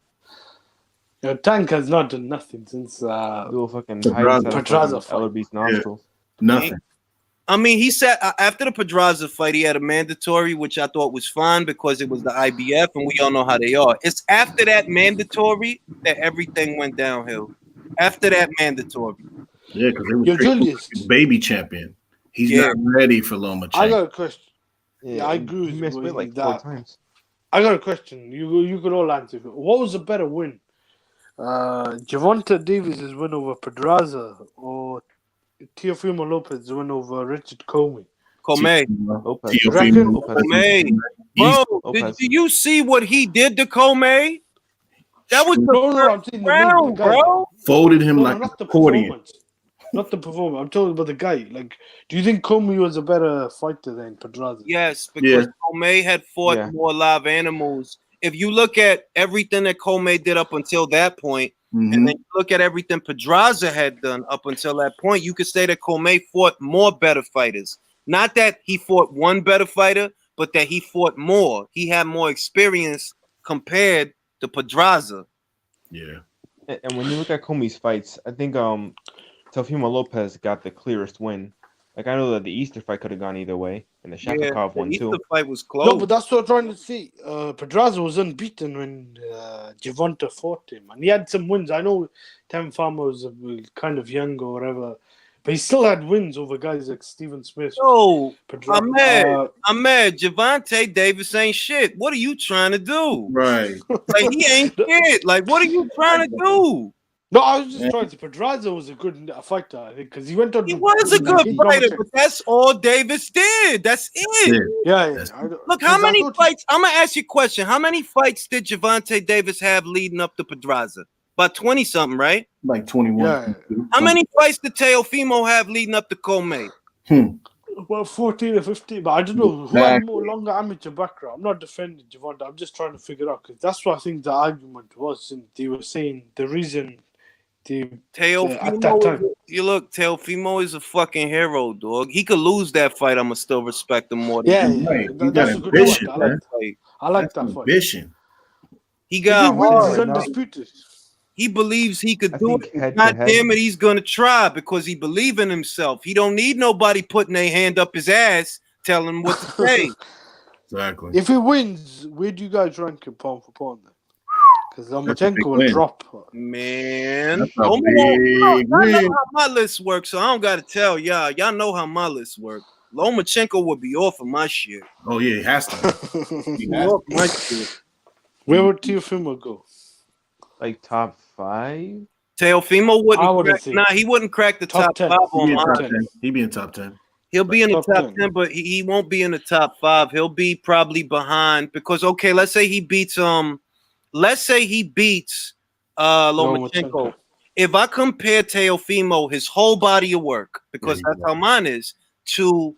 Tank has not done nothing since Pedraza Ellerby's nostrils. Nothing. I mean, he said after the Pedraza fight, he had a mandatory, which I thought was fine because it was the IBF, and we all know how they are. It's after that mandatory that everything went downhill. After that mandatory. Yeah, because it was his baby champion. He's not ready for Lomachenko. I got a question. Yeah, I agree. He missed weight like 4 times. I got a question. You could all answer. What was a better win? Jervonta Davis' win over Pedraza or Teofimo Lopez's win over Richard Comey? Comey. Bro, did you see what he did to Comey? That was the round, bro. Folded him like not the accordion. performance. Not the performance. I'm talking about the guy. Like, do you think Comey was a better fighter than Pedraza? Yes, because Comey had fought more live animals. If you look at everything that Comey did up until that point, and then you look at everything Pedraza had done up until that point, you could say that Comey fought more better fighters. Not that he fought one better fighter, but that he fought more. He had more experience compared to Pedraza. Yeah. And when you look at Comey's fights, I think Teofimo Lopez got the clearest win. Like, I know that the Easter fight could have gone either way, and the Shafikov one Easter too. fight was close. No, but that's what I'm trying to say. Pedraza was unbeaten when Jervonta fought him, and he had some wins. I know Tim Farmer was kind of young or whatever, but he still had wins over guys like Stephen Smith. Oh, Pedraza. I'm mad. Gervonta Davis ain't shit. What are you trying to do? Right. Like, he ain't shit. Like, what are you trying to do? No, I was just trying to. Pedraza was a good fighter, I think, because he went on. He was a good fighter, but that's all Davis did. That's it. Yeah. Look, how many fights? I'm gonna ask you a question. How many fights did Gervonta Davis have leading up to Pedraza? About 20 something, right? Like 21. Yeah. How many fights did Teofimo have leading up to Comey? Well, 14 or 15, but I don't know who had more longer amateur background. I'm not defending Jervonta. I'm just trying to figure out, because that's what I think the argument was. And they were saying the reason Teofimo, Teofimo is a fucking hero, dog. He could lose that fight. I'ma still respect him more. That's a good fight. I like that fight. Ambition. He got hard. He's undisputed. He believes he could do it. God damn it, he's gonna try because he believes in himself. He don't need nobody putting their hand up his ass, telling him what to say. Exactly. If he wins, where do you guys rank him pound for pound then? Because Lomachenko will drop. Man, I know how my list works, so I don't gotta tell y'all. Y'all know how my list works. Lomachenko will be off of my shit. Oh yeah, he has to. He off my shit. Where would Teofimo go? Like top 5? Teofimo wouldn't. He wouldn't crack the top 5 on my list. He'd be in top 10. He'll be in the top 10, but he won't be in the top 5. He'll be probably behind because let's say he beats Lomachenko. If I compare Teofimo, his whole body of work, because that's how mine is, to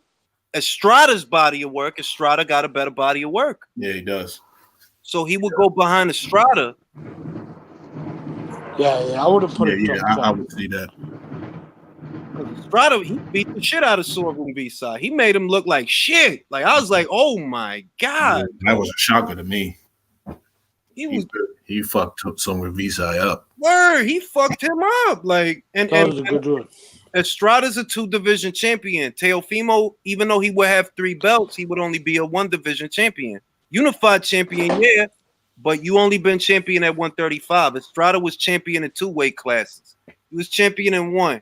Estrada's body of work, Estrada got a better body of work. Yeah, he does. So he would go behind Estrada. Yeah, I would have put it top 5. I would see that. Estrada, he beat the shit out of Sorghum B-side. He made him look like shit. Like, I was like, oh my God. That was a shocker to me. He fucked some V-side up. Word, he fucked him up. Like, and was a good one. Estrada's a 2-division champion. Teofimo, even though he would have 3 belts, he would only be a 1-division champion. Unified champion, yeah, but you only been champion at 135. Estrada was champion in 2 weight classes. He was champion in 1.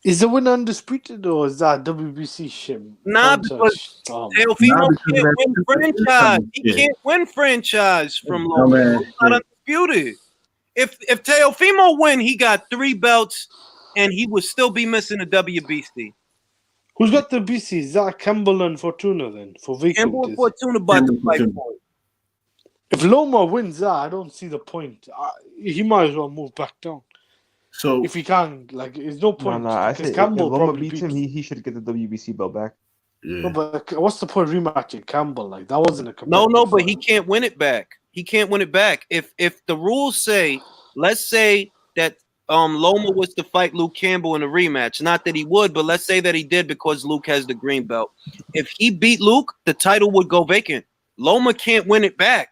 Is the winner undisputed or is that WBC shit? Nah, because Teofimo can't win franchise. He can't win franchise from Logan. He's not undisputed. If Teofimo win, he got 3 belts and he would still be missing a WBC. Who's got the BC? Is that Campbell and Fortuna then? For vacant? Campbell and Fortuna about to fight for it. If Loma wins that, I don't see the point. He might as well move back down. So if he can, like, there's no point. I say Campbell if Loma beats him, he should get the WBC belt back. Yeah. No, but what's the point rematching Campbell? Like, that wasn't a no, but he can't win it back. He can't win it back. If the rules say, let's say that Loma was to fight Luke Campbell in a rematch. Not that he would, but let's say that he did because Luke has the green belt. If he beat Luke, the title would go vacant. Loma can't win it back.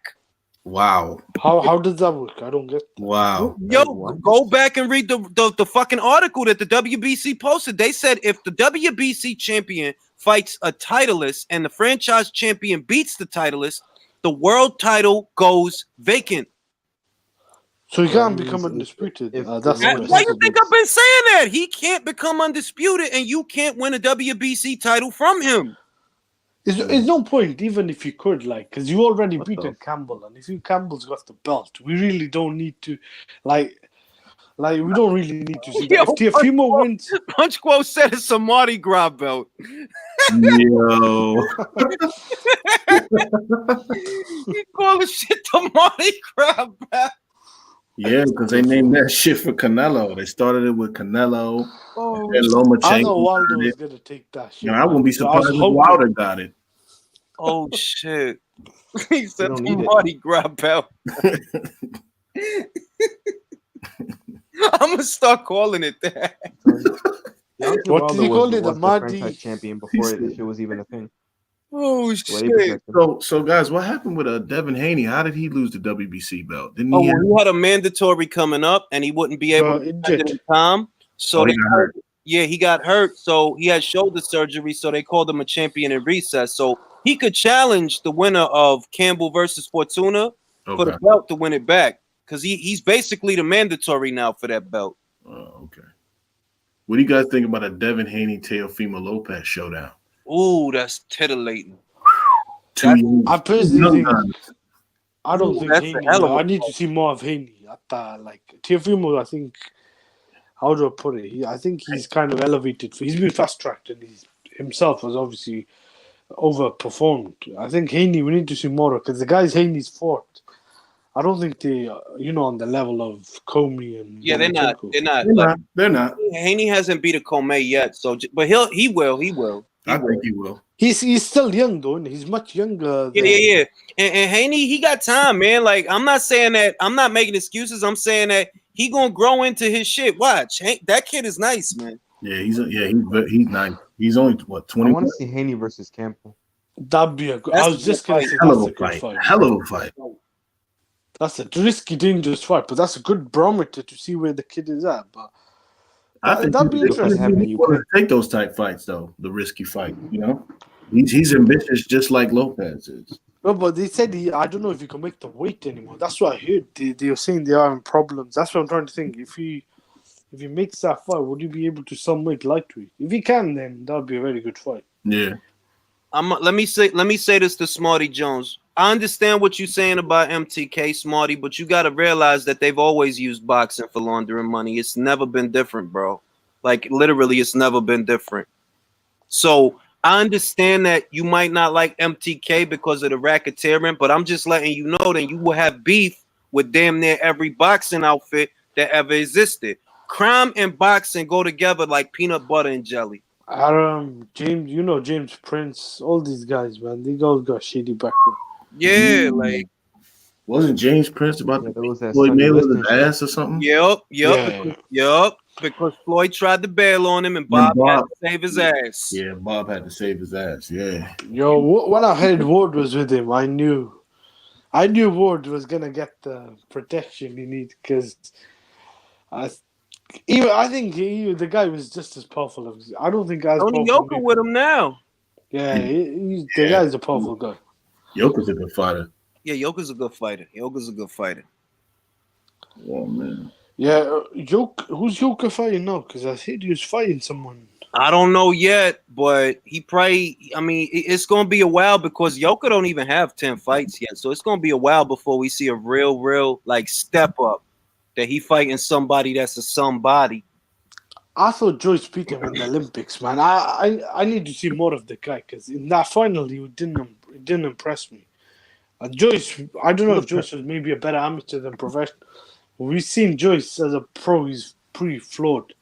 Wow. How does that work? I don't get that. Wow. Yo, go back and read the fucking article that the WBC posted. They said if the WBC champion fights a titleist and the franchise champion beats the titleist, the world title goes vacant. So he can't become undisputed. Why you think I've been saying that? He can't become undisputed and you can't win a WBC title from him. There's no point, even if you could, like, because you already beaten Campbell, and if Campbell's got the belt, we really don't need to, like we don't really need to see that. If Teofimo wins, Punch Quo said it's a Mardi Gras belt. Yo, he called shit the Mardi Gras belt. Yeah, because they named that shit for Canelo. They started it with Canelo. And Lomachenko. I know Waldo was gonna take that shit. I wouldn't be surprised if Wilder got it. Oh shit! He said the Mardi Gras belt. I'm gonna start calling it that. What did he call it? The Mardi champion before it was even a thing. Oh Way shit! protected. So guys, what happened with Devin Haney? How did he lose the WBC belt? Didn't Oh, he? well, he had a mandatory coming up, and he wouldn't be able to defend it in time. So he got hurt. yeah, he got hurt. So he had shoulder surgery. So they called him a champion in recess. So he could challenge the winner of Campbell versus Fortuna for the belt to win it back, because he's basically the mandatory now for that belt. Okay. What do you guys think about a Devin Haney Teofimo Lopez showdown? Ooh, that's titillating. I personally think I don't think that's Haney. a hell of a I need to see more of Haney. Like Teofimo, I think. How do I put it? I think he's kind of elevated. He's been fast tracked, and he himself has obviously overperformed. I think Haney. We need to see more because the guys Haney's fought. I don't think they, on the level of Comey and yeah, they're not. They're not. Haney hasn't beat a Comey yet, but he will. I think he will. He's still young though, and he's much younger. Yeah. And Haney, he got time, man. Like, I'm not saying that. I'm not making excuses. I'm saying that he gonna grow into his shit. Watch, that kid is nice, man. Yeah, he's nice. He's only 20. I want to see Haney versus Campbell. That'd be a good. I was just gonna say hell that's of a good fight. Hell of a fight. That's a risky, dangerous fight, but that's a good barometer to see where the kid is at. But I think that'd be interesting. You want to take those type fights, though. The risky fight, he's ambitious, just like Lopez is. No, but they said I don't know if he can make the weight anymore. That's what I heard. They were saying they are having problems. That's what I'm trying to think. If he makes that fight, would he be able to some weight lightweight? If he can, then that'd be a very good fight. Yeah. Let me say this to Smarty Jones. I understand what you're saying about MTK, Smarty, but you got to realize that they've always used boxing for laundering money. It's never been different, bro. Like, literally, it's never been different. So I understand that you might not like MTK because of the racketeering, but I'm just letting you know that you will have beef with damn near every boxing outfit that ever existed. Crime and boxing go together like peanut butter and jelly. James, James Prince, all these guys, man, they all got shady background. Yeah, like, wasn't James Prince about to Floyd Mayweather's ass or something? Yep. Because Floyd tried to bail on him, and Bob had to save his ass. Yeah, Bob had to save his ass. Yeah. Yo, when I heard Ward was with him, I knew Ward was gonna get the protection he needed because I think the guy was just as powerful as I don't think Tony Yoka with him now. Yeah, the guy's a powerful guy. Yoka's a good fighter. Yeah, Yoka's a good fighter. Oh man. Yeah, who's Yoka fighting now? Because I heard he was fighting someone. I don't know yet, but he probably. I mean, it's gonna be a while because Yoka don't even have 10 fights yet, so it's gonna be a while before we see a real like step up that he fighting somebody that's a somebody. I thought Joyce beat him in the Olympics, man. I need to see more of the guy because in that final he didn't impress me. Joyce, I don't know if Joyce was maybe a better amateur than professional. We've seen Joyce as a pro; he's pretty flawed.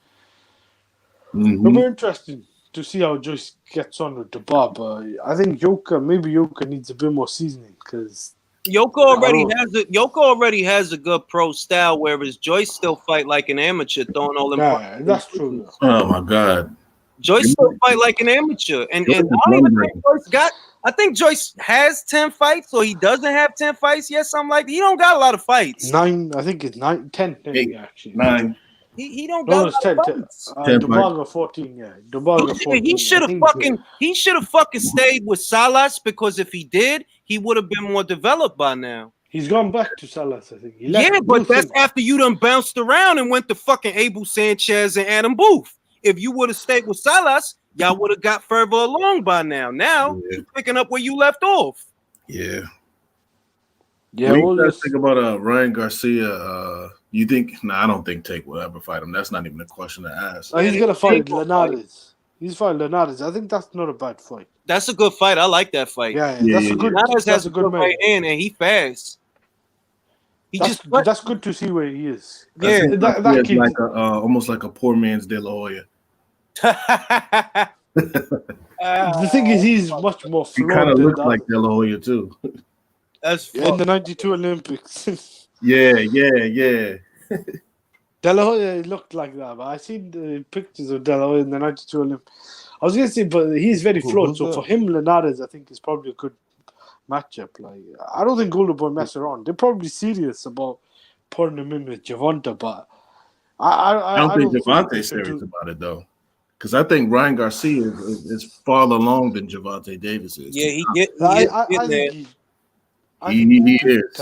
It'll be interesting to see how Joyce gets on with the bar, but I think Yoka needs a bit more seasoning because Yoka already has a good pro style, whereas Joyce still fight like an amateur, throwing all them. Yeah, that's true. Oh my God, Joyce still fight like an amateur, and I don't even think Joyce got. I think Joyce has 10 fights, or he doesn't have 10 fights yet. Something like that. He don't got a lot of fights. 9, I think it's 9, 10, 10 actually. 9. He don't got a lot of fights. Dubaga 14, yeah. Dubaga 14. He should have fucking stayed with Salas because if he did, he would have been more developed by now. He's gone back to Salas, I think. But that's after you done bounced around and went to fucking Abel Sanchez and Adam Booth. If you would have stayed with Salas, y'all would have got further along by now. Now you're picking up where you left off. Yeah. Yeah. What do you guys think about Ryan Garcia? You think? No, I don't think Tank will ever fight him. That's not even a question to ask. He's gonna fight Linares. He's fighting Linares. I think that's not a bad fight. That's a good fight. I like that fight. Yeah. Linares has a good fight in, and he fast. That's good to see where he is. Yeah, that kid, like almost like a poor man's De La Hoya. The thing is, he's much more flawed. He kind of looks like De La Hoya too. That's in the '92 Olympics. Yeah. De La Hoya looked like that, but I seen the pictures of De La Hoya in the '92 Olympics. I was gonna say, but he's very flawed. who's So the- for him, Linares, I think is probably a good matchup. Like, I don't think Golden Boy mess around. They're probably serious about putting him in with Jervonta, but I don't think they Javonte's should serious do- about it though, because I think Ryan Garcia is farther along than Javonte Davis is. Yeah, he I getting think He is.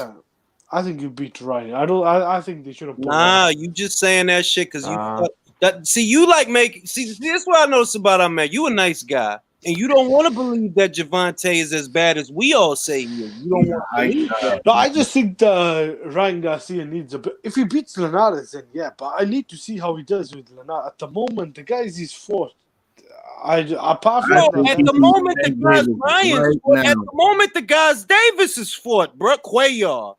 I think you beat Ryan. I think they should have. Nah, you just saying that shit because Nah. you see you like make see this is what I noticed about him, man. You a nice guy. And you don't want to believe that Jervonta is as bad as we all say he is. You don't want to believe that. No, I just think Ryan Garcia needs a bit. If he beats Linares, then yeah. But I need to see how he does with Linares. At the moment, the guy is his fourth. Apart from No, that, at the moment the guy's Davis Ryan's right fault. now. At the moment the guy's Davis's fault, bro. Cuellar.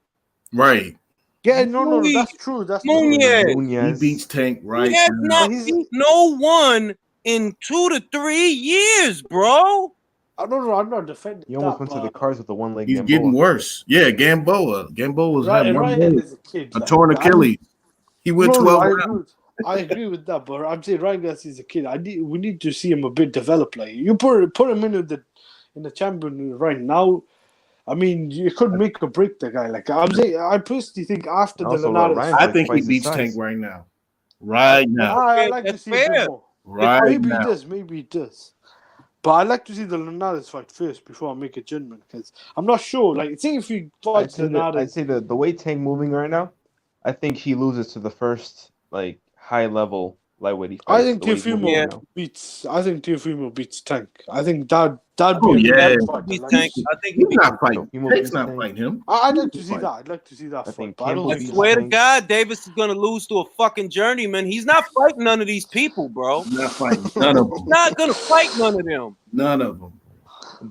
Right. yeah, no, Louis that's true. That's Munoz. true. He Nunez. beats Tank right He has now. not beat no one in 2 to 3 years, bro. I don't know. I'm not defending. He almost that, went to the but Cards with a one leg. He's getting worse. Yeah, Gamboa. Gamboa's had one Ryan leg, is a kid. a like, torn Achilles. He went 12 rounds. I agree with that, but I'm saying Ryan Garcia is a kid. We need to see him a bit develop. Like you put him in the champion right now. I mean, you could make or break the guy. Like I'm saying, I personally think after the Also, Linares, Ryan- I like think he twice his beats size. Tank right now. Right now. I like to That's see a bit fair. more. Right Maybe now. he does. Maybe he does. But I like to see the Linares fight first before I make a judgment because I'm not sure. Like, say if he I'd fights say, Linares, the way Tank moving right now, I think he loses to the first like high level lightweight. He I fights, think the way he's moving Yeah. right now. beats. I think Teofimo beats Tank. I think that'd Oh, be a yeah. good fight. He's Like, Tank. I think he He's beat not fighting. He Tank's beats not Tank. fighting him. I'd like to see Fight. that. I'd like to see that I fight. think But I don't Campbell I think beats swear to Tank. God, Davis is gonna lose to a fucking journeyman. He's not fighting none of these people, bro. He's not fighting none of them. Not gonna fight none of them. None of them.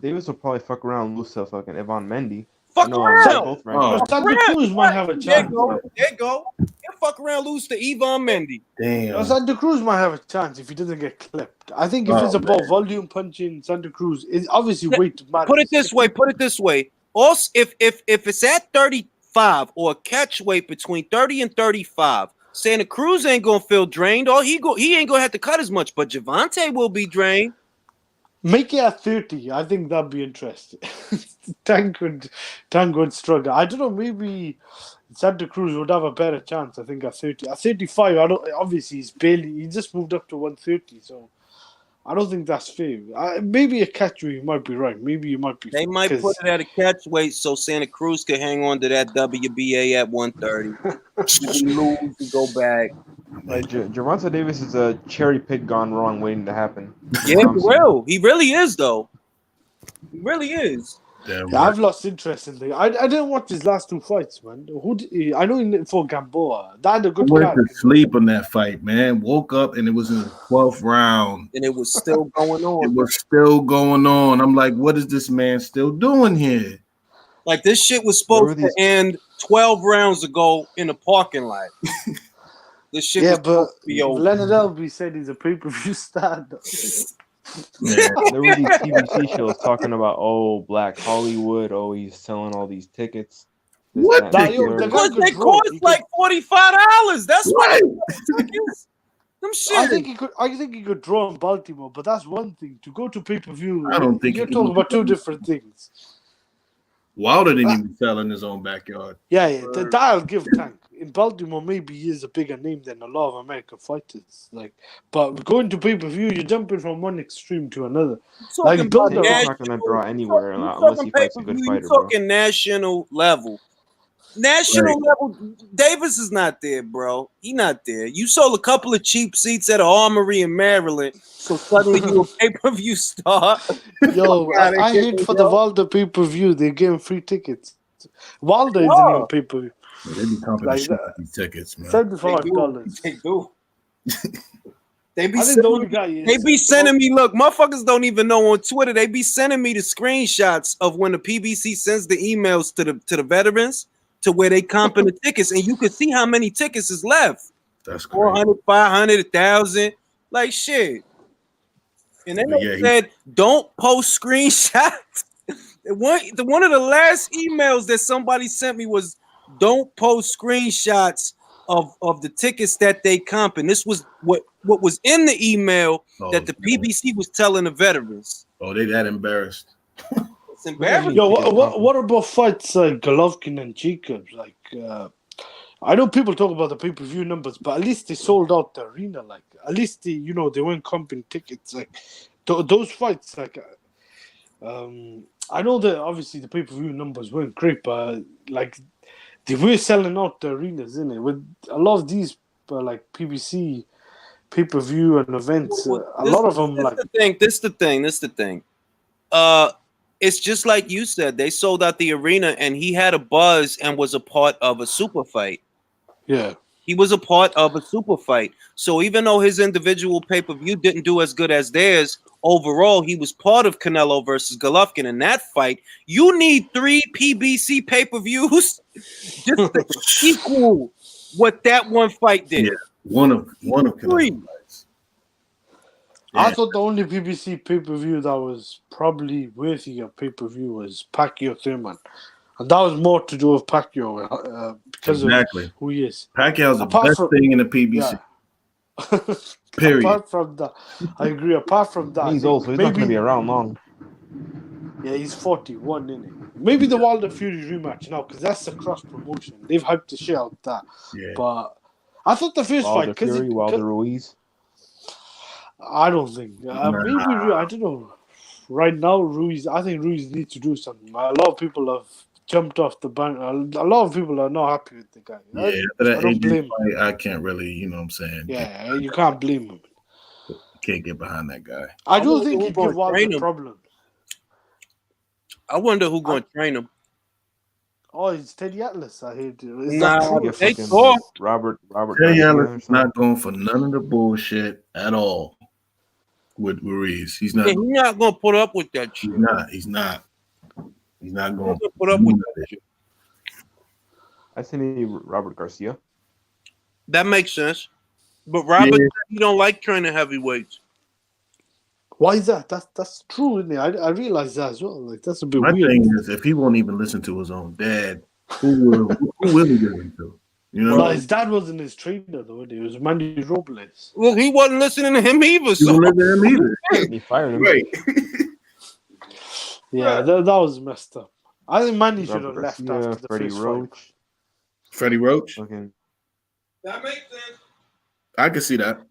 Davis will probably fuck around and lose to fucking Ivan Mendy. Fuck No, around. they're both ranked Oh. up. Santa Cruz might have a There chance. you go. There you go. He'll fuck around, lose to Ivan Mendy. Damn. Santa Cruz might have a chance if he doesn't get clipped. I think if Oh, it's about man. volume punching, Santa Cruz is obviously weight matters. Put it this way. Put it this way. Also, if it's at 35 or a catch weight between 30 and 35, Santa Cruz ain't gonna feel drained. Or he ain't gonna have to cut as much. But Jervonta will be drained. Make it at 30. I think that'd be interesting. Tank would struggle. I don't know. Maybe Santa Cruz would have a better chance. I think at 30. At 35, I don't. Obviously, he just moved up to 130. So I don't think that's fair. Maybe a catch weight. You might be right. Maybe you might be. They might put it at a catch weight so Santa Cruz can hang on to that WBA at 130. He lose and go back. Like Jervonta Davis is a cherry pick gone wrong waiting to happen. Yeah, he will. He really is, though. He really is. Damn Yeah, right. I've lost interest in the. I didn't watch his last two fights, man. I know he fought Gamboa. That had a I good went card. to sleep on that fight, man. Woke up and it was in the 12th round. And it was still going It on. was still going on. I'm like, what is this man still doing here? Like, this shit was Where were supposed these- to end 12 rounds ago in the parking lot. This shit Yeah, was but supposed to be over. Leonard Elby said he's a pay-per-view star. Man, There were these TBC shows talking about, oh, Black Hollywood, oh, he's selling all these tickets. This, What that, and ticket? the third. The Because guy they could draw. cost He like $45. That's Right. what them shit. I think he could draw in Baltimore, but that's one thing. To go to pay-per-view, I don't think you're he talking can- about two different things. Wilder didn't even sell in his own backyard. Yeah. That I'll give Tank. In Baltimore, maybe he is a bigger name than a lot of American fighters. Like, but going to pay-per-view, you're jumping from one extreme to another. Talking like, about don't- Tank's not going to draw anywhere you unless talking he fights a good pay-per-view, you fighter, bro. talking national level. National level, Davis is not there, bro. He not there. You sold a couple of cheap seats at an Armory in Maryland, so suddenly you a pay-per-view star. Yo, outta I here, hate for yo. the Wilder pay-per-view. They're giving free tickets. Wilder isn't Oh. even pay-per-view. They be comping Like the shit that. out of these tickets, man. $75. They do. They be I think the sending only me, guy is. they be sending me. Look, motherfuckers don't even know on Twitter. They be sending me the screenshots of when the PBC sends the emails to the veterans to where they comping the tickets, and you can see how many tickets is left. That's crazy. 400, 500, 1,000, like shit. And then But they yeah, he- said, "Don't post screenshots." One of the last emails that somebody sent me was, "Don't post screenshots of the tickets that they comp, and this was what was in the email that the PBC was telling the veterans. Oh, they that embarrassed. It's embarrassing. Yo, what about fights like Golovkin and Jacobs? Like, I know people talk about the pay-per-view numbers, but at least they sold out the arena. Like, at least they weren't comping tickets. Like, those fights, like, I know that obviously the pay-per-view numbers weren't great, but like, they were selling out the arenas, innit? With a lot of these, like PBC pay-per-view and events, a lot of them, like. This the thing. It's just like you said. They sold out the arena, and he had a buzz and was a part of a super fight. Yeah. He was a part of a super fight. So even though his individual pay-per-view didn't do as good as theirs, overall, he was part of Canelo versus Golovkin in that fight. You need 3 PBC pay-per-views just to equal what that one fight did. Yeah, one of Canelo fights. I thought the only PBC pay-per-view that was probably worthy of pay-per-view was Pacquiao Thurman. And that was more to do with Pacquiao because of who he is. Pacquiao's the best thing in the PBC. Yeah. Period. Apart from that, I agree. Apart from that, He's old, so he's not going to be around long. Yeah, he's 41, isn't he? Maybe the Wilder Fury rematch now, because that's a cross promotion. They've hyped the shit out of that. Yeah. But I thought the first Wilder fight, Fury, Wilder Ruiz. I don't think. Maybe I don't know. Right now, Ruiz. I think Ruiz needs to do something. A lot of people have jumped off the bank. A lot of people are not happy with the guy. Yeah, I don't blame him. I can't really, you know what I'm saying? Yeah, you can't blame him. Can't get behind that guy. I don't think he'd give Wilder problems. I wonder who's going to train him. Oh, it's Teddy Atlas. I hate it. Robert. Teddy Atlas is not going for none of the bullshit at all with Ruiz. He's not. Yeah, he's not going to put up with that shit. He's not going to put up with that shit. I think Robert Garcia. That makes sense. But Robert said he don't like training heavyweights. Why is that? That's true, isn't it? I realize that as well. Like, that's a bit weird. My thing is, if he won't even listen to his own dad, who will he listen to? You know, well, his dad wasn't his trainer though. It was Manny Robles. Well, he wasn't listening to him either. So he fired him. Right. Yeah, that was messed up. I think Manny should have left after the first fight. Freddie Roach. Okay. That makes sense. I can see that.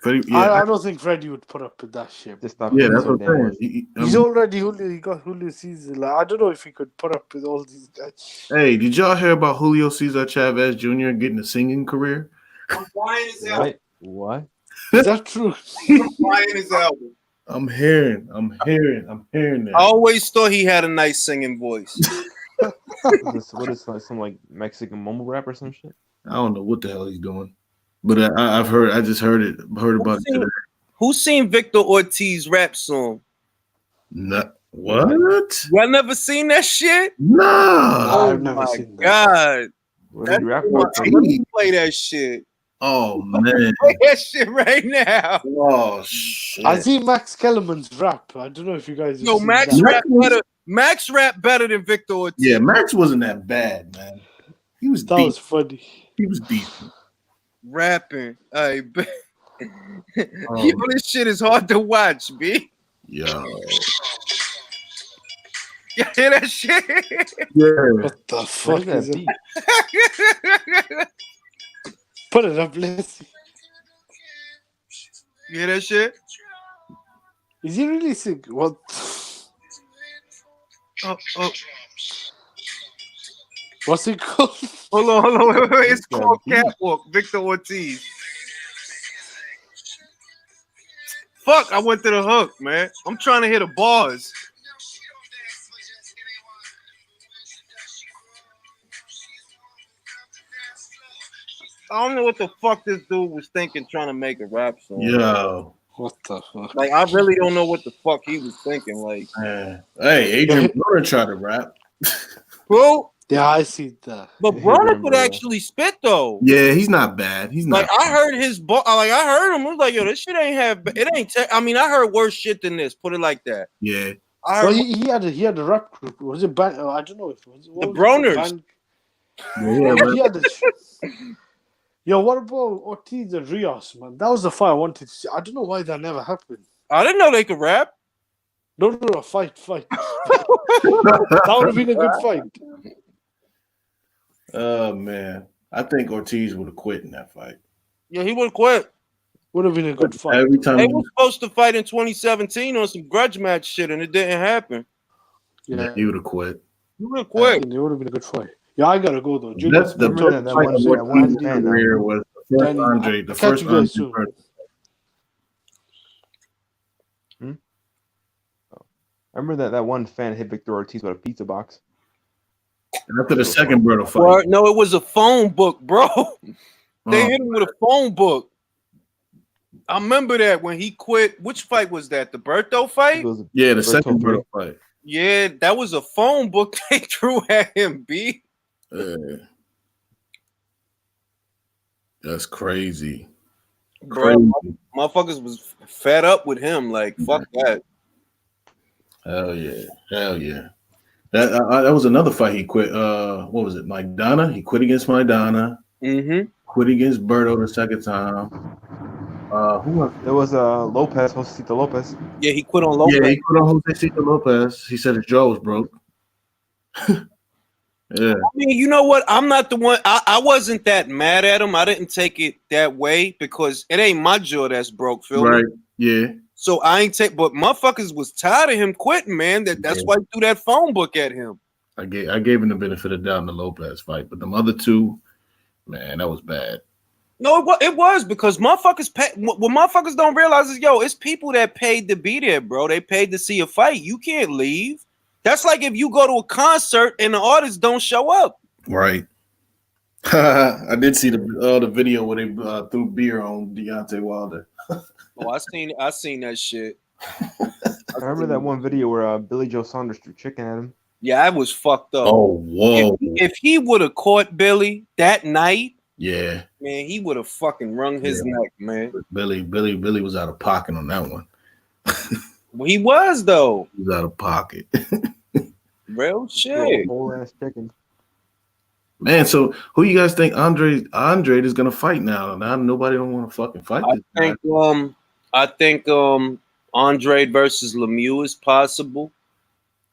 Freddie, I don't think Freddie would put up with that shit. That's what I'm saying. He's already Julio. He got Julio Cesar. Like, I don't know if he could put up with all these guys. Hey, did y'all hear about Julio Cesar Chavez Jr. getting a singing career? I'm buying his album. What? Is that true? I'm buying his album. I'm hearing that. I always thought he had a nice singing voice. What is some like Mexican mumble rap or some shit? I don't know what the hell he's doing, but I just heard about it today. Who's seen Victor Ortiz rap song? What? Y'all never seen that shit? No, I've never seen that. God, play that shit. Oh man, play that shit right now. Oh shit! I see Max Kellerman's rap. I don't know if you guys. Yo, Max rap better than Victor Ortiz. Yeah, Max wasn't that bad, man. He was. That was funny. He was decent. Rapping, I bet. Yo, this shit is hard to watch, B. Yo. You hear that shit? Yeah. What the fuck is that? Put it up, let's see. You hear that shit? Is he really sick? What? Oh. What's it called? Hold on. Wait. It's called Catwalk, Victor Ortiz. Fuck, I went to the hook, man. I'm trying to hit the bars. I don't know what the fuck this dude was thinking trying to make a rap song. Yo. What the fuck? Like, I really don't know what the fuck he was thinking. Like, hey, Adrien Broner tried to rap. Bro. Yeah, I see that. But Broner could actually spit though. Yeah, he's not bad. He's not. Like, I heard his I heard him. I was like, yo, this shit ain't I mean, I heard worse shit than this. Put it like that. Yeah. I heard he had a rap group. Was it I don't know if it was the Broners. Yeah, man. Yeah, Yo, what about Ortiz and Rios, man? That was the fight I wanted to see. I don't know why that never happened. I didn't know they could rap. No, fight. That would have been a good fight. Oh man, I think Ortiz would have quit in that fight. Yeah, he would quit. Would have been a good fight. Every time They were supposed to fight in 2017 on some grudge match shit, and it didn't happen. Yeah, he would have quit. He would have quit. it would have been a good fight. Yeah, I gotta go though. That's the Remember that one shit, that one fan, career was the first Danny, Andre. I'll The catch first you guys Andre. soon. Remember that one fan hit Victor Ortiz with a pizza box? After the second Berto fight, Or, no, it was a phone book, bro. They hit him with a phone book. I remember that when he quit. Which fight was that? The Berto fight? It was yeah, the Berto second three. Berto fight. Yeah, that was a phone book they threw at him, B. That's crazy. Bro, Crazy. motherfuckers was fed up with him. Like, fuck that. Hell yeah. That was another fight he quit. What was it? Maidana? He quit against Maidana. Mm-hmm. Quit against Berto the second time. Who was There was Lopez, Josecito Lopez. Yeah, he quit on Lopez. Yeah, he quit on Josecito Lopez. He said his jaw was broke. Yeah. I mean, you know what? I'm not the one. I wasn't that mad at him. I didn't take it that way because it ain't my jaw that's broke, feel me? Right. Yeah. So I ain't take, but motherfuckers was tired of him quitting, man. That's why he threw that phone book at him. I gave him the benefit of doubt in the Lopez fight, but the other two, man, that was bad. No, it was because motherfuckers pay. What motherfuckers don't realize is, it's people that paid to be there, bro. They paid to see a fight. You can't leave. That's like if you go to a concert and the artists don't show up. Right. I did see the video where they threw beer on Deontay Wilder. Oh, I seen that shit. I remember that one video where Billy Joe Saunders threw chicken at him. Yeah, I was fucked up. Oh, whoa. If he would have caught Billy that night, yeah, man, he would have fucking wrung his neck, man. Billy was out of pocket on that one. Well, he was though. He was out of pocket. Real shit. Whole ass chicken. Man, so who you guys think Andre is gonna fight now? Now nobody don't want to fucking fight this guy. I think Andre versus Lemieux is possible.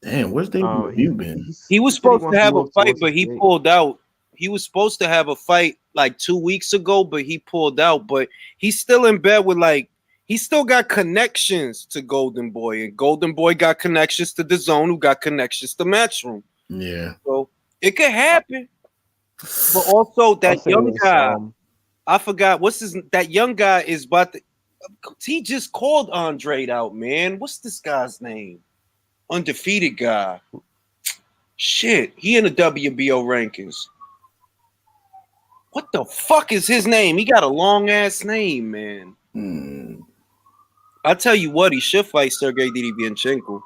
Damn, where's David Lemieux been? He was supposed to have a fight, but he pulled out. He was supposed to have a fight like 2 weeks ago, but he pulled out. But he's still in bed with he still got connections to Golden Boy, and Golden Boy got connections to The Zone, who got connections to Matchroom. Yeah. So it could happen. But also that young guy, I forgot that young guy is about to. He just called Andre out, man. What's this guy's name? Undefeated guy. Shit, he in the WBO rankings. What the fuck is his name? He got a long ass name, man. I tell you what, he should fight Sergey Derevianchenko.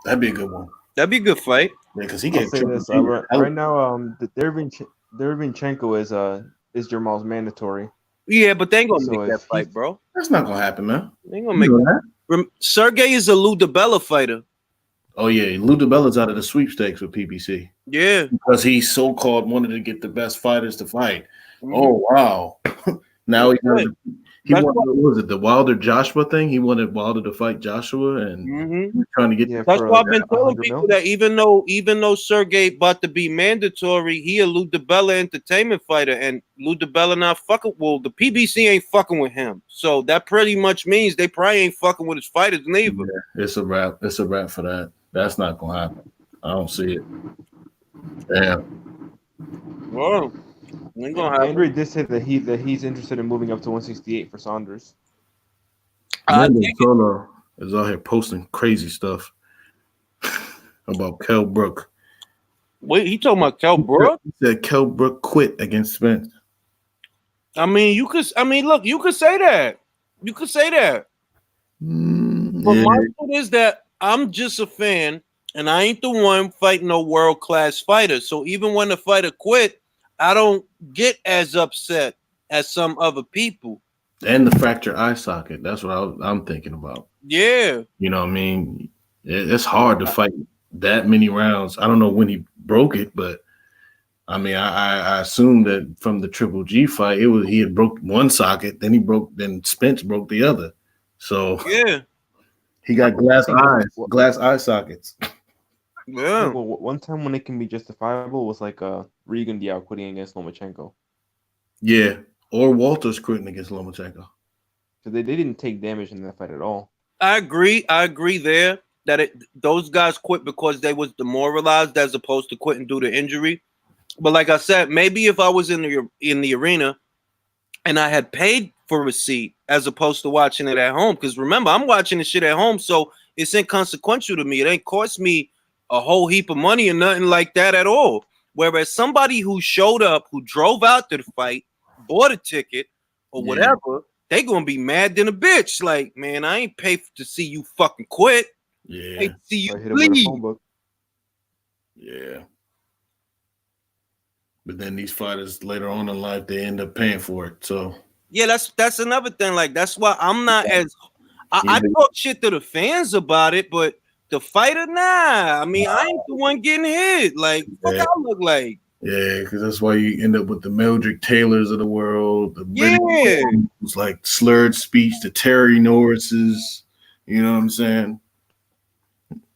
That'd be a good one. That'd be a good fight. Yeah, because he I'll gets say this right now. The Derevyanchenko is Jamal's mandatory. Yeah, but they ain't gonna make that fight, bro. That's not gonna happen, man. They ain't gonna make that. Sergey is a Lou DiBella fighter. Oh yeah, Lou DiBella's out of the sweepstakes with PBC. Yeah, because he so-called wanted to get the best fighters to fight. Oh wow! Now he wanted, what was it, the Wilder Joshua thing? He wanted Wilder to fight Joshua, and he's trying to get. That's why I've been telling people that even though Sergey about to be mandatory, he a Lou DiBella entertainment fighter, and Lou DiBella not fucking. Well, the PBC ain't fucking with him, so that pretty much means they probably ain't fucking with his fighters neither. Yeah, it's a wrap. It's a wrap for that. That's not gonna happen. I don't see it. Damn. Well, ain't gonna happen. Andre did say that he's interested in moving up to 168 for Saunders. Turner is out here posting crazy stuff about Kell Brook. Wait, he talking about Kell Brook? He said Kell Brook quit against Spence. Look, you could say that. You could say that. But my point is that I'm just a fan, and I ain't the one fighting no world-class fighter. So even when the fighter quit, I don't get as upset as some other people. And the fractured eye socket. That's what I'm thinking about. Yeah. You know what I mean? It's hard to fight that many rounds. I don't know when he broke it, but I mean, I assumed that from the Triple G fight, he had broke one socket, then Spence broke the other. So Yeah. he got glass eye sockets. Yeah. Well, one time when it can be justifiable was like Regan Diao quitting against Lomachenko. Yeah, or Walters quitting against Lomachenko. So they didn't take damage in that fight at all. I agree there that those guys quit because they was demoralized as opposed to quitting due to injury. But like I said, maybe if I was in the arena and I had paid for a seat as opposed to watching it at home, because remember, I'm watching the shit at home, so it's inconsequential to me. It ain't cost me a whole heap of money or nothing like that at all. Whereas somebody who showed up, who drove out to the fight, bought a ticket or whatever, they gonna be mad than a bitch. Like, man, I ain't paid to see you fucking quit. Yeah. I see you Hit him with a bleed. phone book. Yeah. But then these fighters later on in life, they end up paying for it. So yeah, that's another thing. Like, that's why I'm not as I talk shit to the fans about it, but the fighter, nah. I mean, I ain't the one getting hit. Like, fuck, I look like. Yeah, because that's why you end up with the Mildred Taylors of the world, the British, like slurred speech, the Terry Norrises. You know what I'm saying?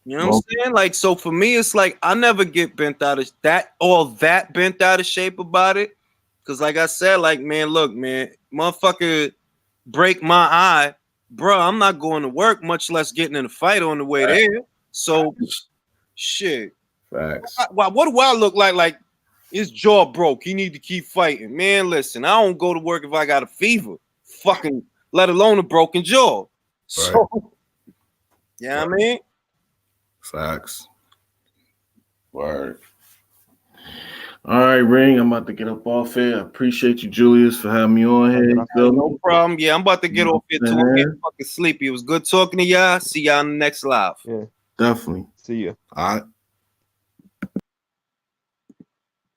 You know what I'm saying? Like, so for me, it's like I never get bent out of bent out of shape about it. Cause like I said, like, man, look, man, motherfucker break my eye, bro. I'm not going to work, much less getting in a fight on the way there. So shit. Facts. What do I look like? Like his jaw broke. He need to keep fighting. Man, listen, I don't go to work if I got a fever. Fucking let alone a broken jaw. Right. So yeah, I mean. Facts. Word. All right, Ring. I'm about to get up off here. I appreciate you, Julius, for having me on here. No problem. Yeah, I'm about to get off here too. I'm getting fucking sleepy. It was good talking to y'all. See y'all in the next live. Yeah, definitely. See ya. All right.